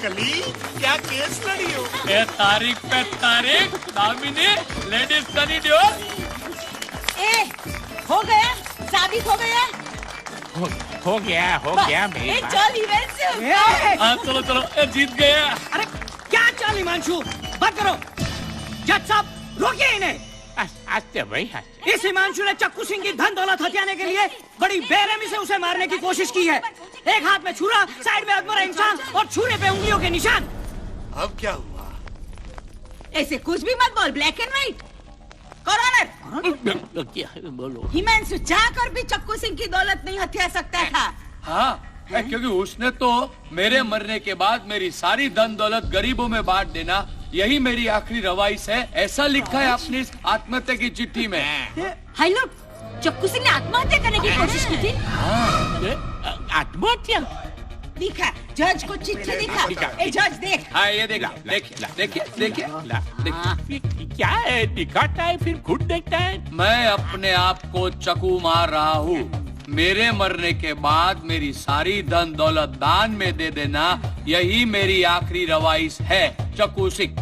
S4: कली, क्या केस लड़ी हो।
S15: ए तारीख पे तारीख, दामिनी, लेडीज स्टडी ड्यूल।
S16: ए, हो गया, साबित हो गया।
S17: हो गया मेरी बात।
S16: चल हिमांशु।
S15: चलो चलो, जीत गए।
S9: अरे क्या चाल हिमांशु, बात करो। जज साहब रोकिए इन्हें।
S17: आस्ते भाई, आस्ते।
S9: इस हिमांशु ने चक्कू सिंह की धन दौलत हथियाने के लिए बड़ी बेरहमी से उसे मारने की कोशिश की है। एक हाथ में छुरा, साइड में अधमरा इंसान और छुरे पे उंगलियों के निशान।
S5: अब क्या हुआ?
S16: ऐसे कुछ भी मत बोल, ब्लैक एंड व्हाइट। कॉरोनर,
S17: क्या बोलो?
S16: हिमांशु चाहकर भी चक्कू सिंह की दौलत नहीं हथिया सकता था।
S15: हाँ, क्योंकि उसने तो मेरे मरने के बाद मेरी सारी धन दौलत गरीबों में बांट देना, यही मेरी आखिरी रवाइश है, ऐसा लिखा है अपनी इस आत्महत्या की चिट्ठी में।
S13: हाय लोग, चक्कू सिंह ने आत्महत्या करने की कोशिश की थी।
S17: आत्महत्या?
S16: दिखा, जज को चिट्ठी दिखा। ए जज देख।
S15: हाँ ये देखिए।
S17: क्या है, दिखाता है फिर खुद देखता है।
S15: मैं अपने आप को चकू मार रहा हूँ। मेरे मरने के बाद मेरी सारी धन दौलत दान में दे देना, यही मेरी आखिरी रवाइश है चक्कू सिंह।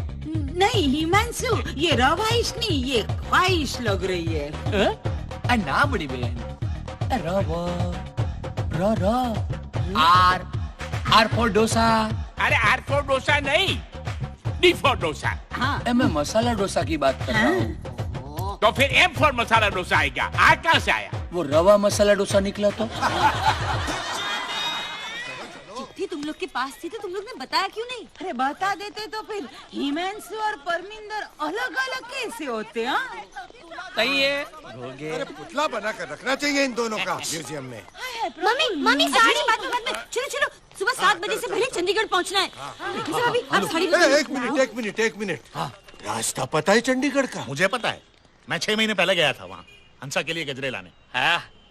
S16: नहीं हिमांशु, ये रवाइश नहीं, ये ख्वाहिश लग रही है।
S15: ना बड़ी बहन, आर फॉर डोसा।
S17: अरे आर फॉर डोसा नहीं, डी फॉर डोसा।
S16: हाँ।
S15: मैं मसाला डोसा की बात कर रहा हूँ।
S17: तो फिर एम फॉर मसाला डोसा आएगा। आर कहाँ से आया?
S15: वो रवा मसाला डोसा निकला तो।
S13: चिट्ठी तुम लोग के पास थी तो तुम लोग ने बताया क्यों नहीं?
S16: अरे बता देते तो फिर हिमांशु और परमिंदर अलग अलग कैसे होते? हाँ,
S17: सही है।
S5: अरे पुतला बना कर रखना चाहिए इन दोनों का म्यूजियम में।
S13: मम्मी साड़ी बाद में। चलो सुबह 7 बजे से पहले चंडीगढ़ पहुंचना है। अभी आप साड़ी।
S5: एक मिनट। रास्ता पता है चंडीगढ़ का?
S4: मुझे पता है, मैं 6 महीने पहले गया था वहाँ हंसा के लिए गजरे लाने।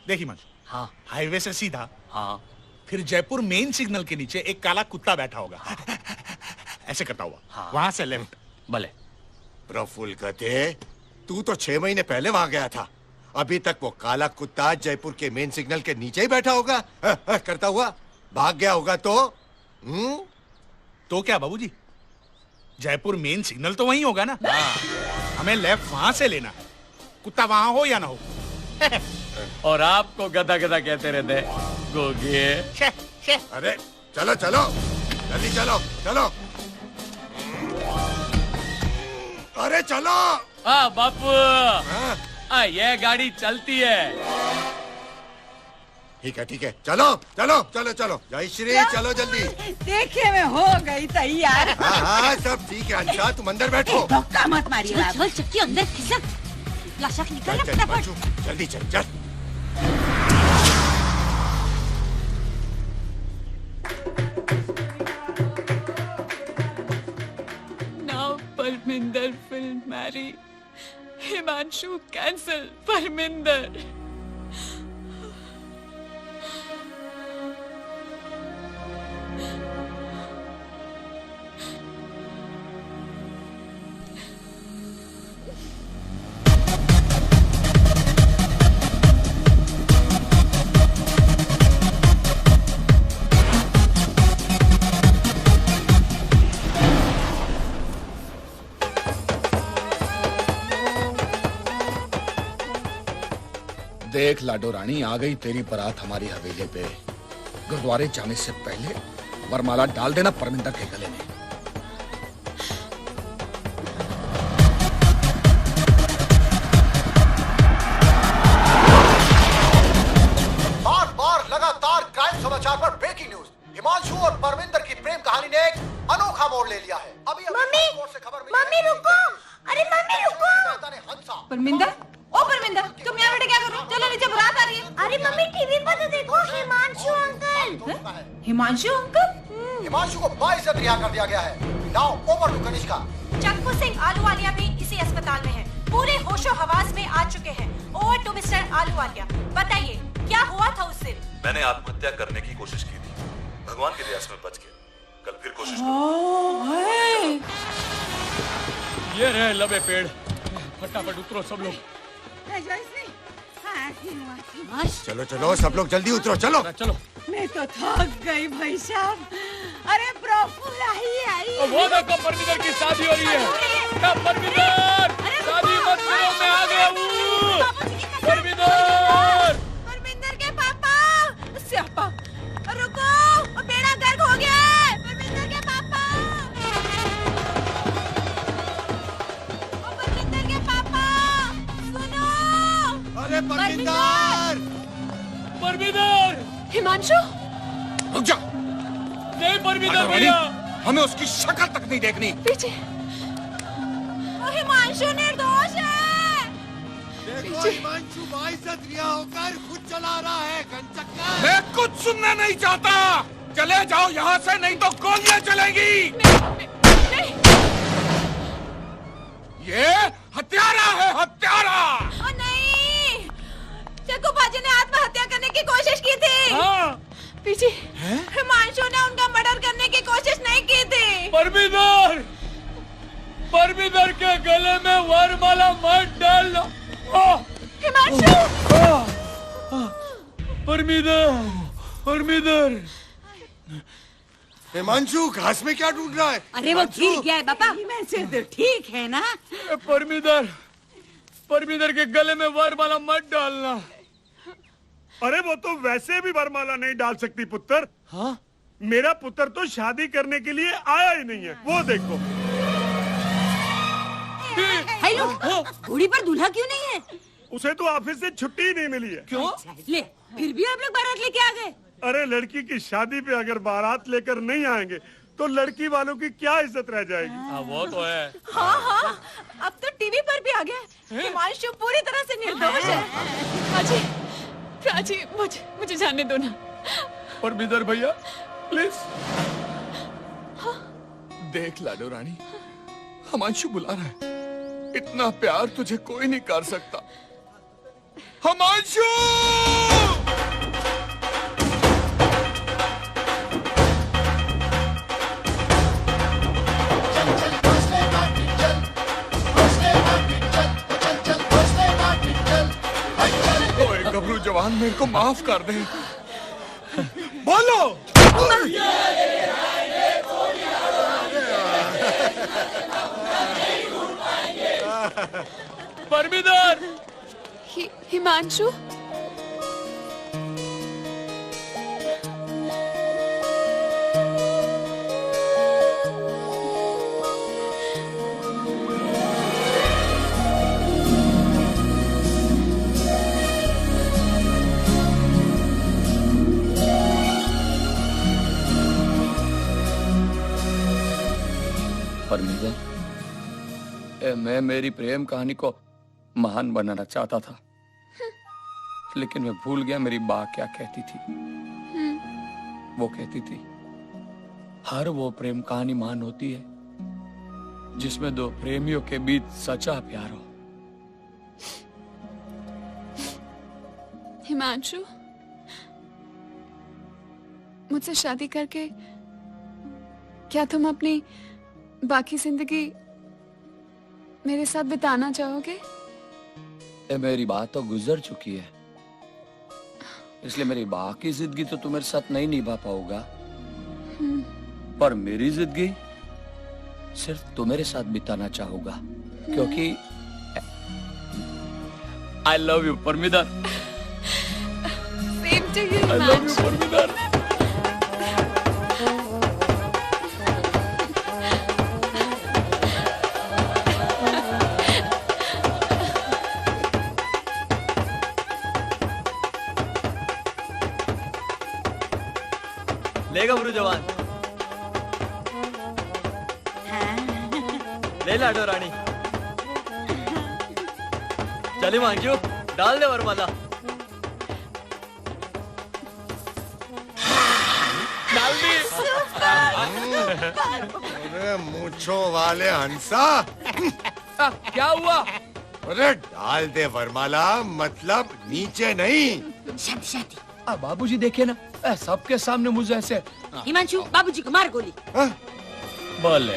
S4: देखी मन,
S15: हाँ,
S4: हाईवे से सीधा,
S15: हाँ,
S4: फिर जयपुर मेन सिग्नल के नीचे एक काला कुत्ता बैठा होगा, ऐसे करता हुआ,
S15: हाँ,
S4: वहां से लेफ्ट।
S15: भले।
S5: प्रफुल्ल कहते, तू तो 6 महीने पहले वहां गया था, अभी तक वो काला कुत्ता जयपुर के मेन सिग्नल के नीचे ही बैठा होगा करता हुआ भाग गया होगा
S4: तो क्या बाबूजी, जयपुर मेन सिग्नल तो वहीं होगा ना। हमें लेफ्ट वहां से लेना है, कुत्ता वहां हो या ना हो।
S15: और आपको गधा गधा कहते रहते गोगे।
S5: अरे चलो जल्दी चलो। अरे चलो।
S15: हाँ बापू, ये गाड़ी चलती है।
S5: ठीक है चलो चलो चलो चलो जयश्री चलो जल्दी।
S16: देखिए मैं हो गई तैयार।
S5: हाँ सब ठीक है अंशा तुम अंदर बैठो।
S16: धक्का मत मारिए बाबू।
S18: चक्की अंदर खिसक लाशक निकल
S5: चल फटाफट जल्दी चल।
S8: Now Parminder will marry Himanshu. Cancel Parminder.
S12: देख लाडो रानी, आ गई तेरी बारात हमारी हवेली पे। गुरुद्वारे जाने से पहले वरमाला डाल देना परमिंदर के गले में।
S6: बार लगातार क्राइम समाचार पर ब्रेकिंग न्यूज। हिमांशु और परमिंदर की प्रेम कहानी ने एक अनोखा मोड़ ले लिया है। अभी
S1: मम्मी रुको, अरे मम्मी रुको।
S3: परमिंदर, ओ परमिंदर, तुम यहाँ बैठे क्या कर रहे हो? चलो नीचे बारात आ रही है।
S1: अरे मम्मी टीवी पर तो देखो, हिमांशु अंकल।
S3: हिमांशु अंकल?
S6: हिमांशु को बाइज्जत रिहा कर दिया गया है। Now over to Kanishka.
S18: Chakku Singh Ahluwalia भी इसी अस्पताल में है, पूरे होशो हवास में आ चुके हैं। ओवर टू मिस्टर आलूवालिया, बताइए क्या हुआ था उस दिन?
S22: मैंने आत्महत्या करने की कोशिश की थी, भगवान के दया से मैं बच गया। कल फिर कोशिश करूंगा।
S15: ये रहे लबे पेड़, फटाफट उतरो सब लोग।
S5: चलो चलो सब लोग जल्दी उतरो, चलो
S15: चलो।
S16: मैं तो थक गई भाई साहब। अरे प्रफुल्ला ही आई।
S15: वो देखो परमिंदर की शादी हो रही है। परमिंदर शादी मत करो, मैं आ गया हूँ। परमिंदर,
S3: परमिंदर के पापा। स्यापा, रुको, बेड़ा गर्क हो गया है। परमिंदर के पापा, परमिंदर के पापा, सुनो।
S5: अरे परमिंदर,
S15: परमिंदर,
S14: हिमांशु,
S12: रुक जा।
S15: नहीं परमिंदर भैया,
S12: हमें उसकी शक्ल तक नहीं देखनी।
S14: पीछे।
S3: हिमांशु निर्दोष है।
S5: देखो हिमांशु बाइज्जत रिहा होकर खुद चला रहा है गनचक्कर।
S12: मैं कुछ सुनना नहीं चाहता। चले जाओ यहाँ से, नहीं तो गोलियां चलेंगी। ये हत्यारा है, हत्यारा।
S3: ओ नहीं, चक्कू बाजी ने आत्महत्या करने की कोशिश की थी।
S15: हाँ।
S14: पीछे।
S3: हिमांशु ने उनका मर्डर करने की कोशिश नहीं की थी।
S15: परमिंदर, परमिंदर के गले में वरमाला मत डालना।
S3: हिमांशु,
S15: परमिंदर, परमिंदर।
S5: हिमांशु घास में क्या ढूंढ रहा है?
S16: अरे वो गिर गया है बापा। मैं से तो ठीक है ना।
S15: परमिंदर, परमिंदर के गले में वरमाला मत डालना।
S23: अरे वो तो वैसे भी वरमाला नहीं डाल सकती पुत्र।
S15: हाँ?
S23: मेरा पुत्र तो शादी करने के लिए आया ही नहीं है। वो देखो।
S16: हेलो, घोड़ी पर दूल्हा क्यों नहीं है?
S23: उसे तो ऑफिस से छुट्टी ही नहीं मिली है।
S15: क्यों?
S16: ले, फिर भी आप लोग बारात लेके आ गए।
S23: अरे लड़की की शादी पे अगर बारात लेकर नहीं आएंगे तो लड़की वालों की क्या इज्जत रह जाएगी।
S15: हाँ वो तो है।
S3: हाँ, अब तो टीवी पर भी आ गया। हिमांशु पूरी तरह से निर्दोष है।
S8: प्राची, प्राची, मुझे जाने दो ना।
S12: परमिंदर भैया प्लीज। देख लाडो रानी, हिमांशु बुला रहा है। इतना प्यार तुझे कोई नहीं कर सकता। हिमांशु! गबरू जवान, मेरे को माफ कर दे।
S23: बोलो।
S15: परमिंदर,
S14: हिमांशु,
S15: परमिंदर, मैं मेरी प्रेम कहानी को महान बनाना चाहता था, लेकिन मैं भूल गया मेरी माँ क्या कहती थी। वो कहती थी हर वो प्रेम कहानी महान होती है जिसमें दो प्रेमियों के बीच सच्चा प्यार हो।
S14: हिमांशु, मुझसे शादी करके क्या तुम अपनी बाकी जिंदगी मेरे साथ बिताना चाहोगे?
S15: मेरी बात तो गुजर चुकी है, इसलिए मेरी बाकी जिंदगी तो तुम्हारे साथ नहीं निभा पाऊंगा, पर मेरी जिंदगी सिर्फ तुम्हारे साथ बिताना चाहूंगा, क्योंकि I love you, Parminder.
S14: Same to you,
S15: I love you, Parminder.
S21: लेगा गुरु जवान, ले लाडो रानी, चली मांगियो, डाल दे वरमाला।
S5: डाल दी। अरे मूंछों वाले हंसा,
S15: क्या हुआ?
S5: अरे डाल दे वरमाला, मतलब नीचे नहीं।
S13: शांति शांति।
S15: बाबूजी देखिए ना, सबके सामने मुझे ऐसे।
S13: हिमांशु, बाबूजी को मार गोली।
S15: बोले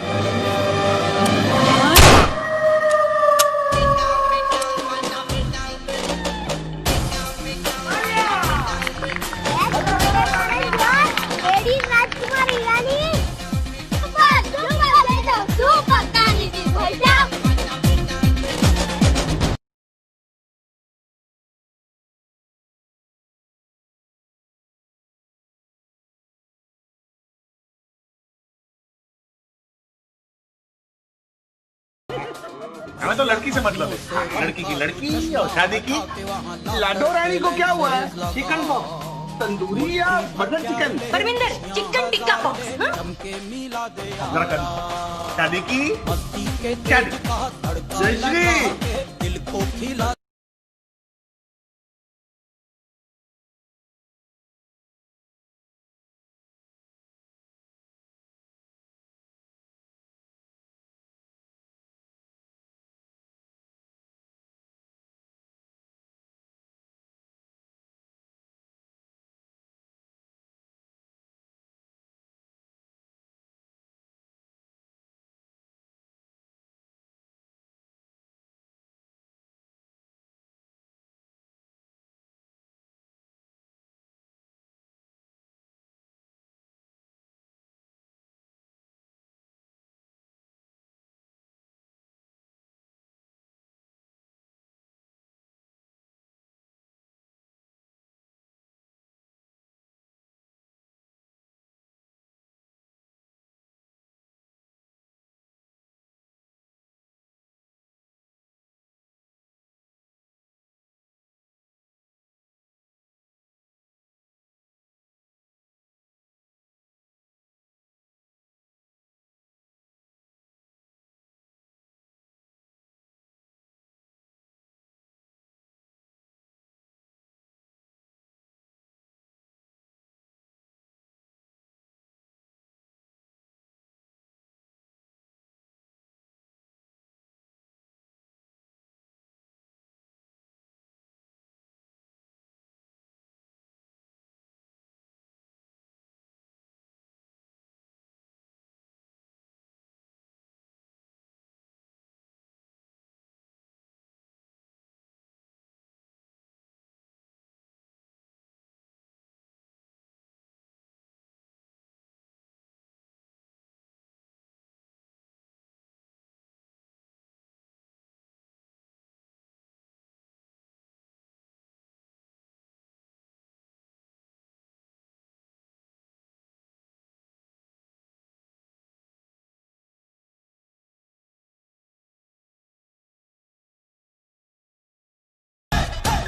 S4: हमें तो लड़की से मतलब है, लड़की की लड़की और शादी की।
S19: लाडो रानी को क्या हुआ है? चिकन पॉक्स, तंदूरी या butter chicken?
S13: Parminder, chicken tikka pox.
S4: शादी की जयश्री।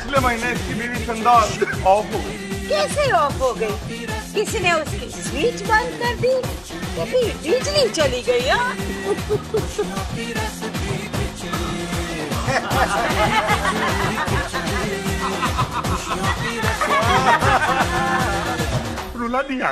S23: पिछले महीने इसकी बीवी कंदार ऑफ हो गई।
S16: कैसे ऑफ हो गई? किसी ने उसकी स्विच बंद कर दी या फिर बिजली चली गई?
S23: रुला दिया।